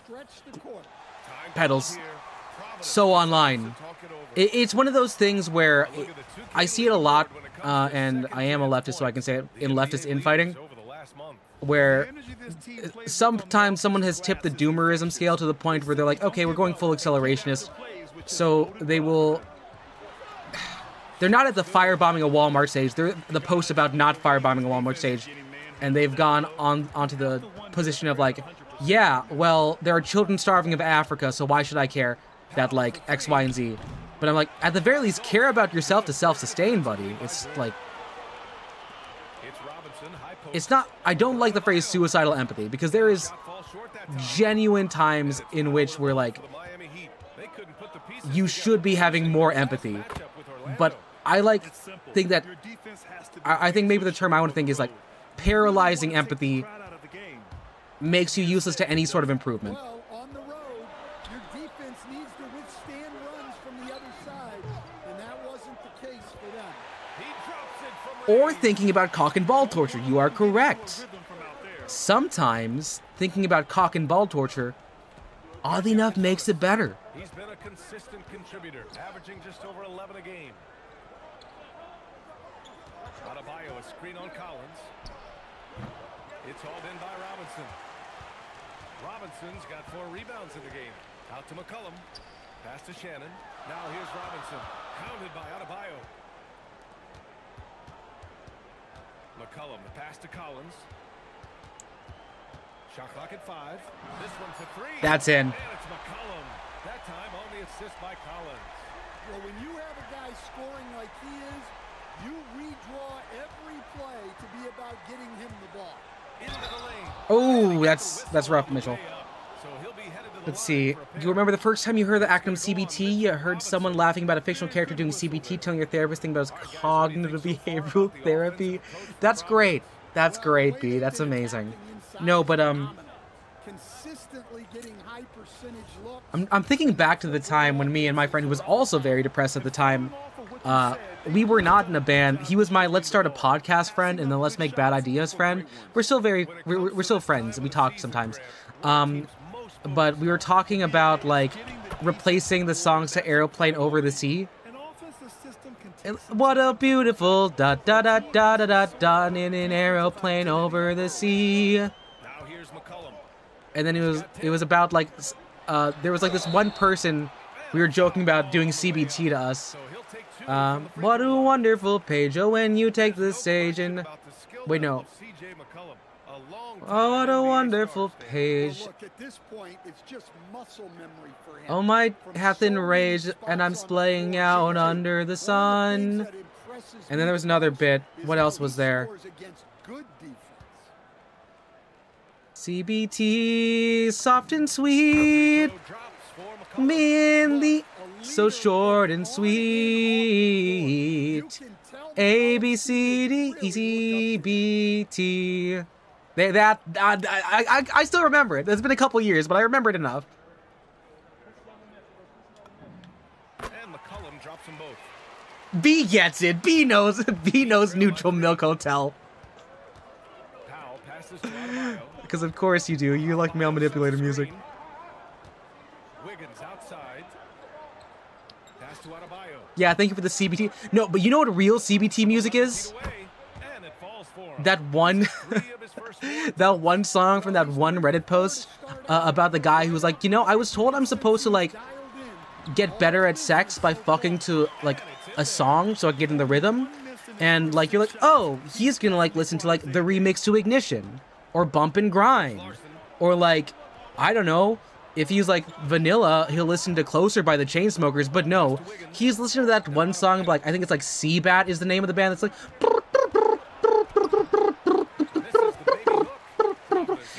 Pedals. So online. It's one of those things where I see it a lot, and I am a leftist, so I can say it, in leftist infighting, where sometimes someone has tipped the doomerism scale to the point where they're like, okay, we're going full accelerationist, so they're not at the firebombing a Walmart stage, they're the post about not firebombing a Walmart stage, and they've gone onto the position of like, yeah, well, there are children starving of Africa, so why should I care that, like, X, Y, and Z? But I'm like, at the very least, care about yourself to self-sustain, buddy. It's like, it's not, I don't like the phrase suicidal empathy, because there is genuine times in which we're like, you should be having more empathy. But I think that, I think maybe the term I want to think is like, paralyzing empathy makes you useless to any sort of improvement. Well, on the road, your defense needs to withstand runs from the other side, and that wasn't the case for them. He drops it from Or thinking about cock and ball torture. You are correct. Sometimes thinking about cock and ball torture, oddly enough, makes it better. He's been a consistent contributor, averaging just over 11 a game. Adebayo, a screen on Collins. It's hauled in by Robinson. Robinson's got 4 rebounds in the game. Out to McCollum. Pass to Shannon. Now here's Robinson. Pounded by Adebayo. McCollum, the pass to Collins. Shot clock at 5. This one for 3. That's in. And it's McCollum. That time on the assist by Collins. Well, when you have a guy scoring like he is, you redraw every play to be about getting him the ball. Into the lane. Oh, that's rough, Mitchell. So he'll be headed to the Let's line see. for a Do you remember the first time you heard the acronym CBT? You heard someone laughing about a fictional character doing CBT, telling your therapist thing about his cognitive behavioral therapy. That's great. That's great, B. That's amazing. No, but Consistently getting high percentage looks. I'm thinking back to the time when me and my friend, who was also very depressed at the time, we were not in a band. He was my let's start a podcast friend and the let's make bad ideas friend. We're still we're still friends. We talk sometimes. But we were talking about like replacing the songs to Aeroplane Over the Sea. What a beautiful da da da da da da da in an aeroplane over the sea. Now here's McCollum. And then it was about like there was like this one person we were joking about doing CBT to us. So he'll take 2 from the free What a throw line. wonderful page, oh, when you take the stage and About the skill wait, level no. of CJ McCollum. A long oh, what a NBA wonderful star. page. Well, look, at this point, it's just muscle memory for him. Oh, my From hath so enraged, many and I'm spots on the splaying floor, out CJ, under the one of the sun. things that impresses And then there was me another most bit. is What how else he was there? scores against good defense. CBT, soft and sweet, Drops for McCollum. me in the A so leader short with and all the game on the court. sweet. You can tell the A B offense C D really E C look up to him. B T. I still remember it. It's been a couple years, but I remember it enough. And McCollum drops them both. B gets it. B knows. B knows Neutral Milk Hotel. Powell passes to Adebayo. Because of course you do. You like male manipulator music. Wiggins outside. Pass to Adebayo. Yeah, thank you for the CBT. No, but you know what real CBT music is? Away, and it falls for him. That one, 3 of his first 4. that one song from that one Reddit post about the guy who was like, you know, I was told I'm supposed to like get better at sex by fucking to like a song so I can get in the rhythm, and like you're like, oh, he's gonna like listen to like the remix to Ignition or Bump and Grind, or like I don't know. If he's like vanilla, he'll listen to Closer by the Chainsmokers, but no, he's listening to that one song, like, I think it's like Seabat is the name of the band, it's like,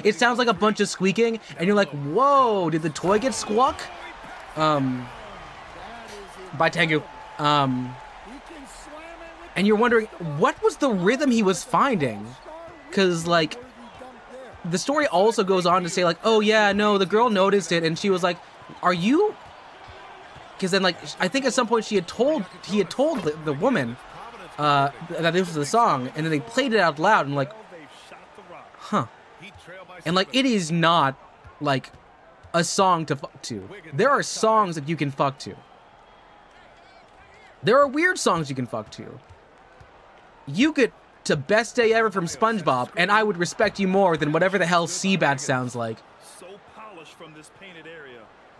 it sounds like a bunch of squeaking, and you're like, whoa, did the toy get squawk? By Tengu. And you're wondering, what was the rhythm he was finding? Because, like, the story also goes on to say, like, oh, yeah, no, the girl noticed it, and she was like, are you because then like I think at some point he had told the woman that this was the song, and then they played it out loud, and like, huh, and like it is not like a song to fuck to. There are songs that you can fuck to. There are weird songs you can fuck to. You could to Best Day Ever from SpongeBob, and I would respect you more than whatever the hell Seabat sounds like. So polished from this painted area.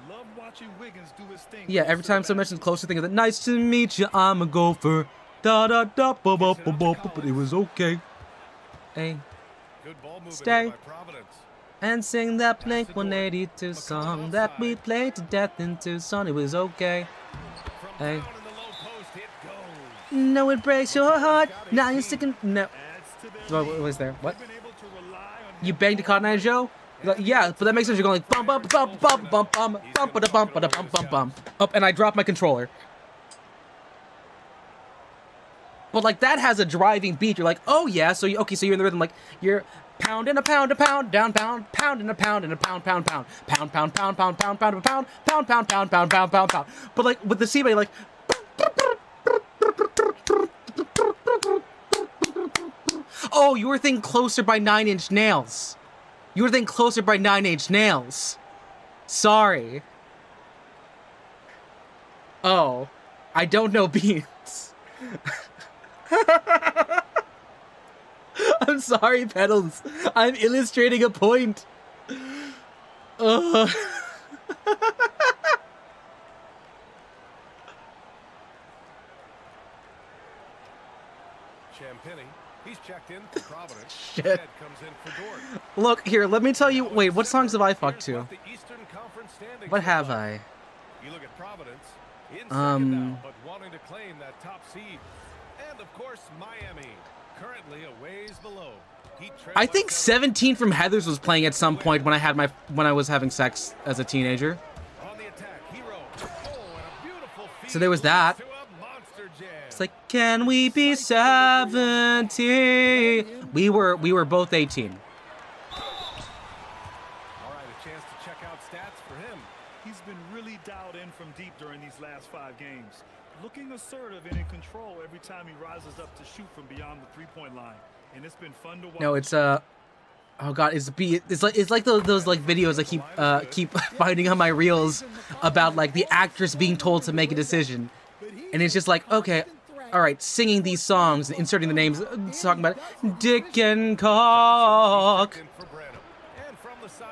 Love watching Wiggins do his thing. Yeah, every time someone mentions closer, think of that. Nice to meet you, I'm a gopher. Da da da ba ba ba ba, but it was okay. Hey, stay and sing that Blink 182 song that we played to death in Tucson. It was okay. Hey. No, it breaks your heart. Now you're sticking. No. What was there? What? You banged a Cotton Eye Joe? Like, yeah, but that makes sense. You're going like bum bum bum bum bum bum bum ba da bum ba da bum bum bum. Up, and I dropped my controller. But like that has a driving beat. You're like, oh yeah. So okay, so you're in the rhythm. Like you're pound and a pound, down pound, pound and a pound, pound pound pound, pound pound pound pound pound pound pound pound pound pound pound pound pound pound pound. But like with the C, you're like. Oh, you were thinking Closer by 9 Inch Nails. You were thinking Closer by 9 Inch Nails. Sorry. Oh, I don't know beats. I'm sorry, Pedals. I'm illustrating a point. Champagny. He's checked in for Providence. Shit. Comes in for Dort. Look, here, let me tell you. Wait, what songs have I fucked to? What have I? You look at Providence, in second now, but wanting to claim that top seed. And of course, Miami, currently a ways below. I think 17 from Heathers was playing at some point when I was having sex as a teenager. On the attack, Hero. Oh, and a beautiful feed. So there was that. It's like, can we be 17? We were both 18. All right, a chance to check out stats for him. He's been really dialed in from deep during these last 5 games. Looking assertive and in control every time he rises up to shoot from beyond the three-point line. And it's been fun to watch. No, it's oh god, it's like those like videos I keep finding on my reels about like the actress being told to make a decision. And it's just like, okay, all right, singing these songs, inserting the names, talking about Dick and Cock.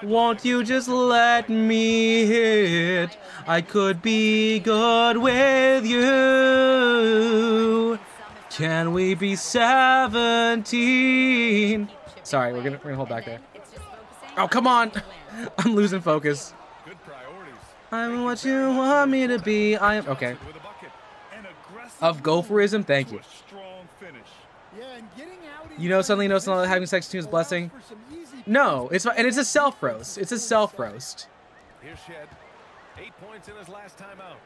Won't you just let me hit? I could be good with you. Can we be 17? Sorry, we're gonna hold back there. Oh, come on. I'm losing focus. I'm what you want me to be. I am okay. Of gopherism, thank you. You know, suddenly you know having sex too is blessing. No, it's and it's a self roast. It's a self roast. Here's Shed. 8 points in his last time out.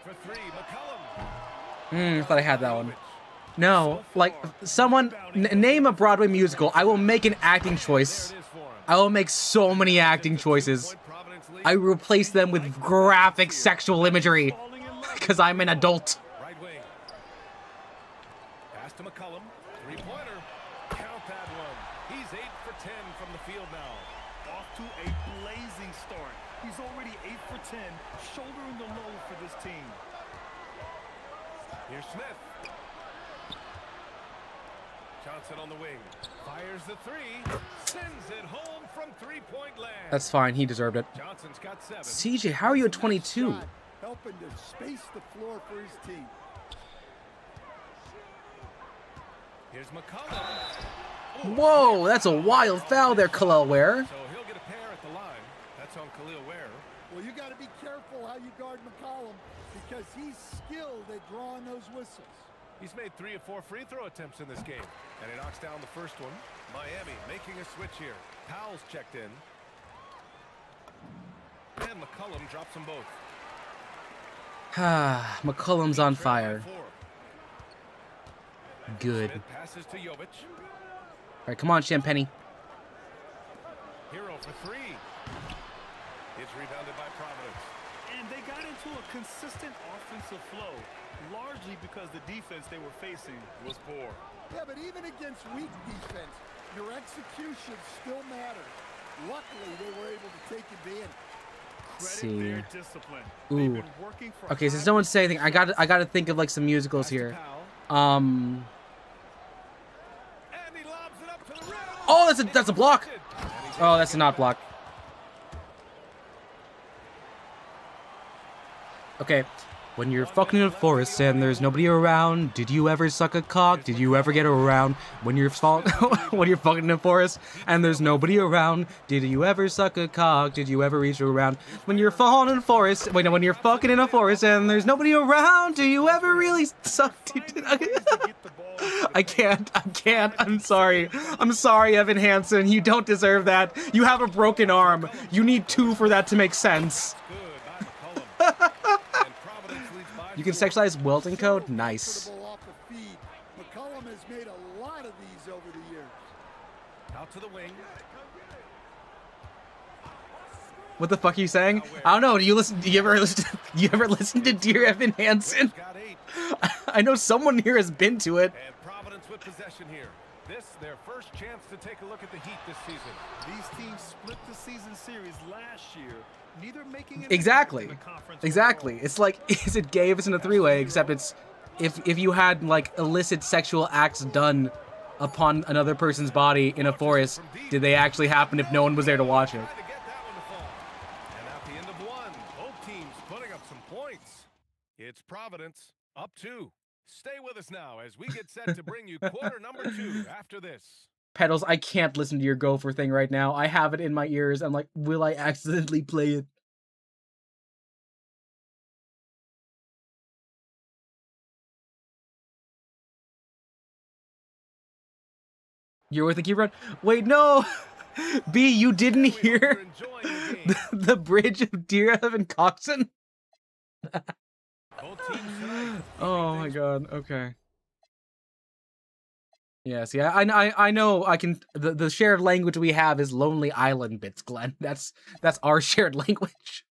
For 3, McCollum. I thought I had that one. No, like someone name a Broadway musical. I will make an acting choice. I will make so many acting choices. I will replace them with graphic sexual imagery because I'm an adult. Right wing. Pass to McCollum. 3-pointer. Count that one. He's 8 for 10 from the field now. Off to a blazing start. He's already 8 for 10, shouldering the load for this team. Here's Smith. Johnson on the wing. Fires the 3. Sends it home from 3-point land. That's fine. He deserved it. Johnson's got 7. CJ, how are you at 22? Helping to space the floor for his team. Here's McCollum. Whoa, that's a wild foul there, Khalil Ware. So he'll get a pair at the line. That's on Khalil Ware. Well, you got to be careful how you guard McCollum because he's skilled at drawing those whistles. He's made 3 of 4 free throw attempts in this game, and he knocks down the first one. Miami making a switch here. Powell's checked in. And McCollum drops them both. McCollum's on fire. Good. Smith passes to Jovic. All right, come on, Champagny. Hero for 3. It's rebounded by Providence. And they got into a consistent offensive flow, largely because the defense they were facing was poor. Yeah, but even against weak defense, your execution still matters. Luckily, they were able to take advantage. Credit their discipline. Ooh. Okay, since no one's saying anything, I gotta think of like some musicals here. Oh, that's a block. Oh, that's a not block. Okay. When you're fucking in a forest and there's nobody around, did you ever suck a cock? Did you ever get around? When you're when you're fucking in a forest and there's nobody around, did you ever suck a cock? Did you ever reach around? When you're falling in a forest, when you're fucking in a forest and there's nobody around, do you ever really suck? I can't. I'm sorry. I'm sorry, Evan Hansen. You don't deserve that. You have a broken arm. You need 2 for that to make sense. You can sexualize Wilton code? Nice. McCollum has made a lot of these over the years. Out to the wing. What the fuck are you saying? I don't know. Do you ever listen to Dear Evan Hansen? I know someone here has been to it. And Providence with possession here. This their first chance to take a look at the Heat this season. These teams split the season series last year. Neither making it Exactly. It's like, is it gay if it's in a 3-way? Except it's if you had like illicit sexual acts done upon another person's body in a forest, did they actually happen if no one was there to watch it? And at the end of 1, both teams putting up some points. It's Providence up 2. Stay with us now as we get set to bring you quarter number 2 after this. Pedals, I can't listen to your Gopher thing right now. I have it in my ears. I'm like, will I accidentally play it? You're with the key run? Wait, no! B, you didn't hear the bridge of Dear Evan Coxon? Oh my god, okay. Yeah, see, I know I can. The shared language we have is Lonely Island bits, Glenn. That's our shared language.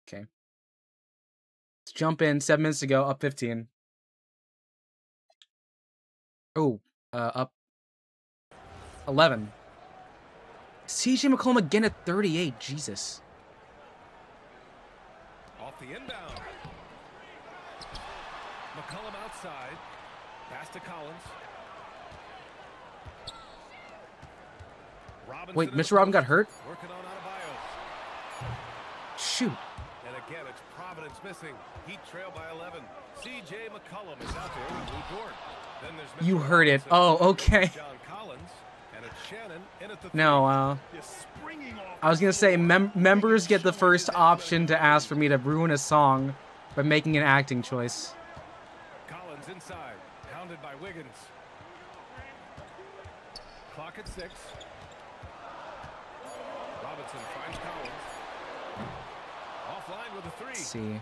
Okay. Let's jump in 7 minutes ago, up 15. Oh, up 11. CJ McCollum again at 38. Jesus. Off the inbound. McCollum outside. Pass to Collins. Robinson. Wait, Mr. Robin got hurt? Working on Adebayo. Shoot. And again, it's Providence missing. Heat trail by 11. CJ McCollum is out there with Lou Dort. Then there's Mr. You heard it. Robinson, Oh, okay. John Collins, and it's Shannon in at the No, I was gonna say members get the first option to ask for me to ruin a song by making an acting choice. Collins inside, hounded by Wiggins. Clock at 6. Robinson finds Collins. Offline with a 3. Let's see.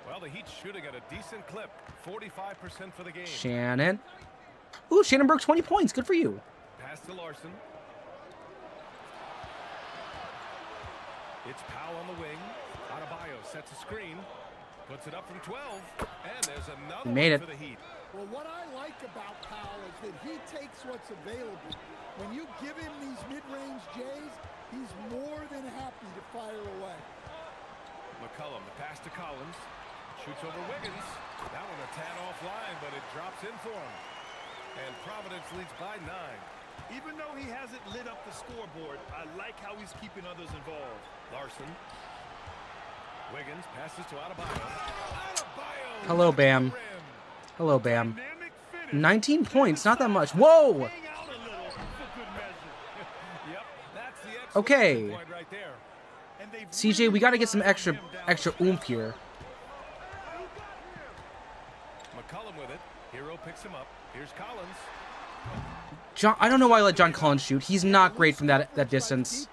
Well, the Heat shooting at a decent clip. 45% for the game. Shannon. Ooh, Shannon broke 20 points. Good for you. Pass to Larson. It's Powell on the wing. Adebayo sets a screen. Puts it up from 12. And there's another one for the Heat. Well, what I like about Powell is that he takes what's available. When you give him these mid-range J's, he's more than happy to fire away. McCollum, the pass to Collins. Shoots over Wiggins. That one a tad offline, but it drops in for him. And Providence leads by 9. Even though he hasn't lit up the scoreboard, I like how he's keeping others involved. Larson. Wiggins passes to Adebayo. Adebayo! Hello, Bam. Hello, Bam. 19 points, not that much. Whoa! Yep, that's the okay. point right there. CJ, we gotta get some extra oomph here. McCollum with it. Hero picks him up. Here's Collins. I don't know why I let John Collins shoot. He's not great from that distance.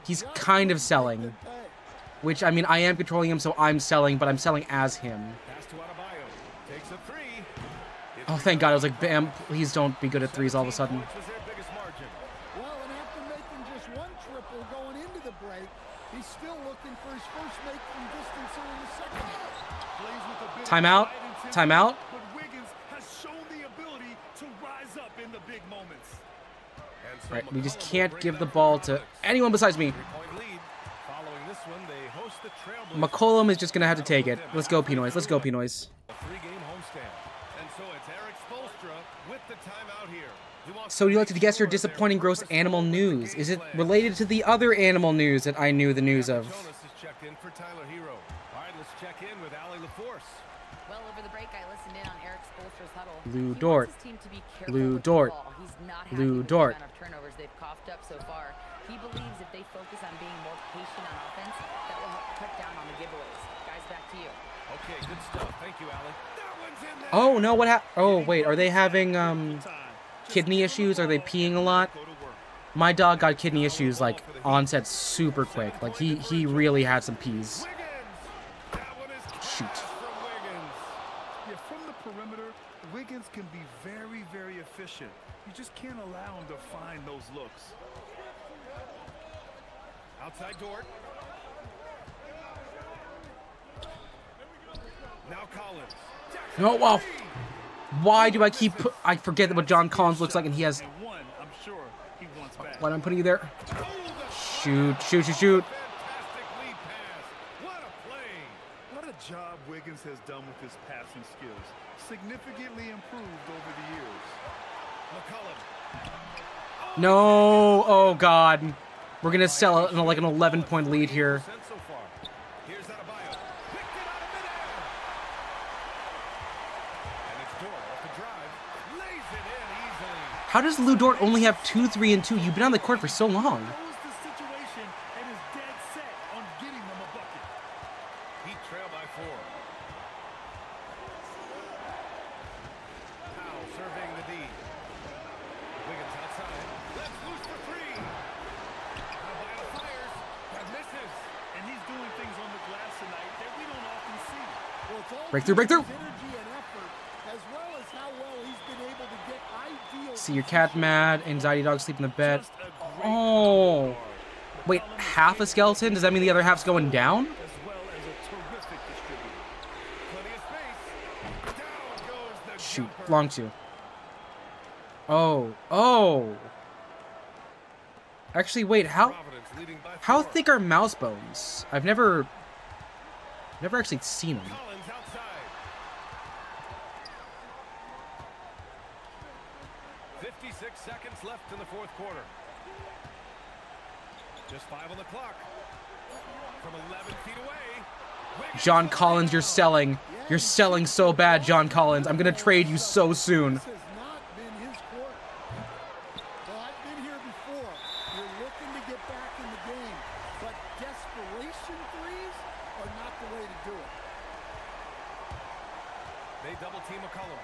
He's kind of selling. Which, I mean, I am controlling him, so I'm selling, but I'm selling as him. Pass to Adebayo. Takes a 3. Oh, thank God. I was like, bam, please don't be good at threes all of a sudden. Well, and after making just one triple going into the break, he's still looking for his first make from distance here in the second half. Timeout. Timeout. But Wiggins has shown the ability to rise up in the big moments. All right, we just can't give the ball to anyone besides me. McCollum is just going to have to take it. Let's go, Pinoys. Let's go, Pinoys. So you'd like to guess your disappointing gross animal news? Is it related to the other animal news that I knew the news of? Well, over the break, I listened in on Eric Spoelstra's huddle. Lou He Dort. wants his team to be careful Lou with the Dort. ball. He's not happy Lou with Dort. the amount of turnovers they've coughed up so far. He believes if they focus on being more patient on offense, that will help cut down on the giveaways. Guys, back to you. Okay, good stuff. Thank you, Allie. That one's in there. Oh, no, what happened? Oh, wait, are they having kidney issues? Are they peeing a lot? My dog got kidney issues, like, onset super quick. Like, he really had some peas. Shoot. Yeah, from the perimeter, Wiggins can be very, very efficient. You just can't allow him to find those looks. Outside Dort. Now Collins. No, well, why do I keep... I forget what John Collins looks like, and he has... One, I'm sure he wants back. Why am I putting you there? Shoot, shoot, shoot, shoot. Fantastic lead pass. What a play. What a job Wiggins has done with his passing skills. Significantly improved over the years. McCollum. No, oh God. We're going to sell like an 11-point lead here. So far. Here's Adebayo. Picked it out of midair. And it's Dort off the drive. Lays it in easily. How does Lou Dort only have 2, 3, and 2? You've been on the court for so long. Knows the situation and is dead set on getting them a bucket. Heat trail by 4. Powell surveying the D. Wiggins outside. Left loose for 3. Adebayo fires. That misses. And he's doing things on the glass tonight that we don't often see. Well, it's all Breakthrough, breakthrough. his energy and effort, as well as how well he's been able to get ideal. See your cat mad. Anxiety dog sleep in the bed. Oh. Wait, half a skeleton? Does that mean the other half's going down? As well as a terrific distributor. Plenty of space. Down goes the Shoot, jumper. long 2. Oh, oh. Actually, wait, Providence leading by 4. how thick are mouse bones? I've never actually seen them. Collins outside. 56 seconds left in the fourth quarter. Just 5 on the clock. From 11 feet away. Wiggins John Collins, you're selling. You're selling so bad, John Collins. I'm going to trade you so soon. This has not been his quarter. Well, I've been here before. You're looking to get back in the game, but desperation threes are not the way to do it. They double team McCollum.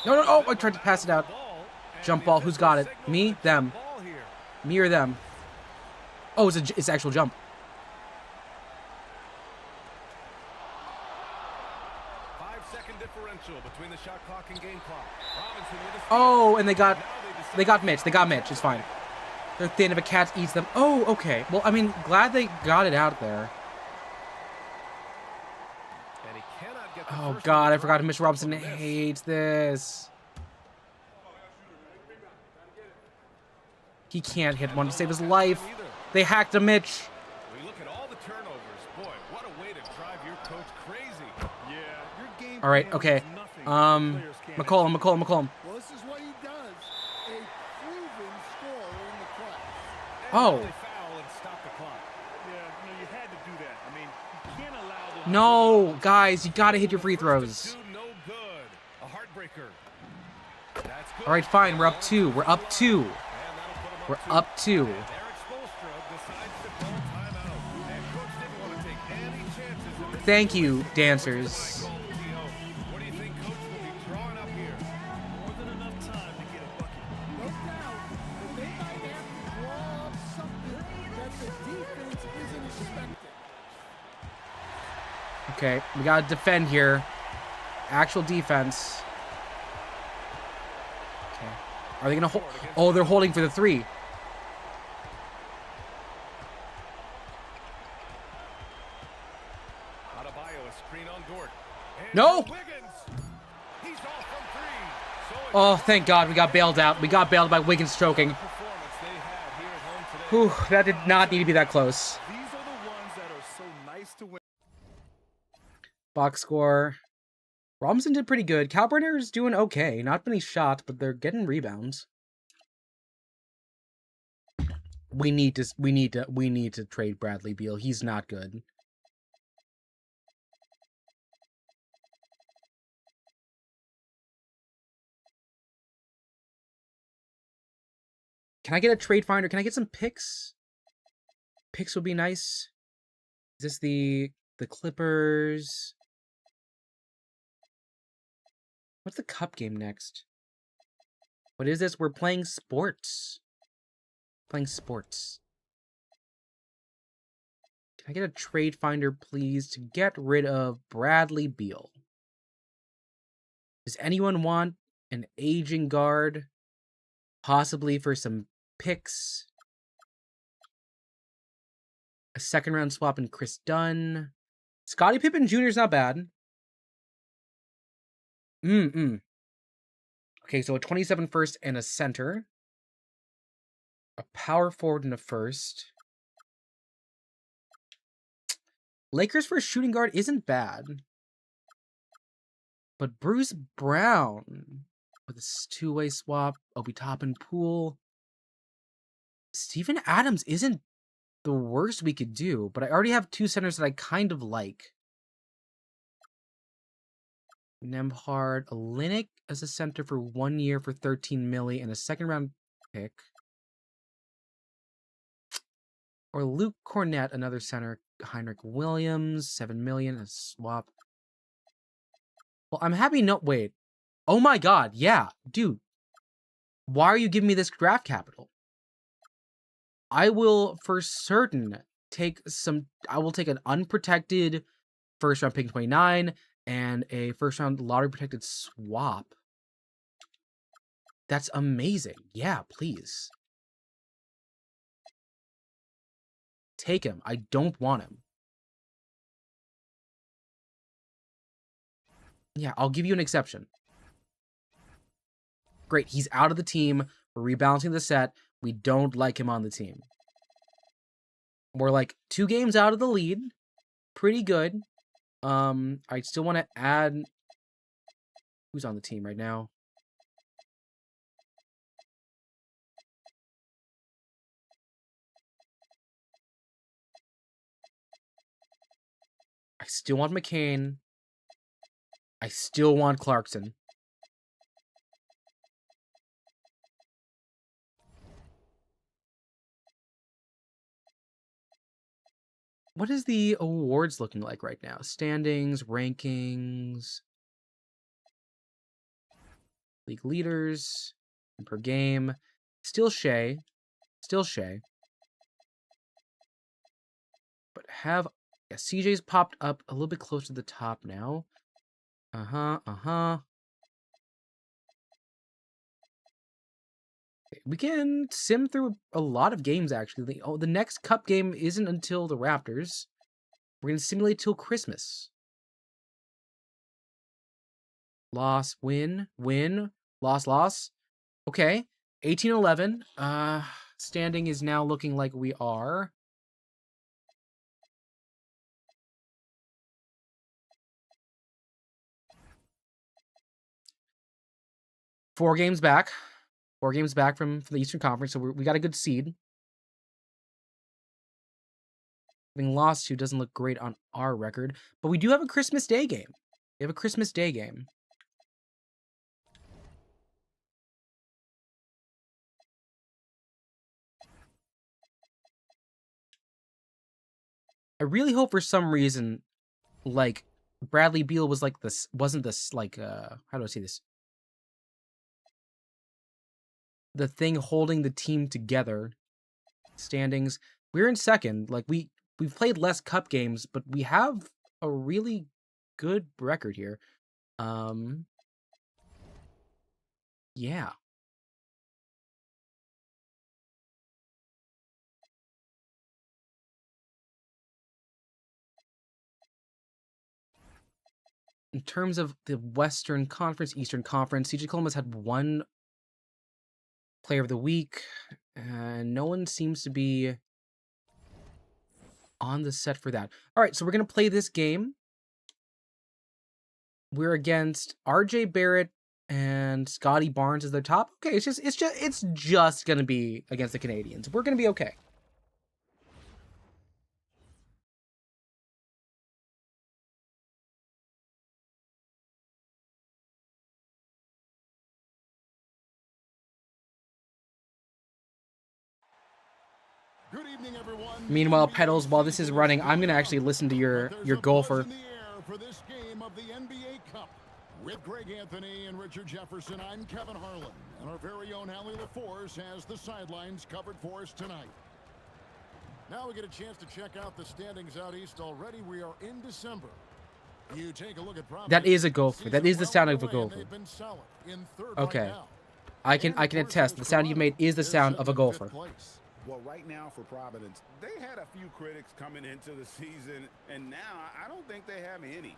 No, no, oh, I tried to pass it out. Jump ball, who's got it? Me? Them. Ball here. Me or them? Oh, it's actual jump. 5-second differential between the shot clock and game clock. Robinson with his Oh, and they got Mitch. They got Mitch. It's fine. They're thin if a cat eats them. Oh, okay. Well, I mean, glad they got it out there. and he cannot get the Oh first God, one I forgot through. Mitch Robinson Miss. hates this. He can't hit one to save his life. They hacked a Mitch. We look at all the turnovers. Boy, what a way to drive your coach crazy. Yeah, your game All right, plan okay. is nothing players can't McCollum. Well, this is what he does. A proven scorer in the clutch. Oh. They foul and stop the clock. Yeah, you had to do that. I mean, you can't allow them. No, guys, you gotta hit your free throws. Two, no good. A heartbreaker. That's good. All right, fine. We're up 2. We're up 2. And that'll put 'em We're up 2. Eric Spoelstra decides to call timeout. And coach didn't want to take any chances in this Thank you, dancers. goal. What do you think coach will be drawing up here? More than enough time to get a bucket. No doubt, but they might have to draw up something that the defense isn't expecting. Okay, we gotta defend here. Actual defense. Okay. Are they going to hold? Oh, they're holding for the 3. No! Oh, thank God we got bailed out. We got bailed by Wiggins choking. Whew, that did not need to be that close. These are the ones that are so nice to win. Box score. Robinson did pretty good. Kalbrenner's doing okay. Not many shots, but they're getting rebounds. We need to trade Bradley Beal. He's not good. Can I get a trade finder? Can I get some picks? Picks would be nice. Is this the Clippers? What's the cup game next? What is this? We're playing sports. Playing sports. Can I get a trade finder, please, to get rid of Bradley Beal? Does anyone want an aging guard? Possibly for some picks. A second round swap in Chris Dunn. Scottie Pippen Jr. is not bad. Okay, so a 27 first and a center. A power forward and a first. Lakers for a shooting guard isn't bad. But Bruce Brown with a 2-way swap. Obi Toppin Poole. Steven Adams isn't the worst we could do, but I already have 2 centers that I kind of like. Nembhard, Olynyk as a center for 1 year for 13 milli and a second round pick. Or Luke Cornett, another center. Heinrich Williams, 7 million, a swap. Well, I'm happy. No, wait. Oh my God, yeah, dude. Why are you giving me this draft capital? I will for certain take some. I will take an unprotected first round pick 29 and a first round lottery protected swap. That's amazing. Yeah, please. Take him. I don't want him. Yeah, I'll give you an exception. Great, he's out of the team. We're rebalancing the set. We don't like him on the team. We're like 2 games out of the lead. Pretty good. I still want to add... Who's on the team right now? I still want McCain. I still want Clarkson. What is the awards looking like right now? Standings, rankings, league leaders, per game. Still Shea. Still Shea. But have... Yeah, CJ's popped up a little bit closer to the top now. Okay, we can sim through a lot of games, actually. The next cup game isn't until the Raptors. We're going to simulate till Christmas. Loss, win, win, loss, loss. Okay, 18-11. Standing is now looking like we are. Four games back from the Eastern Conference, so we got a good seed. Having lost to doesn't look great on our record, but we do have a Christmas Day game. We have a Christmas Day game. I really hope for some reason, like, Bradley Beal was like this, wasn't this, like, how do I say this? The thing holding the team together. Standings. We're in second. Like, we've played less cup games, but we have a really good record here. Yeah. In terms of the Western Conference, Eastern Conference, CJ Columbus had one player of the week, and no one seems to be on the set for that. All right, so we're going to play this game. We're against RJ Barrett and Scotty Barnes as their top. Okay, it's just going to be against the Canadians. We're going to be okay. Good evening, everyone. Meanwhile, Pedals, while this is running, I'm going to actually listen to your golfer. In the air for this game of the NBA Cup. With Greg Anthony and Richard Jefferson, I'm Kevin Harlan. And our very own Hallie LaForce has the sidelines covered for us tonight. Now we get a chance to check out the standings out east already. We are in December. You take a look at Providence. That is a gopher. That is the sound of a gopher. Okay. I can attest. The sound you made is the sound of a gopher. Well, right now for Providence, they had a few critics coming into the season, and now I don't think they have any.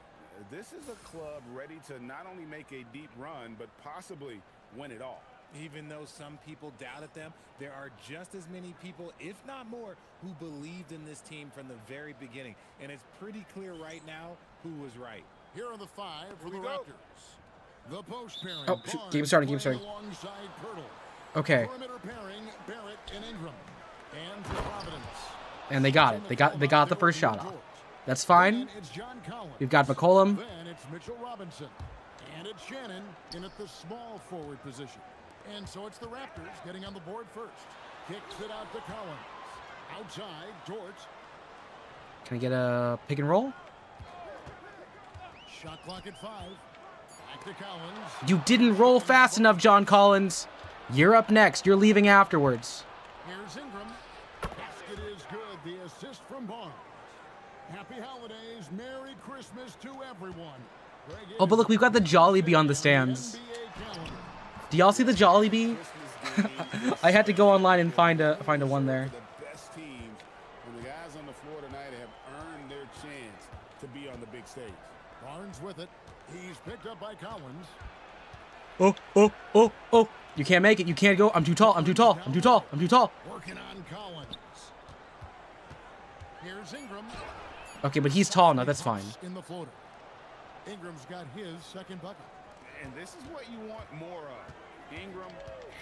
This is a club ready to not only make a deep run, but possibly win it all. Even though some people doubted them, there are just as many people, if not more, who believed in this team from the very beginning. And it's pretty clear right now who was right. Here are the five for the Raptors. The post pairing. Oh, shoot. Game starting. Okay. Perimeter pairing, Barrett and Ingram. And for Providence. And they got it. They got the first shot off. That's fine. We've got McCollum. Then it's Mitchell Robinson. And it's Shannon in at the small forward position. And so it's the Raptors getting on the board first. Kicks it out to Collins. Outside, George. Can I get a pick and roll? Shot clock at 5. Back to Collins. You didn't roll fast enough, John Collins. You're up next. You're leaving afterwards. Here's Ingram. Basket is good. The assist from Barnes. Happy holidays. Merry Christmas to everyone. Oh, but look, we've got the Jolibee on the stands. Do y'all see the Jolibee? I had to go online and find a one there. The best teams, and the guys on the floor tonight have earned their chance to be on the big stage. Barnes with it. He's picked up by Collins. Oh. You can't make it. You can't go. I'm too tall. I'm too tall. Working on Collins. Here's Ingram. Okay, but he's tall now. That's fine. In the floater. Ingram's got his second bucket. And this is what you want more of. Ingram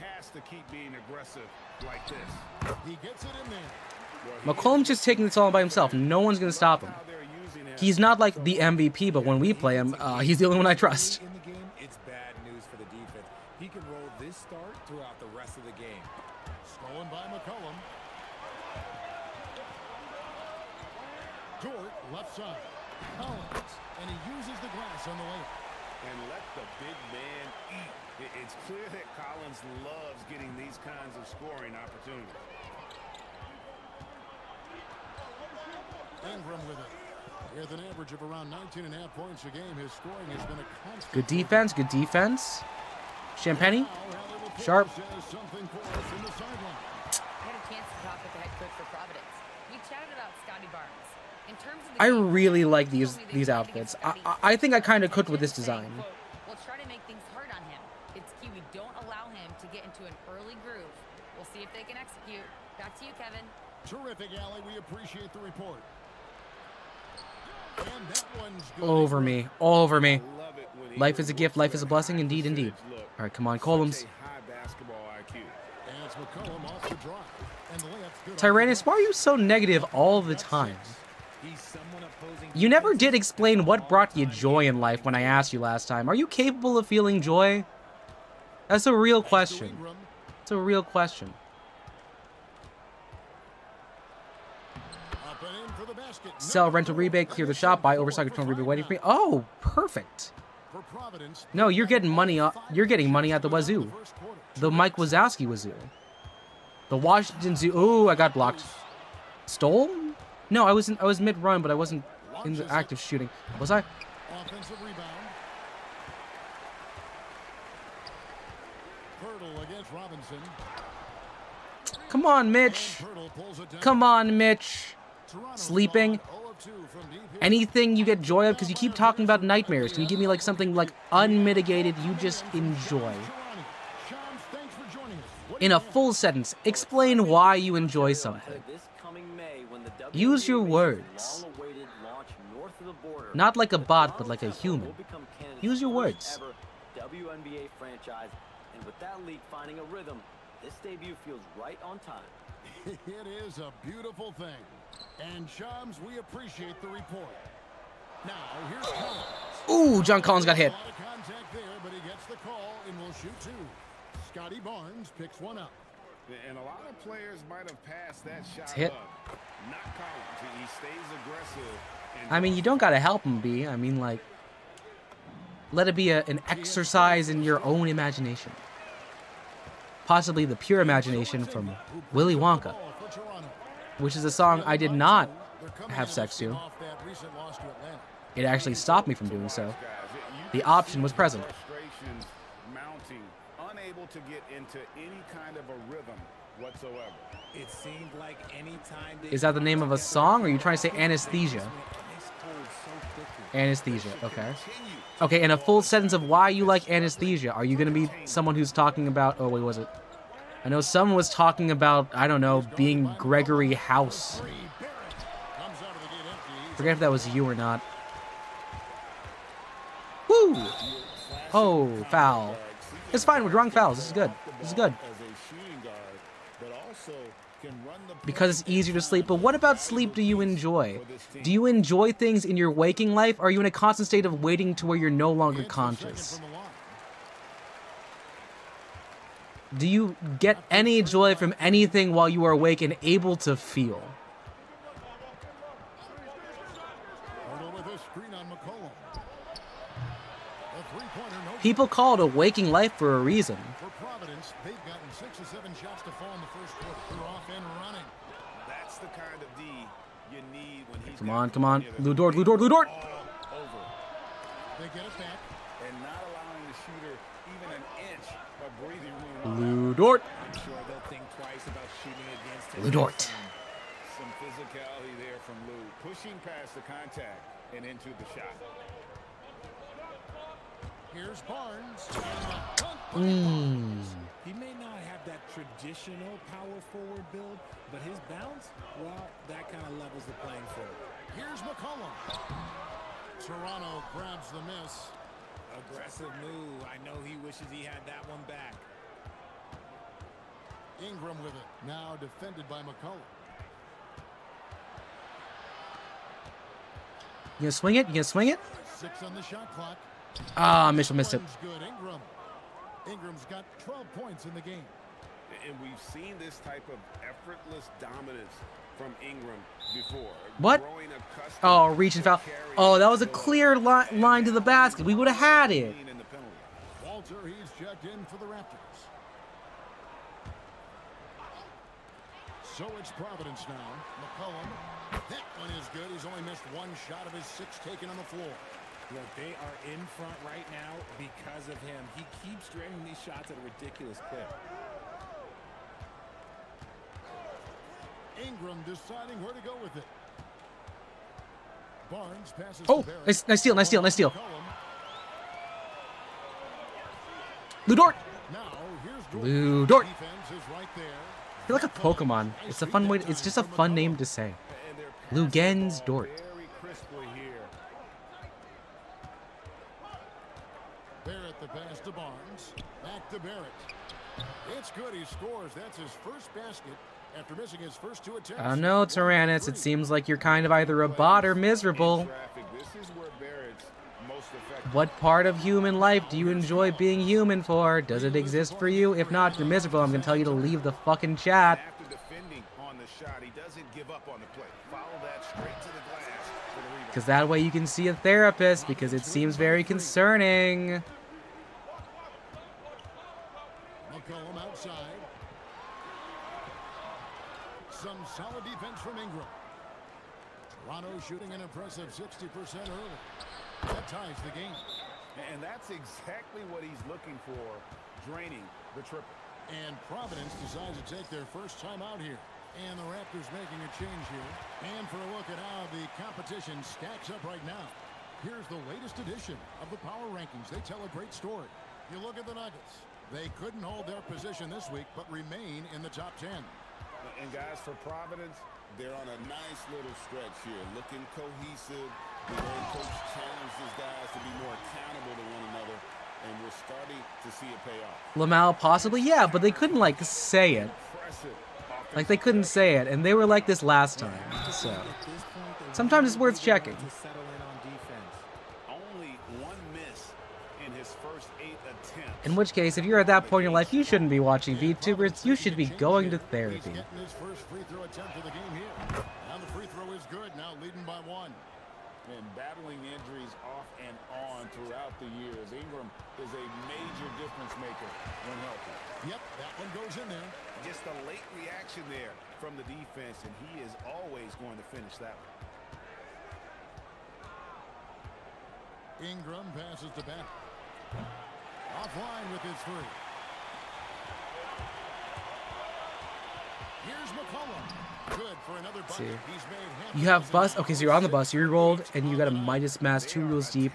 has to keep being aggressive like this. He gets it in there. McCollum's just taking this all by himself. No one's going to stop him. He's not like the MVP, but when we play him, he's the only one I trust. In the game, it's bad news for the defense. He can roll this start throughout the rest of the game. Stolen by McCollum. Dort, left side. Collins, and he uses the glass on the layup. And let the big man eat. It's clear that Collins loves getting these kinds of scoring opportunities. Ingram with it. With an average of around 19.5 points a game, his scoring has been a constant. Good defense. Champagne. Sharp. I had a chance to talk with the head coach for Providence. We chatted about Scotty Barnes. In terms of the I really like these outfits. I think I kind of cooked with this design. We'll try to make things hard on him. It's key we don't allow him to get into an early groove. We'll see if they can execute. Back to you, Kevin. Terrific, Allie. We appreciate the report. And that one's good. All over me. Life is a gift. Life is a blessing. Indeed. All right, come on, Columns. Tyrannus, why are you so negative all the time? You never did explain what brought you joy in life when I asked you last time. Are you capable of feeling joy? That's a real question. It's a real question. Sell, rental, rebate, clear the shop, buy, oversight, control, rebate, waiting for me. Oh, perfect. No, you're getting money. You're getting money at the wazoo. The Mike Wazowski wazoo. The Washington Zoo. Oh, I got blocked. Stole? No, I was mid-run, but I wasn't in the act of shooting. Was I? Offensive rebound. Pirtle against Robinson. Come on, Mitch. Pirtle pulls it down. Come on, Mitch. Toronto's Sleeping. gone 0 of 2 from deep here. Anything you get joy of, because you keep talking about nightmares. Can you give me like something like unmitigated you just enjoy? Shams, thanks for joining us. What In a full sentence, explain why you enjoy something. Use your words. Not like a bot, but like a human. Use your words. WNBA franchise, and with that league finding a rhythm, this debut feels right on time. It is a beautiful thing. And Shams, we appreciate the report. Now, here's Collins. Ooh, John Collins got hit. A lot of contact there, but he gets the call and will shoot two. Scotty Barnes picks one up. And a lot of players might have passed that shot hit. up. Not Collins. He stays aggressive. And I mean, you don't gotta help him, B. I mean, like, let it be an exercise in your own imagination. Possibly the pure imagination from Willy Wonka, which is a song I did not have sex to. It actually stopped me from doing so. The option was present. Frustrations mounting, unable to get into any kind of a rhythm whatsoever. It seemed like any time Is that the name of a song, or are you trying to say anesthesia? Anesthesia, okay. Okay, in a full sentence of why you like anesthesia, are you going to be someone who's talking about... Oh, wait, was it? I know someone was talking about, I don't know, being Gregory House. Forget if that was you or not. Woo! Oh, foul. It's fine, we're drawing fouls. This is good. This is good. Because it's easier to sleep. But what about sleep do you enjoy? Do you enjoy things in your waking life? Or are you in a constant state of waiting to where you're no longer conscious? Do you get any joy from anything while you are awake and able to feel? People call it a waking life for a reason. For Providence, they've gotten 6 or 7 shots to fall in the first quarter. They're off and running. That's the kind of D you need when he's Come on, come on. Lou Dort, Lou Dort, Lou Dort! They get it back. And not allowing the shooter even an inch of breathing room. Lou Dort. I'm sure they'll think twice about shooting against him. Lou Dort. Some physicality there from Lou, pushing past the contact and into the shot. Here's Barnes. He may not have that traditional power forward build, but his bounce, well, that kind of levels the playing field. Here's McCollum. Toronto grabs the miss. Aggressive move. I know he wishes he had that one back. Ingram with it. Now defended by McCollum. You gonna swing it? You gonna swing it? 6 on the shot clock. Ah, Mitchell missed it. Good. Ingram's got 12 points in the game. And we've seen this type of effortless dominance from Ingram before. What? Oh, reach and foul. Oh, that was a clear line to the basket. We would have had it. Walter, he's checked in for the Raptors. So it's Providence now. McCollum. That one is good. He's only missed 1 shot of his 6 taken on the floor. Look, they are in front right now because of him. He keeps draining these shots at a ridiculous clip. Ingram deciding where to go with it. Barnes passes Oh, to Barrett. nice steal, nice steal, nice steal. Lou Dort. Now, here's Lou Dort. Defense is right there. I feel like a Pokemon. It's a fun way. It's just a fun name to say. Lugens Dort. Very crisply here. Barrett the pass to Barnes. Back to Barrett. It's good. He scores. That's his first basket after missing his first 2 attempts. I don't know, Tyrannus. It seems like you're kind of either a bot or miserable. This is where Barrett's most effective. What part of human life do you enjoy being human for? Does it exist for you? If not, you're miserable. I'm going to tell you to leave the fucking chat. After defending on the shot, he doesn't give up on the play. Follow that straight to the glass for the rebound. Because that way you can see a therapist, because it seems very concerning. McCollum outside. Some solid defense from Ingram. Toronto shooting an impressive 60% early. That ties the game. And that's exactly what he's looking for, draining the triple. And Providence decides to take their first time out here. And the Raptors making a change here. And for a look at how the competition stacks up right now, here's the latest edition of the Power Rankings. They tell a great story. You look at the Nuggets. They couldn't hold their position this week, but remain in the top 10. And guys, for Providence, they're on a nice little stretch here, looking cohesive. The head coach challenged his guys to be more accountable to one another, and we're starting to see it pay off. Lamau possibly, yeah, but they couldn't like say it. Like they couldn't say it, and they were like this last time. So sometimes it's worth checking. Only one miss in his first 8 attempts. In which case, if you're at that point in your life, you shouldn't be watching VTubers. You should be going to therapy. He's getting his first free throw attempt of the game here. And the free throw is good, now leading by 1. And battling injuries off and on throughout the years, Ingram is a major difference maker when healthy. Yep, that one goes in there. Just a late reaction there from the defense, and he is always going to finish that one. Ingram passes to Bennett. Offline with his 3. Here's McCollum. Good for another bucket. He's made You have bus. Okay, so you're on the bus. You're rolled, and you got a Midas Mask 2 rules deep.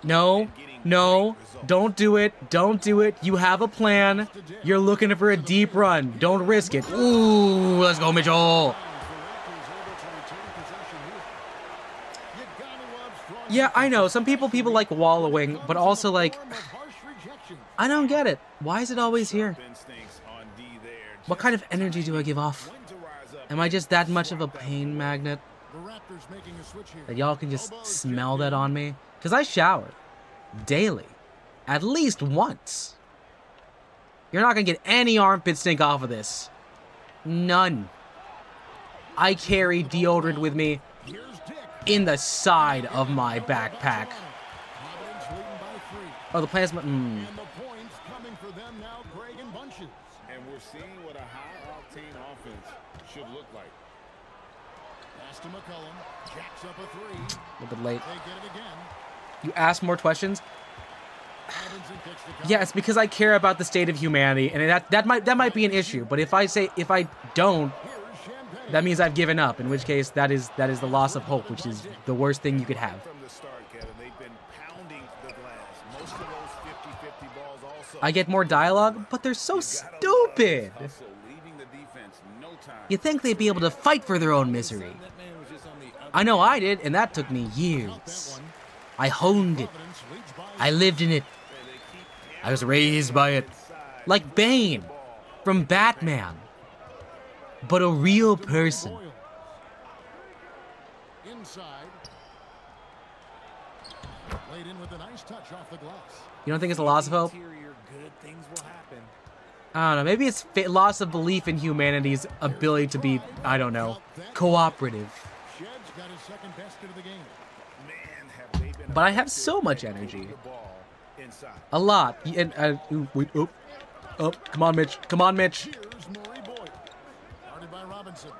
No, no, don't do it. Don't do it. You have a plan. You're looking for a deep run. Don't risk it. Ooh, let's go, Mitchell. Yeah, I know. Some people like wallowing, but also like, I don't get it. Why is it always here? What kind of energy do I give off? Am I just that much of a pain magnet that y'all can just smell that on me? Because I shower daily, at least once. You're not going to get any armpit stink off of this. None. I carry deodorant with me in the side of my backpack. Oh, the plant's... And the points coming for them now, Greg and bunches. And we're seeing what a high-octane offense should look like. Pass to McCollum. Jacks up a 3. A little bit late. They get it again. You ask more questions? Yeah, it's because I care about the state of humanity, and that might be an issue. But if I don't, that means I've given up. In which case, that is the loss of hope, which is the worst thing you could have. I get more dialogue, but they're so stupid. You'd think they'd be able to fight for their own misery. I know I did, and that took me years. I honed it. I lived in it. I was raised by it. Like Bane from Batman. But a real person. Inside. Laid in with a nice touch off the glass. You don't think it's a loss of hope? I don't know. Maybe it's loss of belief in humanity's ability to be, I don't know, cooperative. But I have so much energy. A lot. And, oh, come on, Mitch. Come on, Mitch. Guarded by Robinson.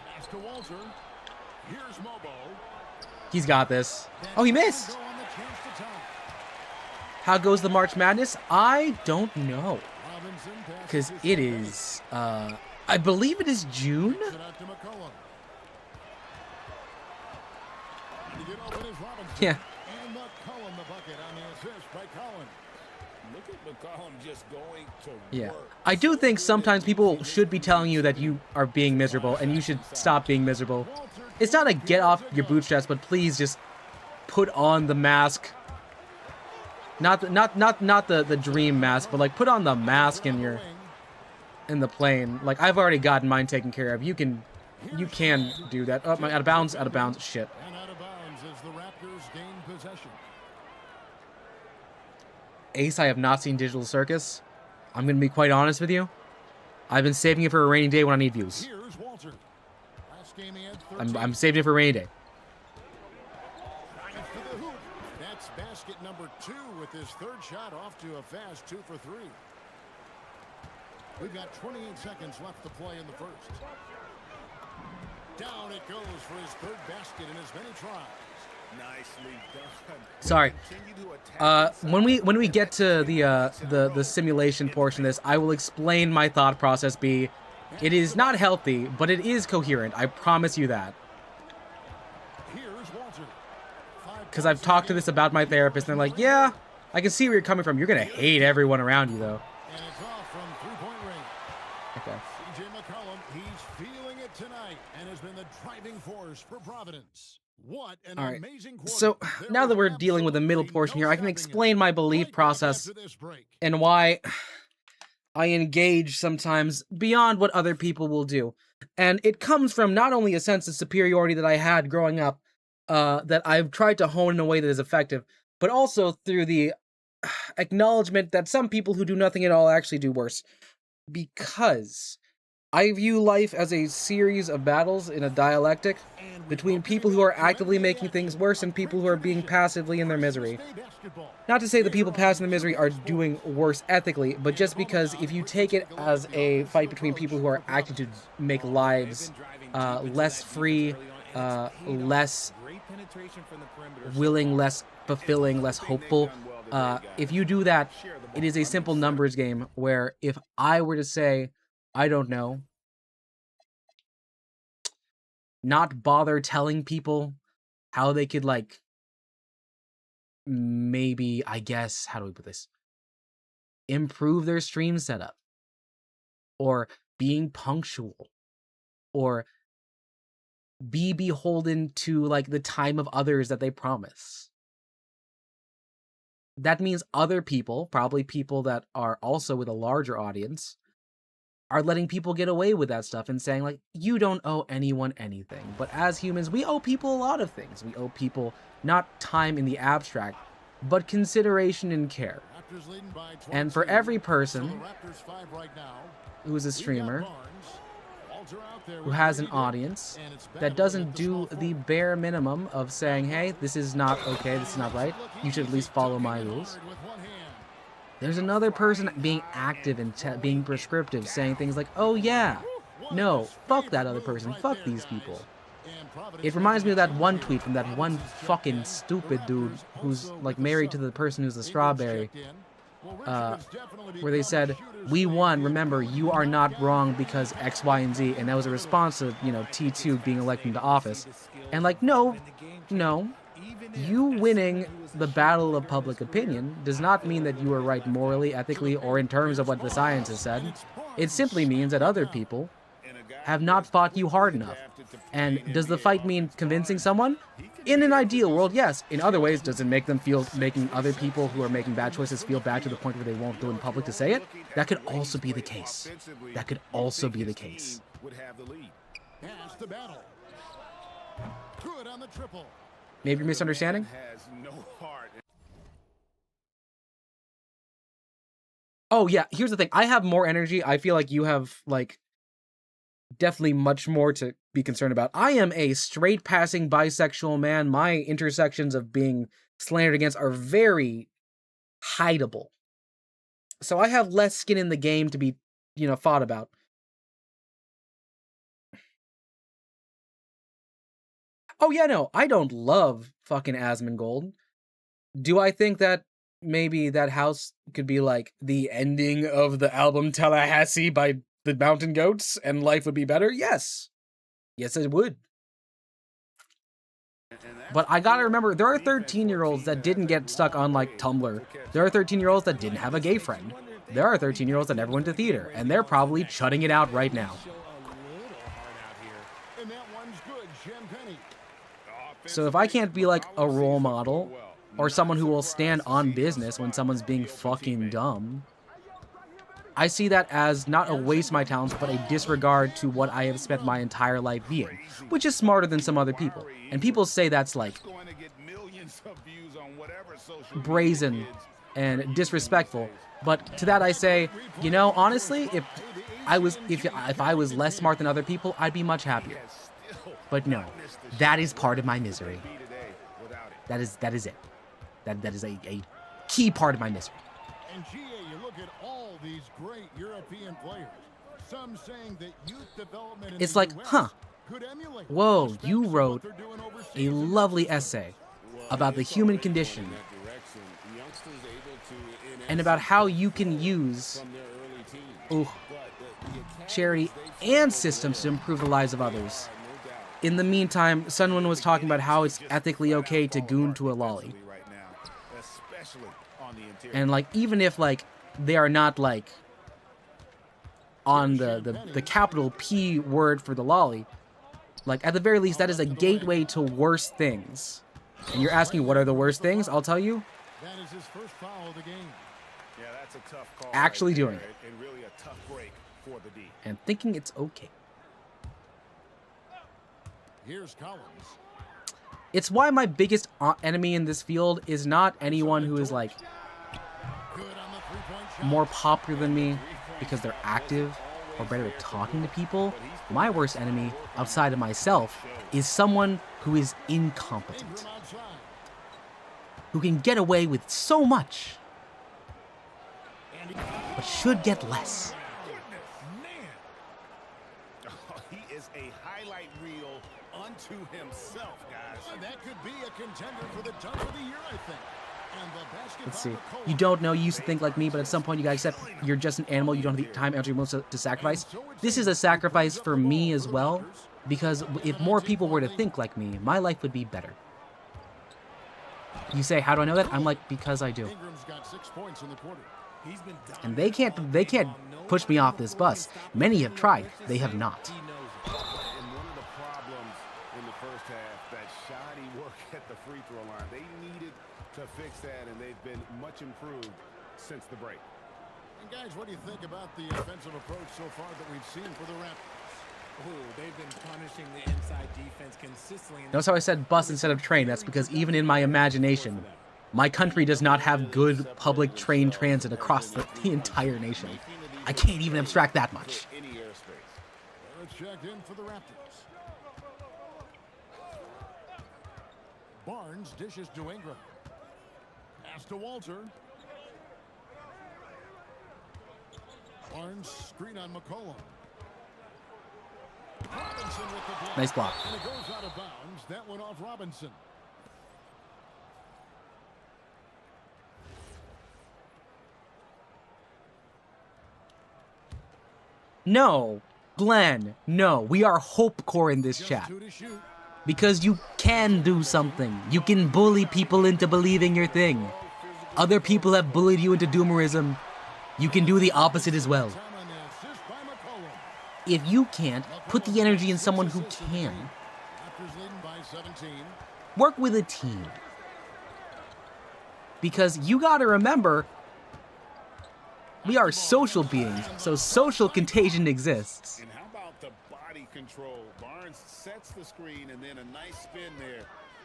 Pass to Walter. Here's Mobo. He's got this. Oh, he missed. How goes the March Madness? I don't know. Because it is, I believe it is June? Yeah. And McCollum the bucket on the assist by Collins. Look at McCollum just going to Yeah. work. I do think sometimes people should be telling you that you are being miserable and you should stop being miserable. It's not a get off your bootstraps, but please just put on the mask. Not the dream mask, but like put on the mask in the plane. Like I've already gotten mine taken care of. You can do that. Oh, my out of bounds, shit. And out of bounds as the Raptors gain possession. Ace, I have not seen Digital Circus. I'm going to be quite honest with you. I've been saving it for a rainy day when I need views. Here's Walter. Last game he had 13. I'm saving it for a rainy day. To the hoop. That's basket number 2 with his third shot off to a fast 2 for 3. We've got 28 seconds left to play in the first. Down it goes for his third basket in as many tries. Sorry. When we get to the simulation portion of this, I will explain my thought process. It is not healthy, but it is coherent. I promise you that. Because I've talked to this about my therapist, and they're like, yeah, I can see where you're coming from. You're gonna hate everyone around you, though. And it's off from three-point range. Okay. CJ McCollum, he's feeling it tonight and has been the driving force for Providence. What an amazing quarter. So now that we're dealing with the middle portion here, I can explain my belief process and why I engage sometimes beyond what other people will do. And it comes from not only a sense of superiority that I had growing up, that I've tried to hone in a way that is effective, but also through the acknowledgement that some people who do nothing at all actually do worse. Because I view life as a series of battles in a dialectic between people who are actively making things worse and people who are being passively in their misery. Not to say that people passing in their misery are doing worse ethically, but just because if you take it as a fight between people who are acting to make lives less free, less willing, less fulfilling, less hopeful, if you do that, it is a simple numbers game where if I were to say, I don't know, not bother telling people how they could, like, maybe, I guess, how do we put this? Improve their stream setup, or being punctual, or be beholden to, like, the time of others that they promise. That means other people, probably people that are also with a larger audience, are letting people get away with that stuff and saying, like, you don't owe anyone anything. But as humans, we owe people a lot of things. We owe people not time in the abstract, but consideration and care. And for every person who is a streamer, who has an audience, that doesn't do the bare minimum of saying, hey, this is not okay, this is not right, you should at least follow my rules. There's another person being active and being prescriptive, saying things like, oh yeah, no, fuck that other person, fuck these people. It reminds me of that one tweet from that one fucking stupid dude who's, like, married to the person who's a strawberry, where they said, we won, remember, you are not wrong because X, Y, and Z, and that was a response to, you know, T2 being elected into office. And, like, no, you winning the battle of public opinion does not mean that you are right morally, ethically, or in terms of what the science has said. It simply means that other people have not fought you hard enough. And does the fight mean convincing someone? In an ideal world, yes. In other ways, does it make them feel, making other people who are making bad choices feel bad to the point where they won't go in public to say it? That could also be the case. That could also be the case. Maybe you're misunderstanding? Oh, yeah, here's the thing. I have more energy. I feel like you have, like, definitely much more to be concerned about. I am a straight-passing bisexual man. My intersections of being slandered against are very hideable. So I have less skin in the game to be, you know, fought about. Oh, yeah, no, I don't love fucking Asmongold. Do I think that maybe that house could be like the ending of the album Tallahassee by the Mountain Goats and life would be better? Yes. Yes, it would. But I gotta remember, there are 13-year-olds that didn't get stuck on, like, Tumblr. There are 13-year-olds that didn't have a gay friend. There are 13-year-olds that never went to theater, and they're probably shutting it out right now. So if I can't be, like, a role model, or someone who will stand on business when someone's being fucking dumb, I see that as not a waste of my talents, but a disregard to what I have spent my entire life being, which is smarter than some other people. And people say that's, like, brazen and disrespectful. But to that I say, you know, honestly, if I was less smart than other people, I'd be much happier. But no, that is part of my misery. That is it. That is a key part of my misery. And GA, you look at all these great European players. Some saying that youth development it's like, huh, whoa, you wrote a lovely essay about the human condition and about how you can use charity and systems to improve the lives of others. In the meantime, someone was talking about how it's ethically okay to goon to a lolly. And like, even if like they are not like on the capital P word for the lolly, like at the very least that is a gateway to worse things. And you're asking what are the worst things? I'll tell you. That is his first foul of the game. Yeah, that's a tough call. Actually doing it. And really a tough break for the D. And thinking it's okay. Here's Collins. It's why my biggest enemy in this field is not anyone who is like more popular than me because they're active or better at talking to people. My worst enemy outside of myself is someone who is incompetent, who can get away with so much but should get less. He is a highlight reel unto himself, guys. That could be a contender for the dunk of the year, I think. And the basket. Let's see. You don't know, you used to think like me, but at some point you gotta accept you're just an animal, you don't have the time, energy, emotions to sacrifice. This is a sacrifice for me as well, because if more people were to think like me, my life would be better. You say, how do I know that? I'm like, because I do. Ingram's got 6 points in the quarter. And they can't push me off this bus. Many have tried, they have not. And one of the problems in the first half, that shoddy work at the free throw line. They needed to fix that, and they've been much improved since the break. And guys, what do you think about the offensive approach so far that we've seen for the Raptors? They've been punishing the inside defense consistently. Notice how I said bus instead of train? That's because even in my imagination, my country does not have good public train transit across the entire nation. I can't even abstract that much. Let's check in for the Raptors. Barnes dishes to Ingram. Pass to Walter. Barnes screen on McCollum. Robinson with the block. Nice block. And it goes out of bounds. That went off Robinson. No, Glenn, no. We are hope core in this chat. Because you can do something. You can bully people into believing your thing. Other people have bullied you into doomerism. You can do the opposite as well. If you can't, put the energy in someone who can. Work with a team. Because you gotta remember, we are social beings, so social contagion exists. And how about the body control? Barnes sets the screen and then a nice spin there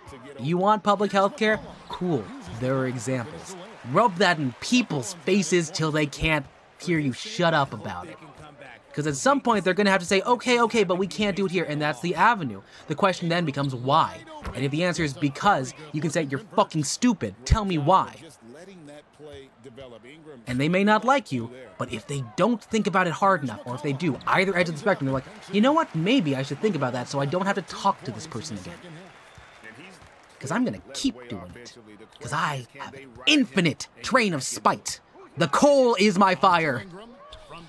to get over. You want public health care? Cool. There are examples. Rub that in people's faces till they can't hear you shut up about it. Because at some point they're going to have to say, okay, but we can't do it here, and that's the avenue. The question then becomes why. And if the answer is because, you can say, you're fucking stupid. Tell me why. And they may not like you, but if they don't think about it hard enough, or if they do, either edge of the spectrum, they're like, you know what, maybe I should think about that so I don't have to talk to this person again. Because I'm going to keep doing it. Because I have an infinite train of spite. The coal is my fire.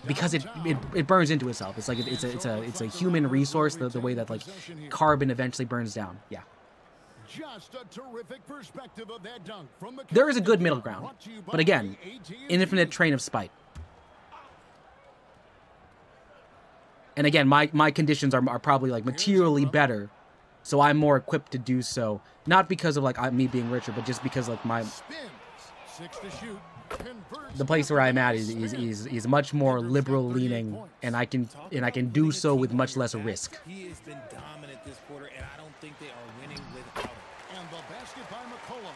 Because it burns into itself. It's like it's a human resource, the way that like carbon eventually burns down. Yeah. Just a terrific perspective of that dunk from the There is a good middle ground, but again, infinite train of spite. And again, my conditions are probably like materially better, so I'm more equipped to do so. Not because of like me being richer, but just because like the place where I'm at is much more liberal leaning, and I can do so with much less risk. He has been dominant this quarter, and I don't think they are winning without him. And the basket by McCollum.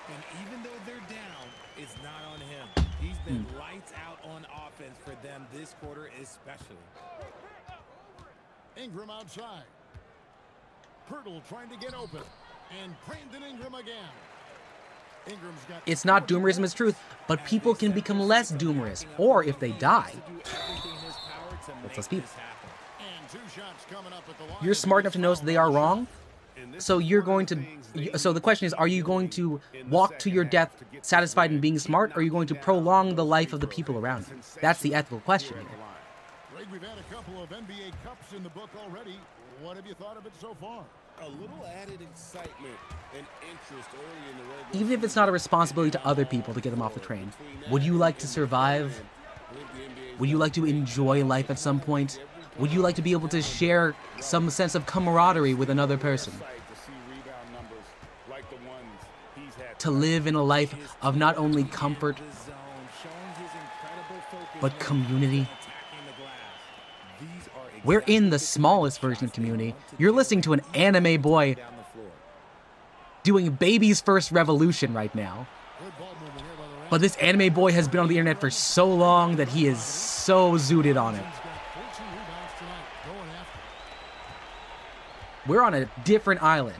And even though they're down, it's not on him. He's been lights out on offense for them this quarter especially. Ingram outside. Pirtle trying to get open. And Brandon Ingram again. Ingram's got It's not doomerism, it's truth, but people can become less doomerist, or if they die, that's less people. You're smart enough to know that they are wrong, So you're going to, so the question is, are you going to walk to your death satisfied in being smart, or are you going to prolong the life of the people around you? That's the ethical question here. Greg, we've had a couple of NBA Cups in the book already. What have you thought of it so far? A little added excitement and interest early in the regular Even if it's not a responsibility to other people to get them off the train, would you like to survive? Would you like to enjoy life at some point? Would you like to be able to share some sense of camaraderie with another person? To live in a life of not only comfort, but community. We're in the smallest version of community. You're listening to an anime boy doing baby's first revolution right now. But this anime boy has been on the internet for so long that he is so zooted on it. We're on a different island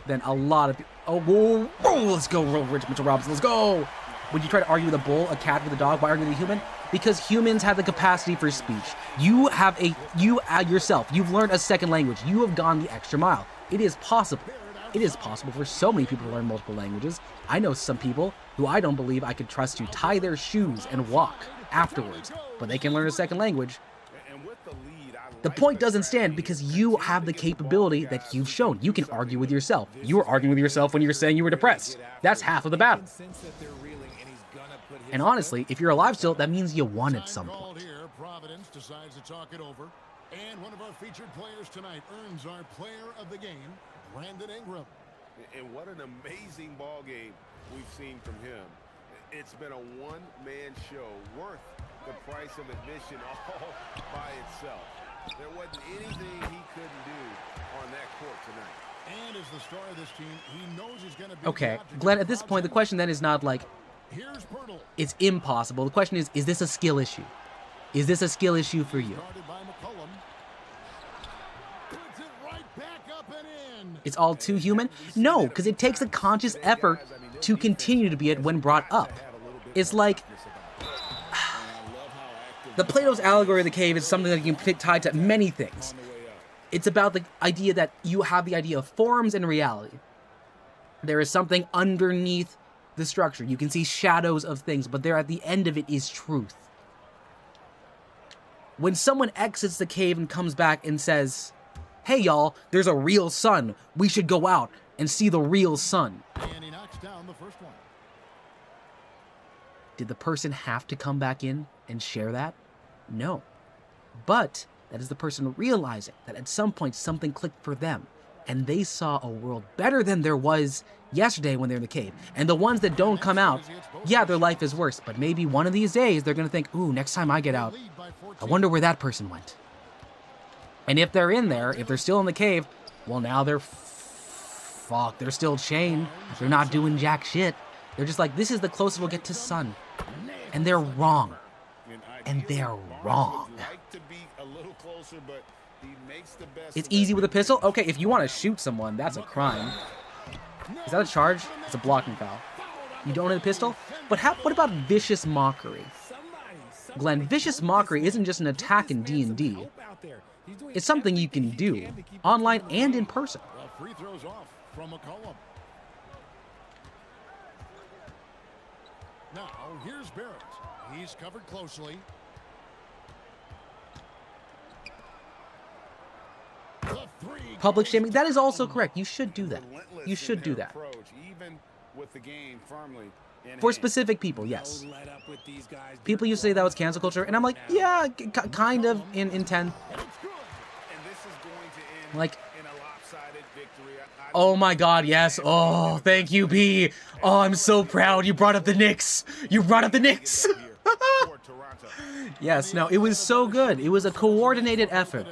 than a lot of people. Oh, whoa, whoa, let's go, Mitchell Robinson, let's go! Would you try to argue with a bull, a cat with a dog? Why argue with a human? Because humans have the capacity for speech. You yourself, you've learned a second language. You have gone the extra mile. It is possible. It is possible for so many people to learn multiple languages. I know some people who I don't believe I could trust to tie their shoes and walk afterwards, but they can learn a second language. The point doesn't stand because you have the capability that you've shown. You can argue with yourself. You were arguing with yourself when you were saying you were depressed. That's half of the battle. And honestly, if you're alive still, that means you won at some point. Providence decides to talk it over. And one of our featured players tonight earns our player of the game, Brandon Ingram. And what an amazing ball game we've seen from him. It's been a one-man show worth the price of admission all by itself. There wasn't anything he couldn't do on that court tonight. And as the star of this team, he knows he's going to be... Okay, Glenn, at this point, the question then is not like, it's impossible. The question is this a skill issue? Is this a skill issue for you? It's all too human? No, because it takes a conscious effort to continue to be it when brought up. It's like... The Plato's allegory of the cave is something that you can tie to many things. It's about the idea that you have the idea of forms and reality. There is something underneath the structure. You can see shadows of things, but there at the end of it is truth. When someone exits the cave and comes back and says, hey y'all, there's a real sun. We should go out and see the real sun. And he knocks down the first one. Did the person have to come back in and share that? No. But that is the person realizing that at some point something clicked for them, and they saw a world better than there was yesterday when they're in the cave. And the ones that don't come out, yeah, their life is worse, but maybe one of these days they're going to think, ooh, next time I get out, I wonder where that person went. And if they're in there, if they're still in the cave, well, now they're fucked. They're still chained. They're not doing jack shit. They're just like, this is the closest we'll get to sun. And they're wrong. And they're wrong. It's easy with a pistol? Okay, if you want to shoot someone, that's a crime. Is that a charge? It's a blocking foul. You don't have a pistol? But what about vicious mockery? Glenn, vicious mockery isn't just an attack in D&D. It's something you can do, online and in person. Free throws off from McCollum. Now, here's Barrett. He's covered closely. Public shaming, that is also correct. You should do that. You should do that. For specific people, yes. People used to say that was cancel culture, and I'm like, yeah, kind of in 10. Like, oh my god, yes. Oh, thank you, B. Oh, I'm so proud. You brought up the Knicks. You brought up the Knicks. Yes, no, it was so good. It was a coordinated effort.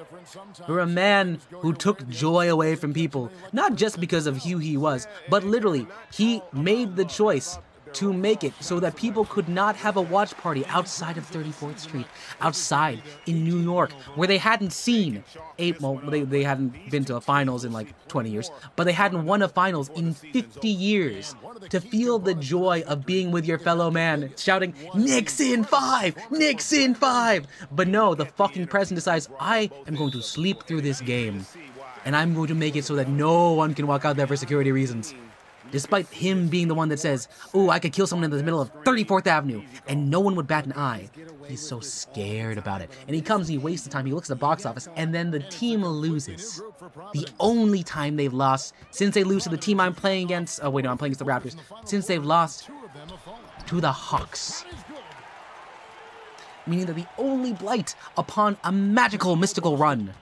For a man who took joy away from people, not just because of who he was, but literally, he made the choice to make it so that people could not have a watch party outside of 34th Street, outside in New York, where they hadn't seen they hadn't been to a finals in like 20 years, but they hadn't won a finals in 50 years. To feel the joy of being with your fellow man, shouting, Knicks in 5! Knicks in 5! But no, the fucking president decides, I am going to sleep through this game. and I'm going to make it so that no one can walk out there for security reasons. Despite him being the one that says, oh, I could kill someone in the middle of 34th Avenue, and no one would bat an eye. He's so scared about it. And he comes and he wastes the time, he looks at the box office, and then the team loses. The only time they've lost since they lose to the team I'm playing against, oh wait, no, I'm playing against the Raptors, since they've lost to the Hawks. Meaning that the only blight upon a magical, mystical run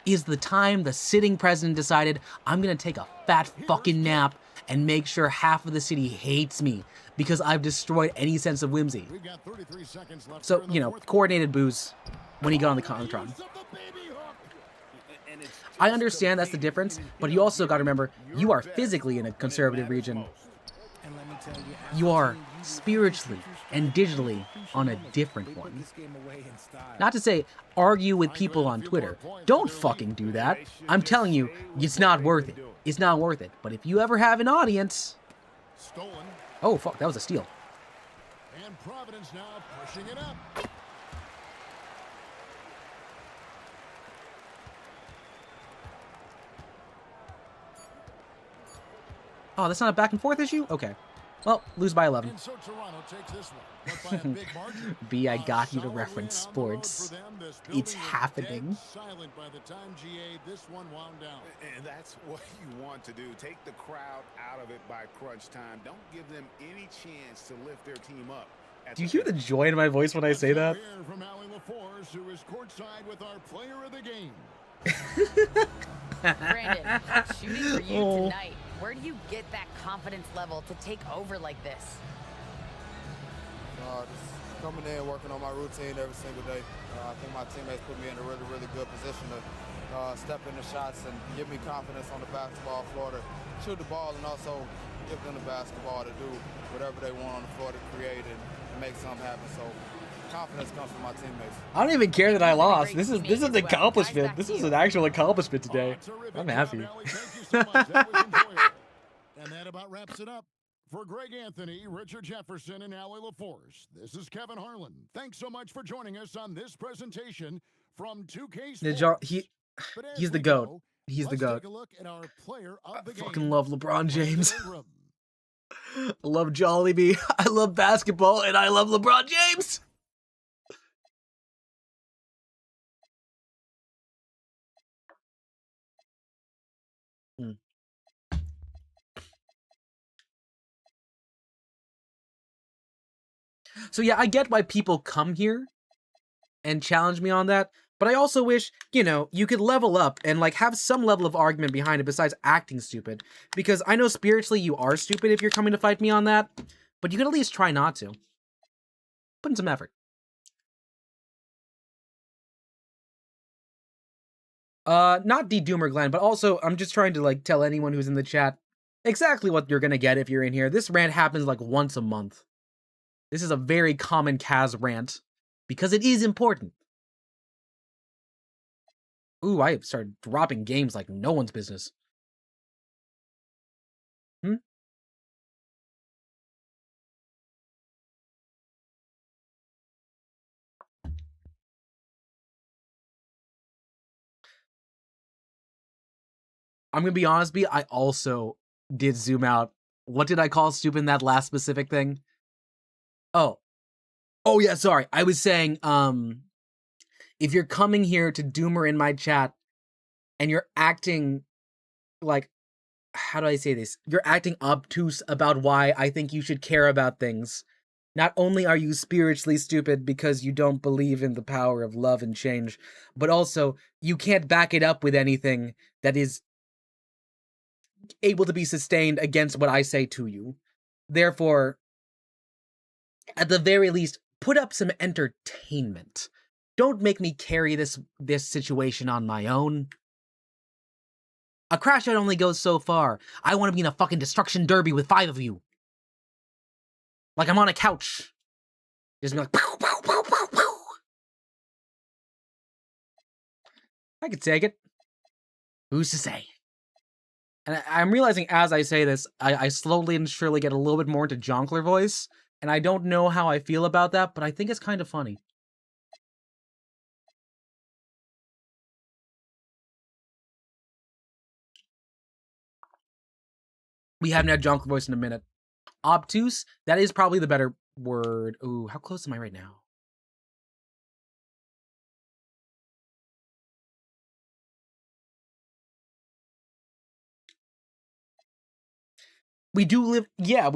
is the time the sitting president decided, I'm gonna take a fat fucking nap and make sure half of the city hates me because I've destroyed any sense of whimsy. So, you know, coordinated boos when he got on the Concron. I understand that's the difference, but you also got to remember, you are physically in a conservative region. You are spiritually and digitally on a different one. Not to say, argue with people on Twitter. Don't fucking do that. I'm telling you, it's not worth it. It's not worth it. But if you ever have an audience... Oh, fuck, that was a steal. And Providence now pushing it up. Oh, that's not a back and forth issue? Okay. Well, lose by 11. And so Toronto takes this one, but by a big margin. B, I got you to reference sports. It's happening. Silent by the time GA this one wound down. And that's what you want to do. Take the crowd out of it by crunch time. Don't give them any chance to lift their team up. Do you hear the joy in my voice when I say that? Here from Allie LaForce, who is courtside with our player of the game. Brandon, hot shooting for you tonight. Where do you get that confidence level to take over like this? Just coming in, working on my routine every single day. I think my teammates put me in a really, really good position to step into shots and give me confidence on the basketball floor to shoot the ball and also give them the basketball to do whatever they want on the floor to create and make something happen. So confidence comes from my teammates. I don't even care that I lost. This is an accomplishment. This is an actual accomplishment today. I'm happy. And that about wraps it up. For Greg Anthony, Richard Jefferson, and Allie LaForce, this is Kevin Harlan. Thanks so much for joining us on this presentation from 2K Sports. He's the GOAT. He's the GOAT. Take a look at our player of the I game. fucking love LeBron James. I love Jolibee. I love basketball, and I love LeBron James. So yeah, I get why people come here and challenge me on that, but I also wish, you know, you could level up and like have some level of argument behind it besides acting stupid. Because I know spiritually you are stupid if you're coming to fight me on that, but you could at least try not to. Put in some effort. Not de-doomer Glenn, but also I'm just trying to like tell anyone who's in the chat exactly what you're gonna get if you're in here. This rant happens like once a month. This is a very common Kaz rant, because it is important. Ooh, I started dropping games like no one's business. I'm gonna be honest, B, I also did zoom out. What did I call stupid in that last specific thing? Oh yeah, sorry. I was saying, if you're coming here to doomer in my chat and you're acting like, how do I say this? You're acting obtuse about why I think you should care about things. Not only are you spiritually stupid because you don't believe in the power of love and change, but also you can't back it up with anything that is able to be sustained against what I say to you. Therefore, at the very least, put up some entertainment. Don't make me carry this situation on my own. A crash out only goes so far. I want to be in a fucking destruction derby with 5 of you. Like I'm on a couch. Just be like, pow, pow, pow, pow, pow. I could take it. Who's to say? And I'm realizing as I say this, I slowly and surely get a little bit more into Jonkler voice. And I don't know how I feel about that, but I think it's kind of funny. We haven't had Jonkling voice in a minute. Obtuse, that is probably the better word. Ooh, how close am I right now? We do live, yeah,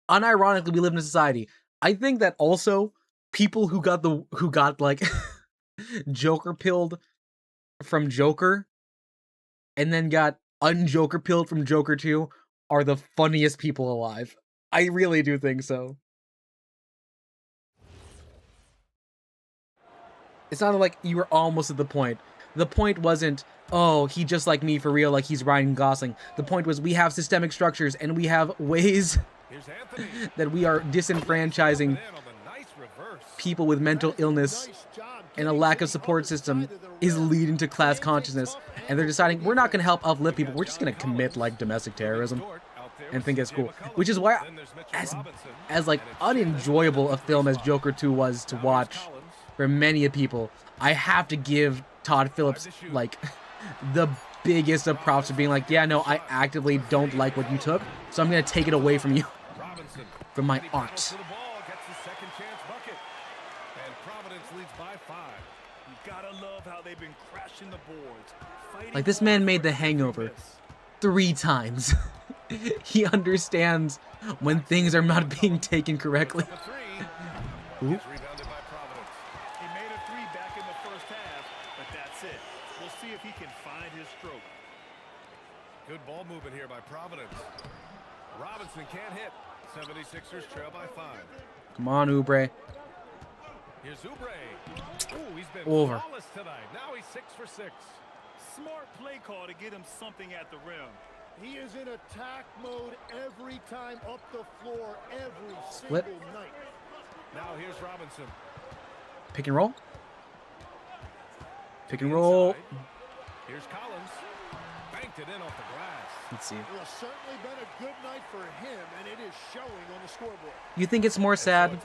unironically, we live in a society. I think that also people who got like Joker pilled from Joker and then got unjoker pilled from Joker 2 are the funniest people alive. I really do think so. It sounded like you were almost at the point. The point wasn't, oh, he just like me for real, like he's Ryan Gosling. The point was we have systemic structures and we have ways that we are disenfranchising people with mental illness, and a lack of support system is leading to class consciousness. And they're deciding we're not going to help uplift people. We're just going to commit like domestic terrorism and think it's cool. Which is why, as like unenjoyable a film as Joker 2 was to watch for many of people, I have to give Todd Phillips like the biggest of props for being like, yeah, no, I actively don't like what you took, so I'm going to take it away from you, from my art. Like, this man made The Hangover 3 times. He understands when things are not being taken correctly. Ooh. He made a 3 back in the first half, but that's it. We'll see if he can find his stroke. Good ball movement here by Providence. Robinson can't hit. 76ers trail by 5. Come on, Oubre. Here's Oubre. Ooh, he's been Over. flawless tonight. Now he's 6 for 6. Smart play call to get him something at the rim. He is in attack mode every time up the floor, every Split. single night. Now here's Robinson. Pick and roll. Pick and roll. Here's Collins. Banked it in off the glass. Let's see. It has certainly been a good night for him, and it is showing on the scoreboard. You think it's more sad?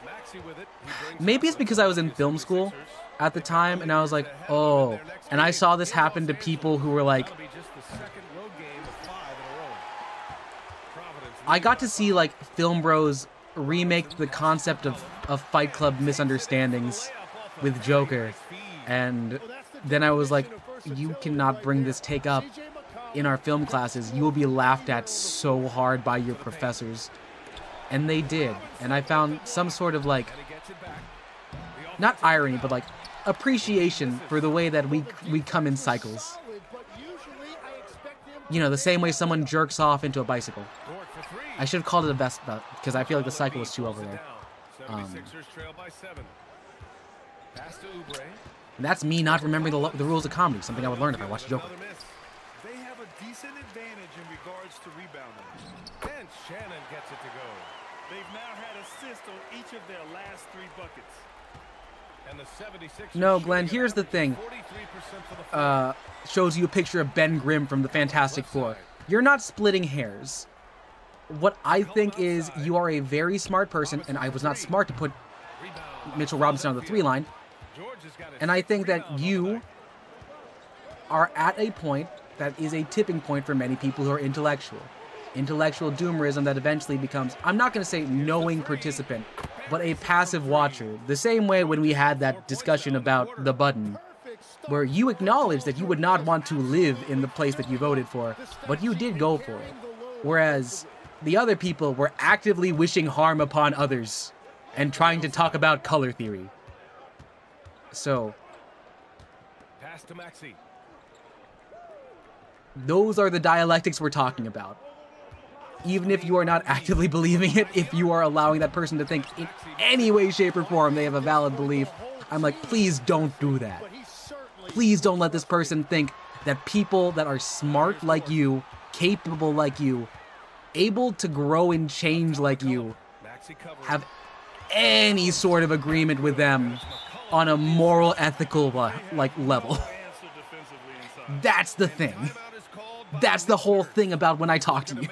Maybe it's because I was in film school at the time, and I was like, oh. And I saw this happen to people who were like, I got to see like film bros remake the concept of Fight Club misunderstandings with Joker, and then I was like, you cannot bring this take up in our film classes. You will be laughed at so hard by your professors. And they did, and I found some sort of like, not irony, but like appreciation for the way that we come in cycles. You know, the same way someone jerks off into a bicycle. I should have called it a best, because I feel like the cycle was too over there. And that's me not remembering the rules of comedy, something I would learn if I watched Joker. They have a decent advantage in regards to rebounding. And Shannon gets it to go. They've now had assists on each of their last 3 buckets. And the 76ers No, Glenn, here's the thing. Shows you a picture of Ben Grimm from the Fantastic Four. You're not splitting hairs. What I think is you are a very smart person, and I was not smart to put Mitchell Robinson on the 3 line. And I think that you are at a point that is a tipping point for many people who are intellectual. Intellectual doomerism that eventually becomes, I'm not going to say knowing participant, but a passive watcher. The same way when we had that discussion about the button, where you acknowledged that you would not want to live in the place that you voted for, but you did go for it. Whereas the other people were actively wishing harm upon others and trying to talk about color theory. So, pass to Maxey. Those are the dialectics we're talking about. Even if you are not actively believing it, if you are allowing that person to think in any way, shape, or form they have a valid belief, I'm like, please don't do that. Please don't let this person think that people that are smart like you, capable like you, able to grow and change like you, have any sort of agreement with them on a moral, ethical like level. That's the thing. That's the whole thing about when I talk to you.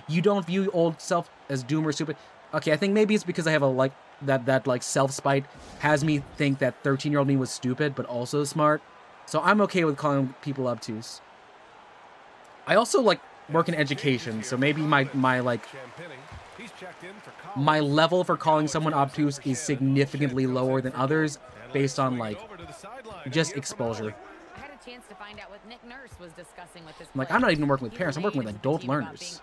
You don't view old self as doom or stupid. Okay, I think maybe it's because I have a like that like self-spite has me think that 13-year-old me was stupid but also smart. So I'm okay with calling people obtuse. I also like work in education, so maybe my level for calling someone obtuse is significantly lower than others based on like just exposure. I had a chance to find out what Nick Nurse was discussing with his Like, I'm not even working with parents, I'm working with adult learners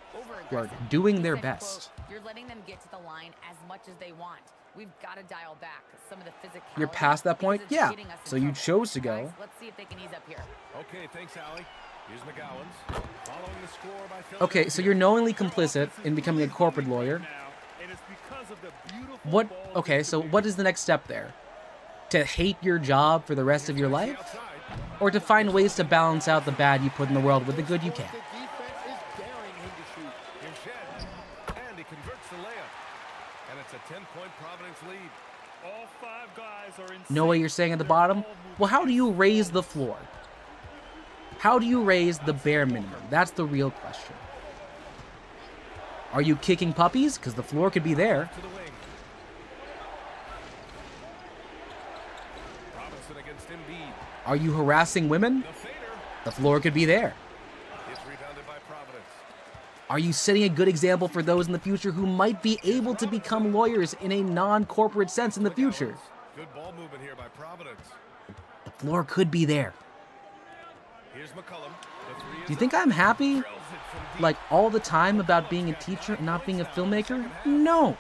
who are doing their best. You're letting them get to the line as much as they want. We've got to dial back some of the physicality. You're past that point? Yeah. So you chose to go. Guys, let's see if they can ease up here. Okay, thanks, Allie. Here's McGowan's. Following the score by Okay, so you're knowingly complicit in becoming a corporate lawyer. What? Okay, so what is the next step there? To hate your job for the rest of your life? Or to find ways to balance out the bad you put in the world with the good you can? And he converts the layup. And it's a 10-point Providence lead. All 5 guys are in. Know what you're saying at the bottom? Well, how do you raise the floor? How do you raise the bare minimum? That's the real question. Are you kicking puppies? Because the floor could be there. To the wing. Robinson against Embiid. Are you harassing women? The fader. The floor could be there. It's rebounded by Providence. Are you setting a good example for those in the future who might be able to become lawyers in a non-corporate sense in the future? Good ball movement here by Providence. The floor could be there. Here's McCollum. The three Do you think I'm happy, like, all the time about being a teacher and not being a filmmaker? No.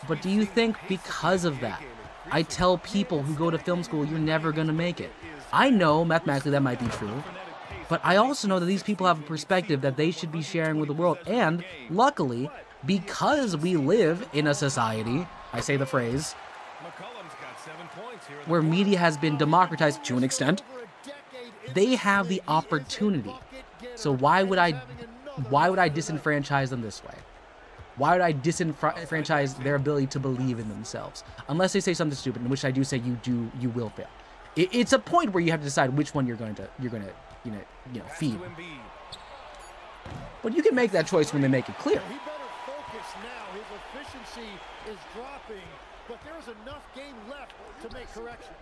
But do you think because of that, I tell people who go to film school, you're never going to make it? I know mathematically that might be true, but I also know that these people have a perspective that they should be sharing with the world. And luckily, because we live in a society, I say the phrase, where media has been democratized to an extent, they have the opportunity. So why would I disenfranchise them this way? Why would I disenfranchise their ability to believe in themselves? Unless they say something stupid, in which I do say you will fail. It's a point where you have to decide which one you're going to feed. But you can make that choice when they make it clear. He better focus now. His efficiency is dropping, but there's enough game left to make corrections.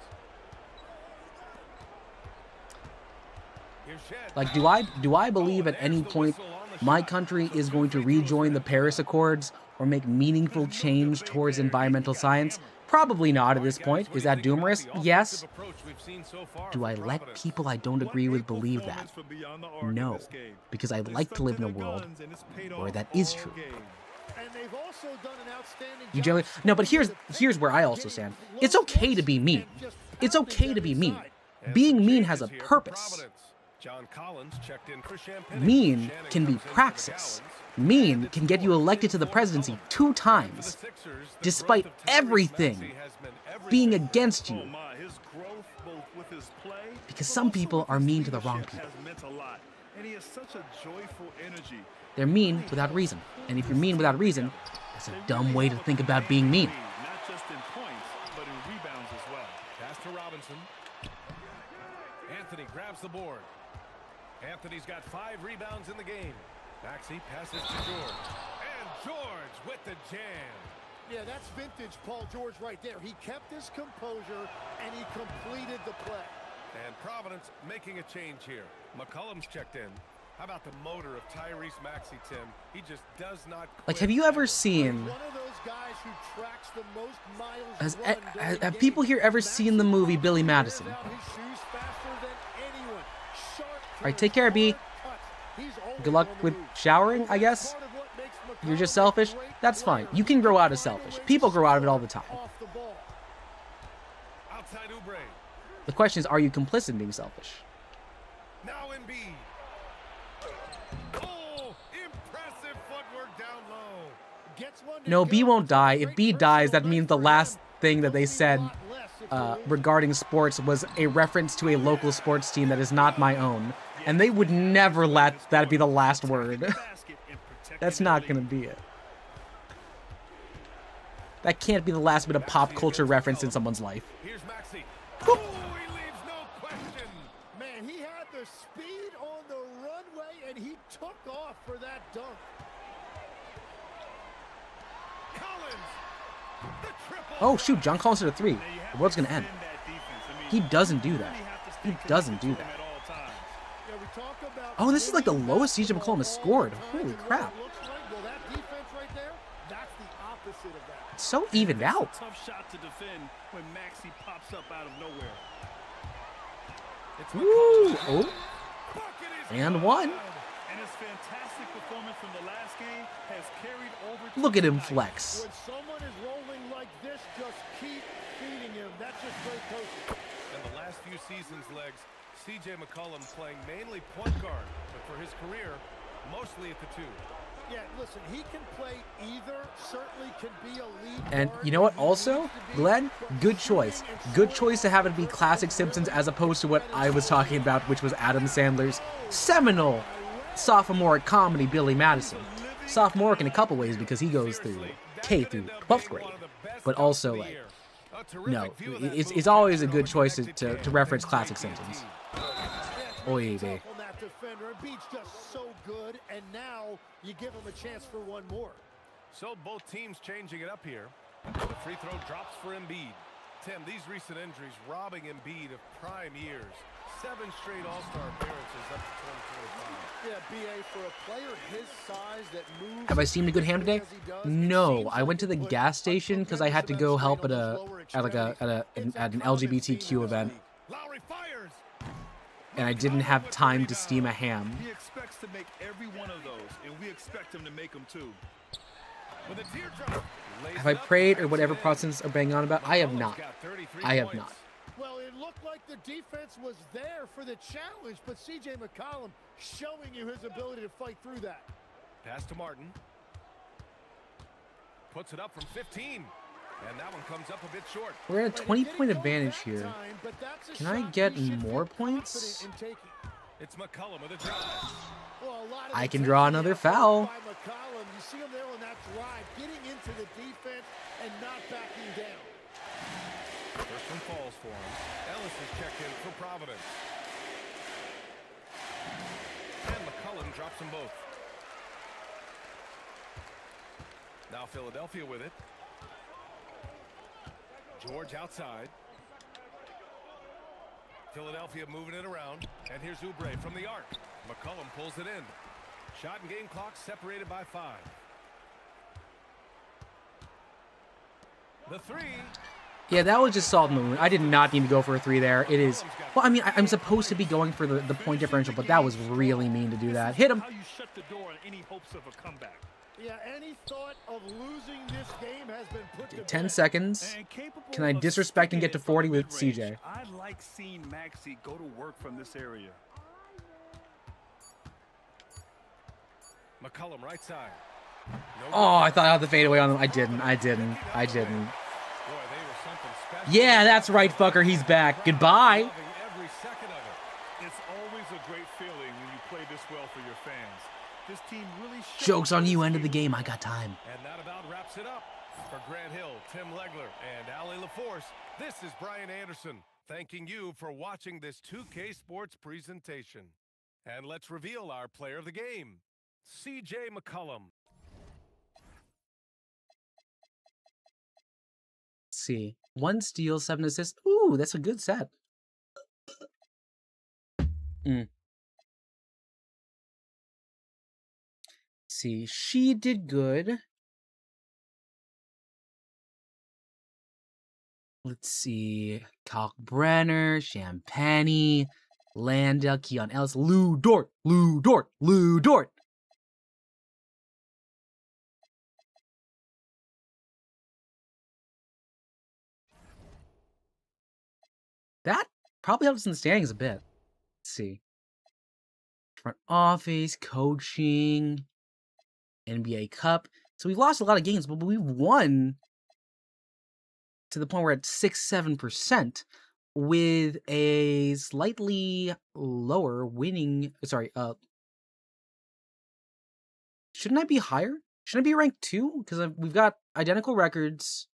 Like, do I believe at any point my country is going to rejoin the Paris Accords or make meaningful change towards environmental science? Probably not at this point. Is that doomorous? Yes. Do I let people I don't agree with believe that? No, because I'd like to live in a world where that is true. You generally no, but here's where I also stand. It's okay to be mean. It's okay to be mean. Being mean has a purpose. Mean can be praxis. Mean can get you elected to the presidency 2 times, despite everything being against you. Because some people are mean to the wrong people. They're mean without reason. And if you're mean without reason, that's a dumb way to think about being mean. Not just in points, but in rebounds as well. Pass to Robinson. Anthony grabs the board. Anthony's got 5 rebounds in the game. Maxey passes to George. And George with the jam. Yeah, that's vintage Paul George right there. He kept his composure, and he completed the play. And Providence making a change here. McCollum's checked in. How about the motor of Tyrese Maxey, Tim? He just does not quit. Like, have you ever seen... One of those guys who tracks the most miles have people here ever seen the movie Billy Madison? All right, take care, B. Good luck with showering, I guess. You're just selfish? That's fine. You can grow out of selfish. People grow out of it all the time. The question is, are you complicit in being selfish? Now Embiid. Oh, impressive footwork down low. No, B won't die. If B dies, that means the last thing that they said regarding sports was a reference to a local sports team that is not my own. And they would never let that be the last word. That's not going to be it. That can't be the last bit of pop culture reference in someone's life. Here's Maxey. Oh, he leaves no question. Man, he had the speed on the runway, and he took off for that dunk. Collins, the triple. Oh, shoot, John Collins hit a 3. The world's going to end. He doesn't do that. He doesn't do that. Oh, this is like the lowest CJ McCollum has scored. Holy crap. Well, that defense right there, that's the opposite of that. It's so evened out. It's a tough shot to defend when Maxey pops up out of nowhere. Ooh. Oh. And one. And his fantastic performance from the last game has carried over to Look at him tonight. flex. When someone is rolling like this, just keep feeding him. That's just great coaching. In the last few seasons, Legs, C.J. McCollum playing mainly point guard, but for his career, mostly at the 2. Yeah, listen, he can play either, certainly can be a lead And guard you know what? if he Also, needs to be, Glenn, but good shooting choice. and Good scoring choice to have it be classic Simpsons as opposed to what I was talking about, which was Adam Sandler's seminal sophomoric comedy, Billy Madison. Sophomoric in a couple ways because he goes through K through 12th grade. But also, like, no, it's always a good choice to reference classic Simpsons. Oy vey. on that defender. Embiid's just so good, and now you give him a chance for one more. So both teams changing it up here. The free throw drops for Embiid. Tim, these recent injuries robbing Embiid of prime years. 7 straight All-Star appearances up to 2025. Yeah, BA, for a player his size that moves. Have I seen a good ham today? No, I went to the gas station because I had to go help at an LGBTQ event, Lowry fires. and I didn't have time to steam a ham. He expects to make every one of those, and we expect him to make them too. With a teardrop. Have I prayed or whatever Protestants are banging on about? I have not. I have not. Well, it looked like the defense was there for the challenge, but C.J. McCollum showing you his ability to fight through that. Pass to Martin. Puts it up from 15. And that one comes up a bit short. We're at a 20-point advantage here. Can I get more points? It's McCollum with a drive. I can draw another foul. You see him there on that drive, getting into the defense and not backing down. First one falls for him. Ellis is checked in for Providence. And McCollum drops them both. Now Philadelphia with it. George outside. Philadelphia moving it around. And here's Oubre from the arc. McCollum pulls it in. Shot and game clock separated by 5. The 3. Yeah, that was just salt in the wound. I did not need to go for a 3 there. It is... Well, I mean, I'm supposed to be going for the point differential, but that was really mean to do that. Hit him! How you shut the door on any hopes of a comeback. Yeah, any thought of losing this game has been put to 10 bed. seconds. Can I disrespect and get to 40 with CJ? I like seeing Maxey go to work from this area. McCollum right side. Oh, I thought I had the fadeaway on him. I didn't. Yeah, that's right, fucker. He's back. Goodbye. Every second of it. It's always a great feeling when you play this well for your fans. This team really Joke's on you, end of the game. I got time. And that about wraps it up. For Grant Hill, Tim Legler, and Ali LaForce, this is Brian Anderson, thanking you for watching this 2K Sports presentation. And let's reveal our player of the game, C.J. McCollum. Let's see. 1 steal, 7 assists. Ooh, that's a good set. See, she did good. Let's see. Kalkbrenner, Champagne, Landell, Keon Ellis, Lou Dort. That probably helps in the standings a bit. Let's see. Front office, coaching, NBA Cup. So we've lost a lot of games, but we've won to the point where we're at 6-7% with a slightly lower winning. Sorry, shouldn't I be higher? Shouldn't I be ranked 2? Because we've got identical records.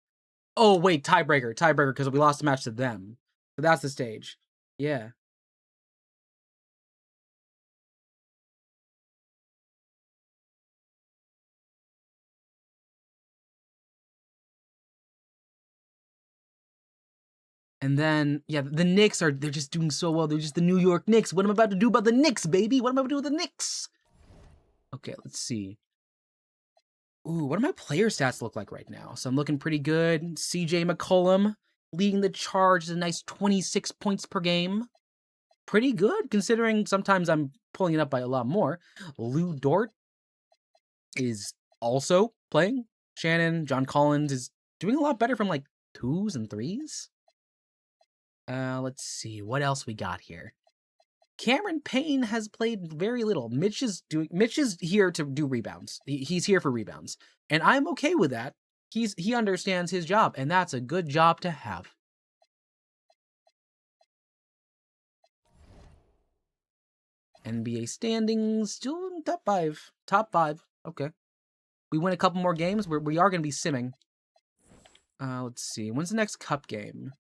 Oh, wait, tiebreaker, because we lost the match to them. So that's the stage. Yeah. And then, yeah, the Knicks they're just doing so well. They're just the New York Knicks. What am I about to do about the Knicks, baby? What am I about to do with the Knicks? Okay, let's see. Ooh, what do my player stats look like right now? So I'm looking pretty good. CJ McCollum leading the charge is a nice 26 points per game. Pretty good, considering sometimes I'm pulling it up by a lot more. Lou Dort is also playing. John Collins is doing a lot better from like 2s and 3s. Let's see, what else we got here? Cameron Payne has played very little. Mitch is here to do rebounds. He's here for rebounds. And I'm okay with that. He understands his job, and that's a good job to have. NBA standings, still in top 5. Top 5. Okay. We win a couple more games. We are going to be simming. Let's see. When's the next cup game?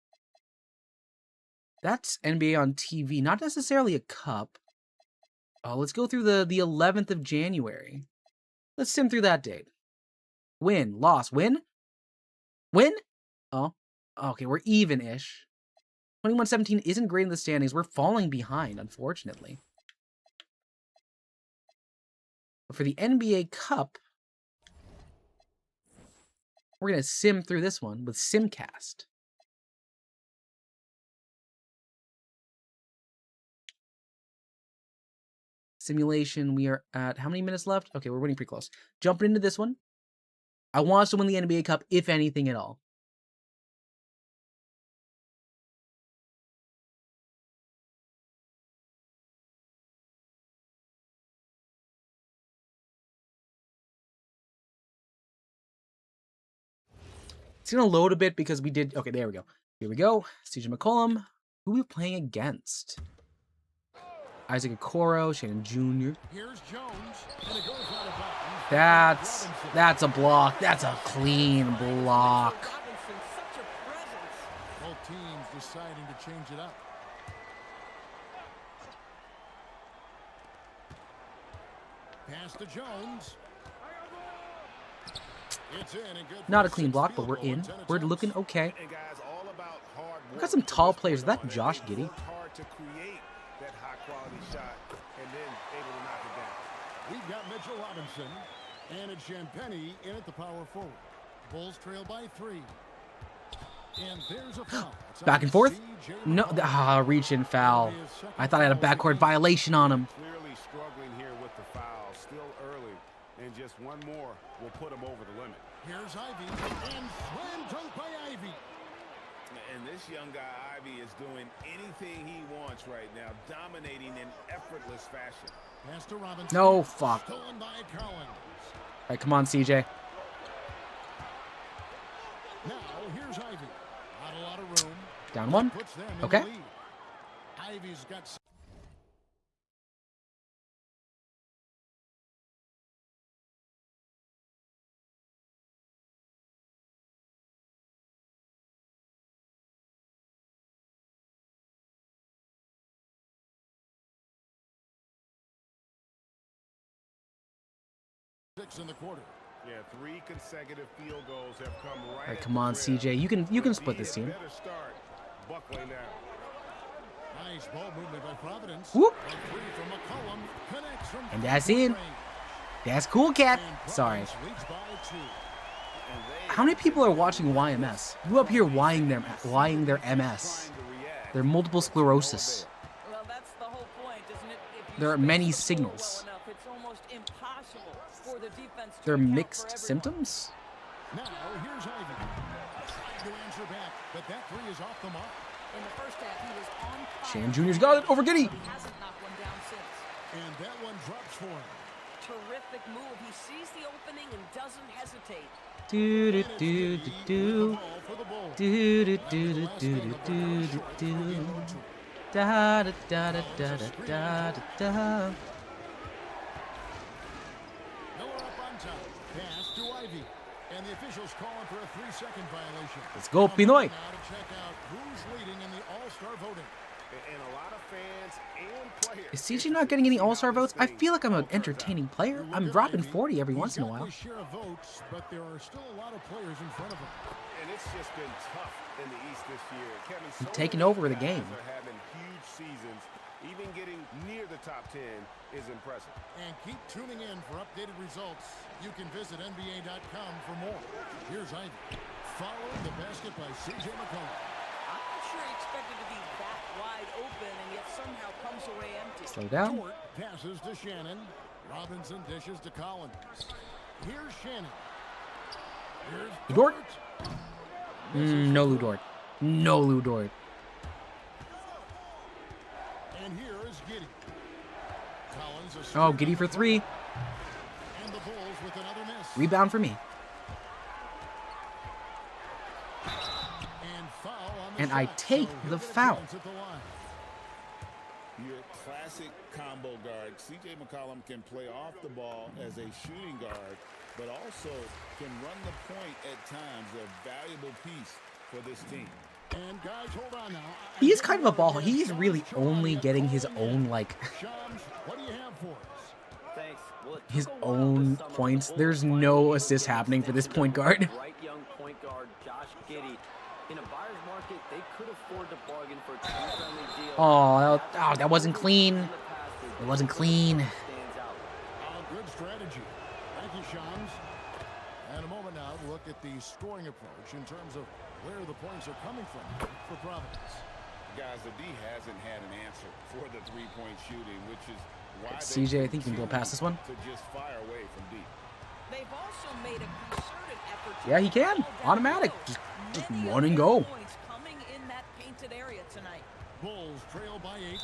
That's NBA on TV, not necessarily a cup. Let's go through the 11th of January. Let's sim through that date. Win, loss, win? Win? Oh, okay, we're even-ish. 21-17 isn't great in the standings. We're falling behind, unfortunately. But for the NBA Cup, we're going to sim through this one with Simcast. Simulation, we are at how many minutes left? Okay, we're running pretty close. Jumping into this one. I want us to win the NBA Cup, if anything at all. It's going to load a bit because we did... Okay, there we go. Here we go. CJ McCollum. Who are we playing against? Isaac Okoro, Shannon Jr. Here's Jones, and it goes out of bounds. That's a block. That's a clean block. Both teams deciding to change it up. Pass to Jones. It's in and good. Not a clean block, but we're in. We're looking okay. We got some tall players. Is that Josh Giddey? That high quality shot and then able to knock it down. We've got Mitchell Robinson and it's Champagny in at the power forward. Bulls trail by 3. And there's a foul. Back and forth? No, reach in foul. I thought I had a backcourt violation on him. Clearly struggling here with the foul. Still early. And just one more will put him over the limit. Here's Ivy and slam dunk by Ivy. And this young guy, Ivy, is doing anything he wants right now, dominating in effortless fashion. Pass to Robinson. No, fuck. Stolen by Collins. All right, come on, CJ. Now, here's Ivy. Not a lot of room. Down 1. Okay. Ivy's got... in the quarter. Yeah, 3 consecutive field goals have come right. All right, come on, CJ. You can split this team. Better start. Buckling now. Nice ball movement by Providence. Whoop. From McCollum, connects from And that's in. That's cool, Cat. Sorry. How many people are watching YMS? You up here wying their MS. Their multiple sclerosis. Well, that's the whole point, isn't it? There are many signals. It's almost impossible for the defense to They're account mixed for symptoms? Now, here's Ivy. Trying to answer back, but that 3 is off the mark. In the first half, he was on fire. Shannon Jr.'s got it over Giddey. He hasn't knocked one down since. And that one drops for him. Terrific move. He sees the opening and doesn't hesitate. Do do do do do do do do do do do do da da da da da da da da. Miller up on top. Pass to Ivy. And the officials calling for a 3-second violation. Let's go, Pinoy. Now to check out who's leading in the All-Star voting. And a lot of fans and players. Is CJ not getting any All-Star votes? I feel like I'm an entertaining player. I'm dropping 40 every once in a while. Share of votes, but there are still a lot of players in front of him. And it's just been tough in the East this year. Kevin, so taking many over the guys game. are having huge seasons. Even getting near the top 10 is impressive. And keep tuning in for updated results. You can visit NBA.com for more. Here's Ivy. Following the basket by C.J. McCollum. I'm not sure he expected to be that wide open and yet somehow comes away empty. Slow down. Dort passes to Shannon. Robinson dishes to Collins. Here's Shannon. Here's Dort. No Lou Dort. No Lou Dort. And here is Giddey. Collins Oh, Giddey for 3. And the Bulls with another miss. Rebound for me. And foul on the And I shot, take so the he'll get a foul. chance at the line. Your classic combo guard. C.J. McCollum can play off the ball as a shooting guard, but also can run the point at times. A valuable piece for this team. And guys, hold on now. He's kind of a ball. He's really only getting his own, like, Shams, what do you have for us? Thanks. Well, it his took a while own to summon points. the There's full no fight assist to happening for this point guard. Right young point guard Josh Giddey. In a buyer's market, they could afford to bargain for a team-friendly deal. Oh, that wasn't clean. It wasn't clean. Stands out. Good strategy. Thank you, Shams. And a moment now to look at the scoring approach in terms of where the points are coming from for Providence. Guys, the D hasn't had an answer for the three-point shooting, which is why CJ, I think you can go past this one. to just fire away from deep. They've also made a concerted effort to Yeah, he can. Automatic. Just run and go. points coming in that painted area tonight. Bulls trail by 8.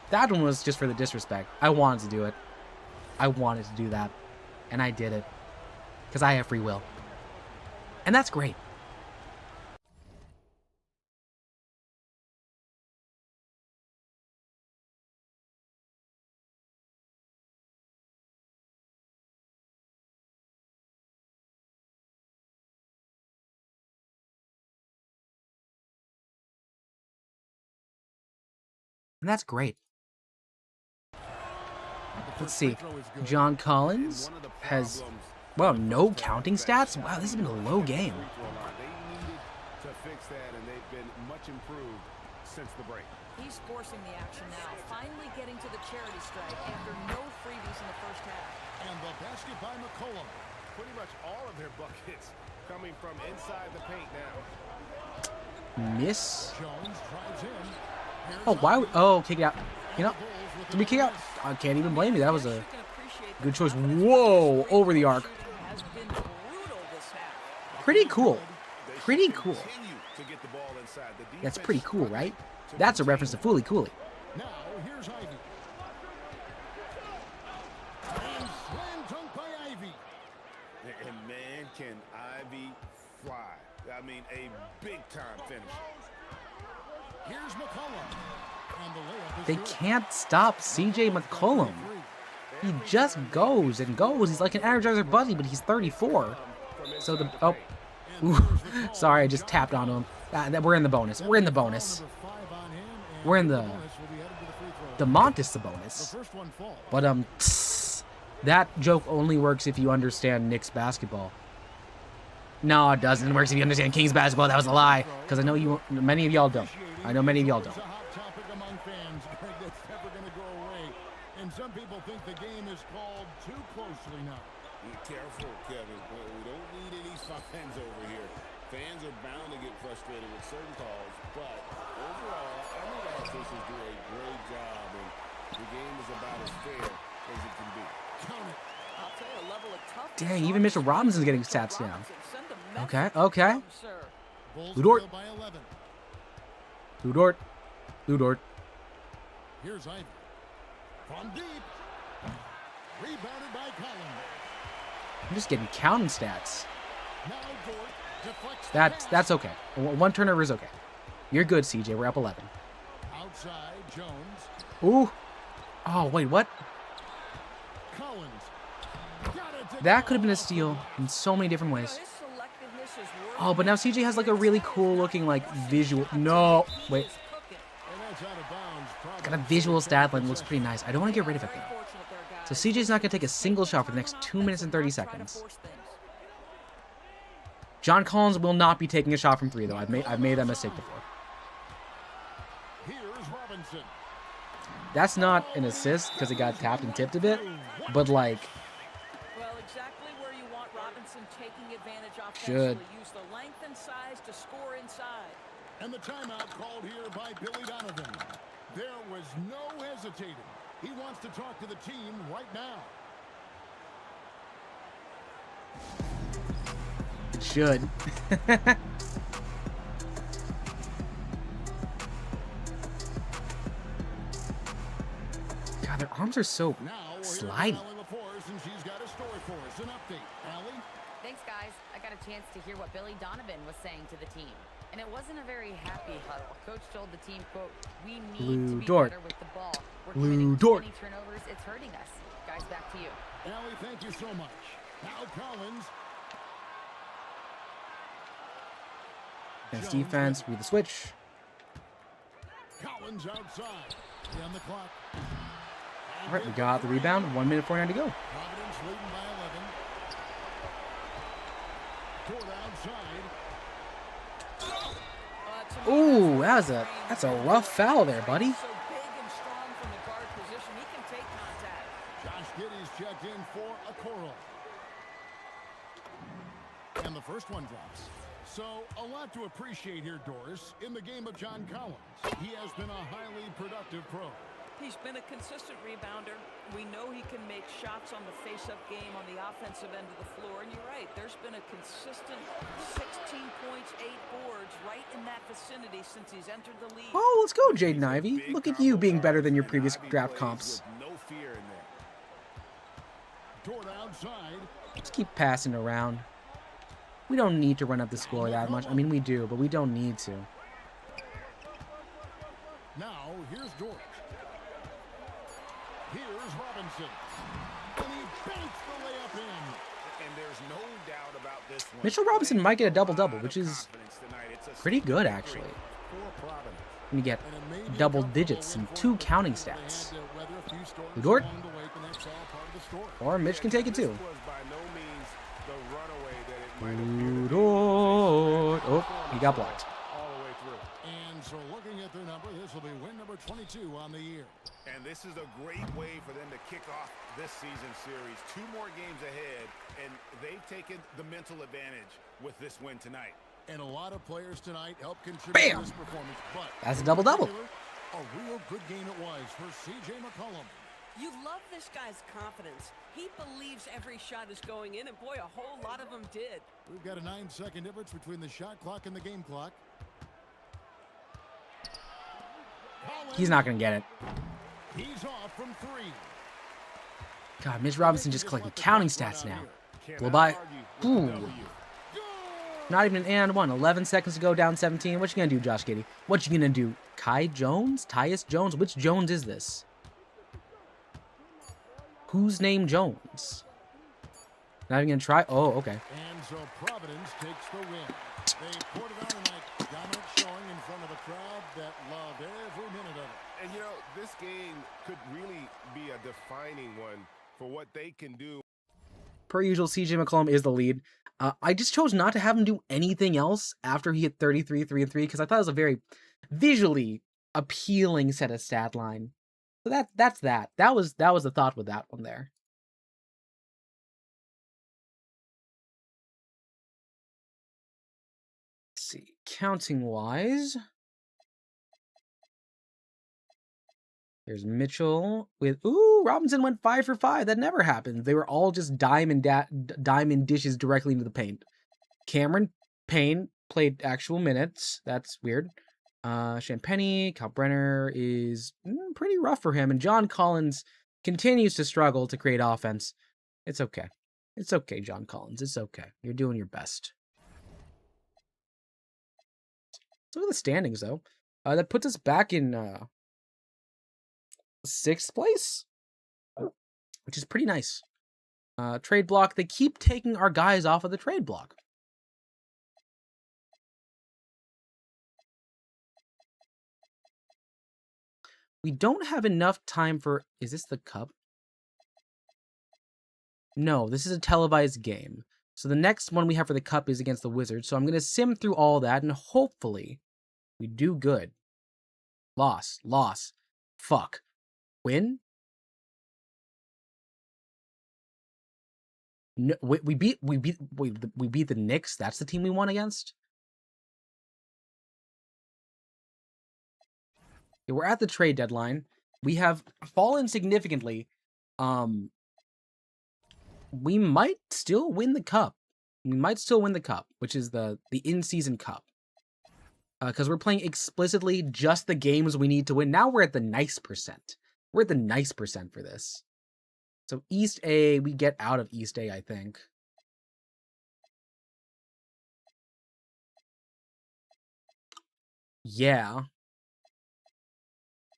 That one was just for the disrespect. I wanted to do it. I wanted to do that. And I did it. Because I have free will. And that's great. And that's great. Let's see. John Collins has, well, no counting stats. Wow, this has been a low game. They needed to fix that, and they've been much improved since the break. He's forcing the action now, finally getting to the charity stripe after no freebies in the first half. And the basket by McCollum. Pretty much all of their buckets coming from inside the paint now. Miss. Jones drives in. Oh, why? Oh, kick it out. You know, did we kick out? I can't even blame you. That was a good choice. Whoa, over the arc. Pretty cool. Pretty cool. That's pretty cool, right? That's a reference to Fooly Cooley. Now, here's Ivy. And slam dunk by Ivy. And man, can Ivy fly. I mean, a big-time finish. Here's McCollum. And the layup is They good. can't stop CJ McCollum. He just goes and goes. He's like an Energizer Bunny, but he's 34. So the ooh, sorry, I just tapped onto him. We're in the bonus. We're in the bonus. We're in the Montes the bonus. But that joke only works if you understand Knicks basketball. No, it doesn't. It works if you understand Kings basketball. That was a lie, because I know many of y'all don't. I know many of y'all don't. It's a hot topic among fans. That's never going to go away. And some people think the game is called too closely now. Be careful, Kevin. We don't need any fines over here. Fans are bound to get frustrated with certain calls, but overall, I think our officials do a great job, and the game is about as fair as it can be. Count it. I'll tell you, a level of toughness. Dang, even Mr. Robinson's getting stats down. Send a message Okay, to okay. them, sir. Bulls Lou Dort. trail by 11. Lou Dort. Lou Dort. Here's Ivy. From deep. Rebounded by Collins. I'm just getting counting stats. Now Dort deflects the pass. That's okay. One turnover is okay. You're good, CJ. We're up 11. Outside, Jones. Ooh. Oh, wait, what? Collins. Got it to That could have been a steal in so many different ways. His selectiveness is worth Oh, but now CJ has like a really cool looking like visual. No, wait. And that's out of bounds. Got a visual stat line. Looks pretty nice. I don't want to get rid of it though. fortunate there, guys. So CJ's not going to take a single shot for the next 2 minutes and 30 seconds. John Collins will not be taking a shot from 3, though. I've made that mistake before. Here's Robinson. That's not an assist because it got tapped and tipped a bit, but like. Well, exactly where you want Robinson taking advantage Should. offensively. Use the length and size to score inside. And the timeout called here by Billy Donovan. There was no hesitating. He wants to talk to the team right now. It should. God, their arms are so slidey. She's got a story for us. An update. Allie? Thanks, guys. I got a chance to hear what Billy Donovan was saying to the team. And it wasn't a very happy huddle. Coach told the team, quote, "We need to be better with the ball. We're committing too many turnovers. It's hurting us." Guys, back to you. Allie, thank you so much. Now Collins. Against defense, read the switch. Collins outside. On the clock. All right, we got the rebound. 1 minute 49 to go. Providence leading by 11. Toward outside. Ooh, that's a rough foul there, buddy. So big and strong from the guard position, he can take contact. Josh Giddey's checked in for a Coral. And the first one drops. So, a lot to appreciate here, Doris, in the game of John Collins. He has been a highly productive pro. He's been a consistent rebounder. We know he can make shots on the face-up game on the offensive end of the floor. And you're right, there's been a consistent 16 points, 8 boards right in that vicinity since he's entered the league. Oh, let's go, Jaden Ivey. Look at you being better than your previous draft comps. No fear in there. Toward outside. Just keep passing around. We don't need to run up the score that much. I mean, we do, but we don't need to. Now, here's George. Here's Robinson. And he banks the layup in. And there's no doubt about this one. Mitchell Robinson might get a double-double, which is pretty good, actually. When you get double digits and 2 counting stats. Udort? Or Mitch can take it, too. Udort. Oh, he got blocked. And so looking at their number, this will be win number 22 on the year. And this is a great way for them to kick off this season series. 2 more games ahead, and they've taken the mental advantage with this win tonight. And a lot of players tonight help contribute to this performance. But that's a double-double. A real good game it was for C.J. McCollum. You love this guy's confidence. He believes every shot is going in, and boy, a whole lot of them did. We've got a 9-second difference between the shot clock and the game clock. He's not going to get it. He's off from 3. God, Mitch Robinson just collecting counting stats now. Blow by. Ooh. Not even an and one. 11 seconds to go, down 17. What you going to do, Josh Giddey? What you going to do? Kai Jones? Tyus Jones? Which Jones is this? Who's named Jones? Not even going to try? Oh, okay. And so Providence takes the win. They poured it on tonight. Dominant showing in front of a crowd that loved every minute of it. And, you know, this game could really be a defining one for what they can do. Per usual, CJ McCollum is the lead. I just chose not to have him do anything else after he hit 33, 3 and 3, because I thought it was a very visually appealing set of stat line. So that's that. That was the thought with that one there. Let's see, counting wise. There's Mitchell with, ooh, Robinson went 5 for 5. That never happened. They were all just diamond dishes directly into the paint. Cameron Payne played actual minutes. That's weird. Champagny, Kalbrenner is pretty rough for him. And John Collins continues to struggle to create offense. It's okay. It's okay, John Collins. It's okay. You're doing your best. Let's look at the standings, though. That puts us back in 6th place, which is pretty nice. Trade block. They keep taking our guys off of the trade block. We don't have enough time for... Is this the cup? No, this is a televised game. So the next one we have for the cup is against the Wizards. So I'm going to sim through all that, and hopefully we do good. Loss. Fuck. Win? No, we beat the Knicks. That's the team we won against. Okay, we're at the trade deadline. We have fallen significantly. We might still win the cup. Which is the in-season cup. Because we're playing explicitly just the games we need to win. Now we're at the nice percent. We're at the nice percent for this. So East A, we get out of East A, I think. Yeah.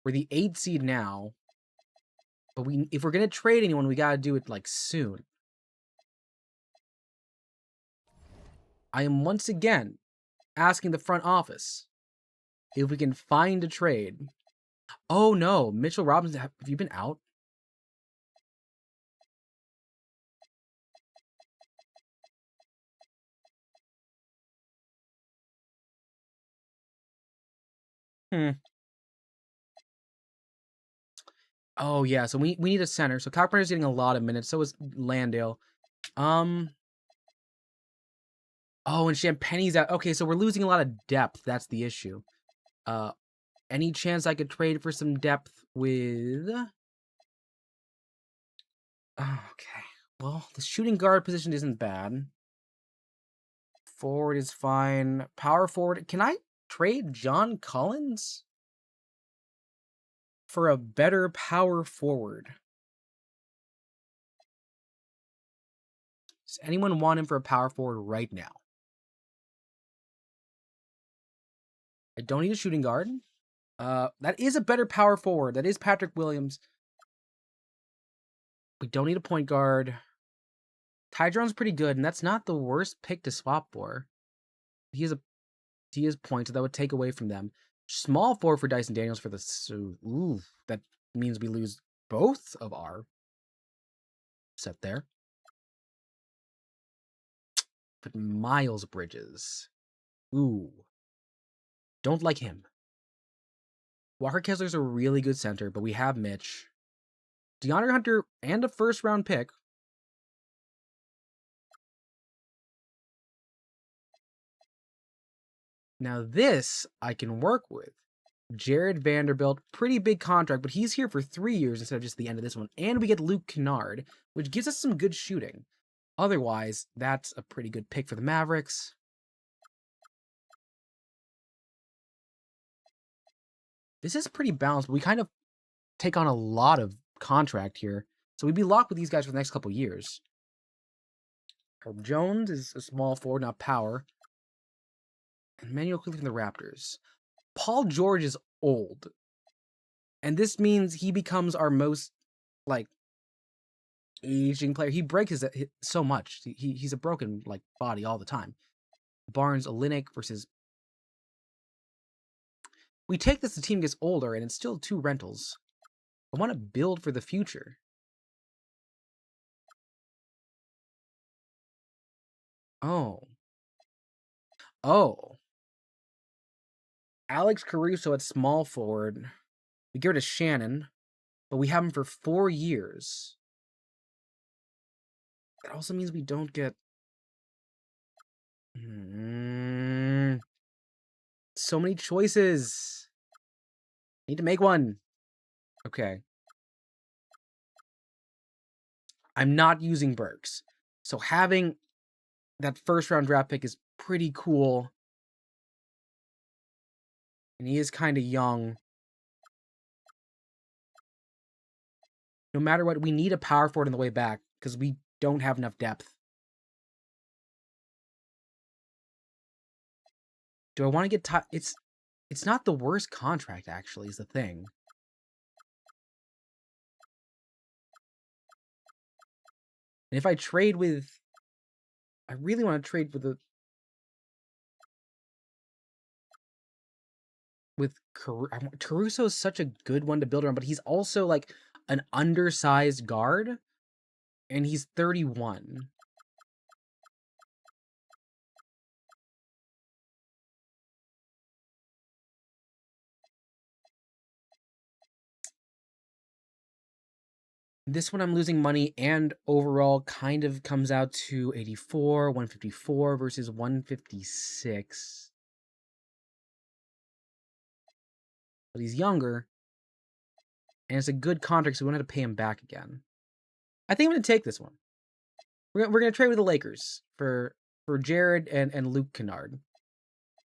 We're the 8th seed now. But if we're going to trade anyone, we got to do it, like, soon. I am once again asking the front office if we can find a trade. Oh, no. Mitchell Robinson, have you been out? Oh, yeah. So we need a center. So Cockburner's getting a lot of minutes. So is Landale. Oh, and Champagne's out. Okay, so we're losing a lot of depth. That's the issue. Any chance I could trade for some depth with... Okay. Well, the shooting guard position isn't bad. Forward is fine. Power forward. Can I trade John Collins for a better power forward? Does anyone want him for a power forward right now? I don't need a shooting guard. That is a better power forward. That is Patrick Williams. We don't need a point guard. Tydron's pretty good, and that's not the worst pick to swap for. He is points, so that would take away from them. Small forward for Dyson Daniels for the... Ooh, that means we lose both of our set there. But Miles Bridges. Ooh. Don't like him. Walker Kessler's a really good center, but we have Mitch. DeAndre Hunter and a first-round pick. Now this I can work with. Jared Vanderbilt, pretty big contract, but he's here for 3 years instead of just the end of this one. And we get Luke Kennard, which gives us some good shooting. Otherwise, that's a pretty good pick for the Mavericks. This is pretty balanced, but we kind of take on a lot of contract here. So we'd be locked with these guys for the next couple years. Herb Jones is a small forward, not power. And Manuel Quickly from the Raptors. Paul George is old. And this means he becomes our most, like, aging player. He breaks his so much. He's a broken, like, body all the time. Barnes, Olynyk versus... We take this, the team gets older, and it's still 2 rentals. I want to build for the future. Oh. Alex Caruso at small forward. We give it to Shannon, but we have him for 4 years. That also means we don't get... So many choices. Need to make one. Okay. I'm not using Burks. So having that first-round draft pick is pretty cool. And he is kind of young. No matter what, we need a power forward on the way back because we don't have enough depth. Do I want to get... It's not the worst contract, actually, is the thing. And if I trade with... I really want to trade with the... Caruso is such a good one to build around, but he's also, like, an undersized guard. And he's 31. This one I'm losing money, and overall kind of comes out to 84, 154 versus 156. But he's younger, and it's a good contract, so we don't have to pay him back again. I think I'm going to take this one. We're going to trade with the Lakers for Jared and Luke Kennard.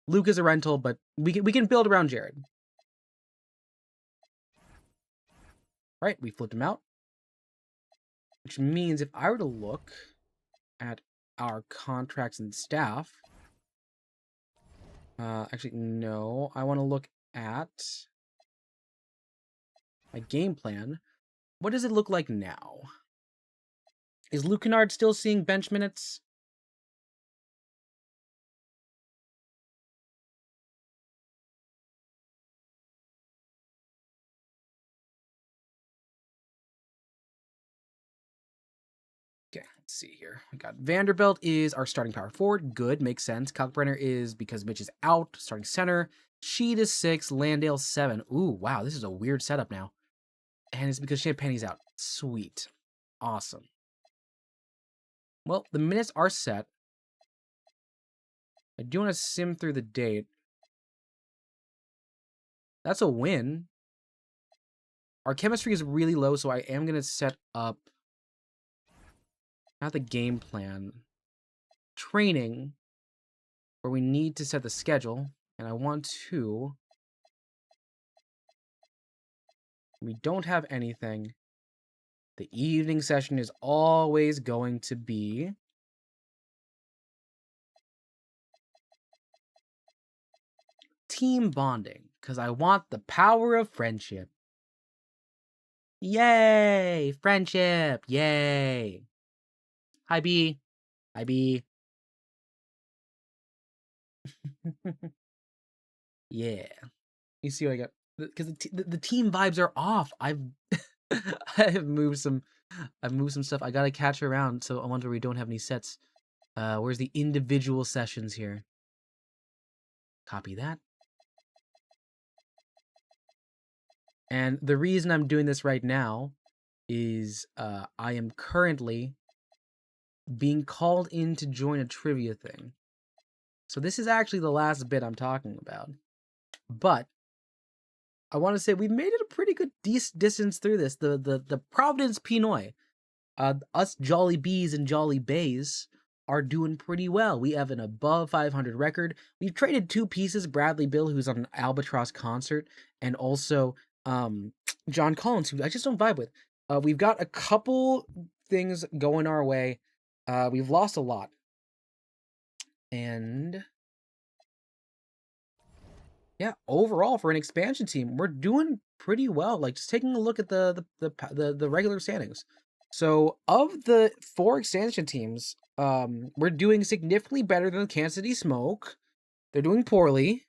Luke is a rental, but we can build around Jared. Right, we flipped him out. Which means if I were to look at our contracts and staff... actually, no. I want to look at my game plan. What does it look like now? Is Luke Kennard still seeing bench minutes? Okay, let's see here. We got Vanderbilt is our starting power forward. Good, makes sense. Kalkbrenner is, because Mitch is out, starting center. Sheed is 6, Landale 7. Ooh, wow, this is a weird setup now. And it's because Champagne's out. Sweet. Awesome. Well, the minutes are set. I do want to sim through the date. That's a win. Our chemistry is really low, so I am going to set up, not the game plan, training, where we need to set the schedule. And I want to... We don't have anything. The evening session is always going to be... team bonding, because I want the power of friendship. Yay! Friendship! Yay! Hi, B. Hi, B. Yeah. You see what I got? Because the team vibes are off. I've I've moved some stuff. I gotta catch around, so I wonder we don't have any sets. Where's the individual sessions here? Copy that. And the reason I'm doing this right now is I am currently being called in to join a trivia thing. So this is actually the last bit I'm talking about. But I want to say we made it a pretty good distance through this. The Providence Pinoy, us Jolibees and Jolibays are doing pretty well. We have an above 500 record. We've traded 2 pieces, Bradley Bill, who's on an Albatross concert, and also John Collins, who I just don't vibe with. We've got a couple things going our way. We've lost a lot. And yeah, overall for an expansion team, we're doing pretty well. Like, just taking a look at the regular standings. So of the 4 expansion teams, we're doing significantly better than the Kansas City Smoke. They're doing poorly.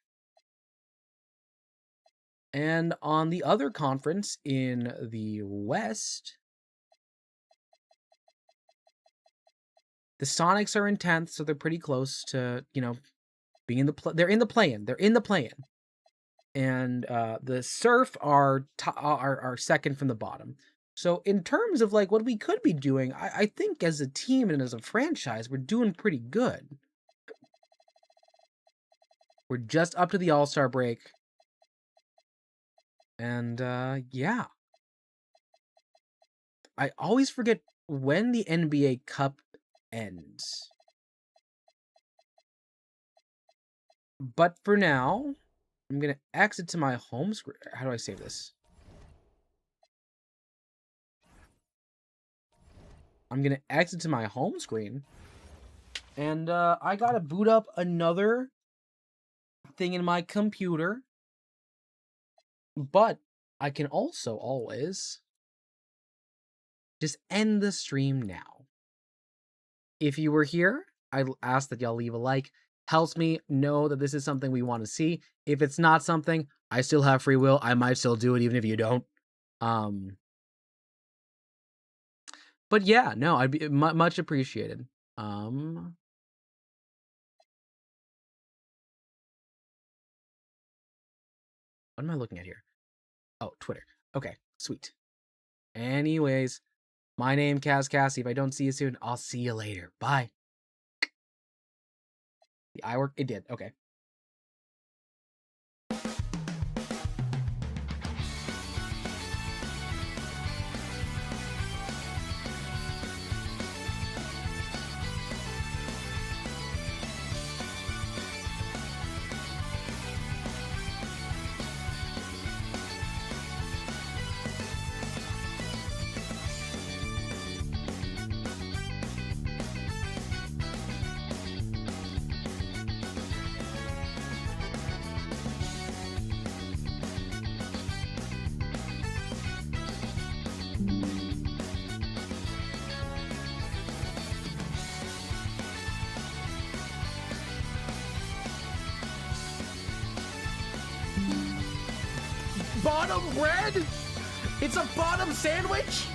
And on the other conference in the West, the Sonics are in 10th, so they're pretty close to, you know, being in the they're in the play-in. They're in the play-in. And the Surf are second from the bottom. So in terms of like what we could be doing, I think as a team and as a franchise, we're doing pretty good. We're just up to the All-Star break. And yeah. I always forget when the NBA Cup ends. But for now, I'm going to exit to my home screen. How do I save this? I'm going to exit to my home screen. And I got to boot up another thing in my computer. But I can also always just end the stream now. If you were here, I ask that y'all leave a like. Helps me know that this is something we want to see. If it's not something, I still have free will. I might still do it even if you don't. But yeah, no, I'd be much appreciated. What am I looking at here? Oh, Twitter. Okay, sweet. Anyways, my name KazCassidy. If I don't see you soon, I'll see you later. Bye. The eye work? It did. Okay. Bottom bread? It's a bottom sandwich?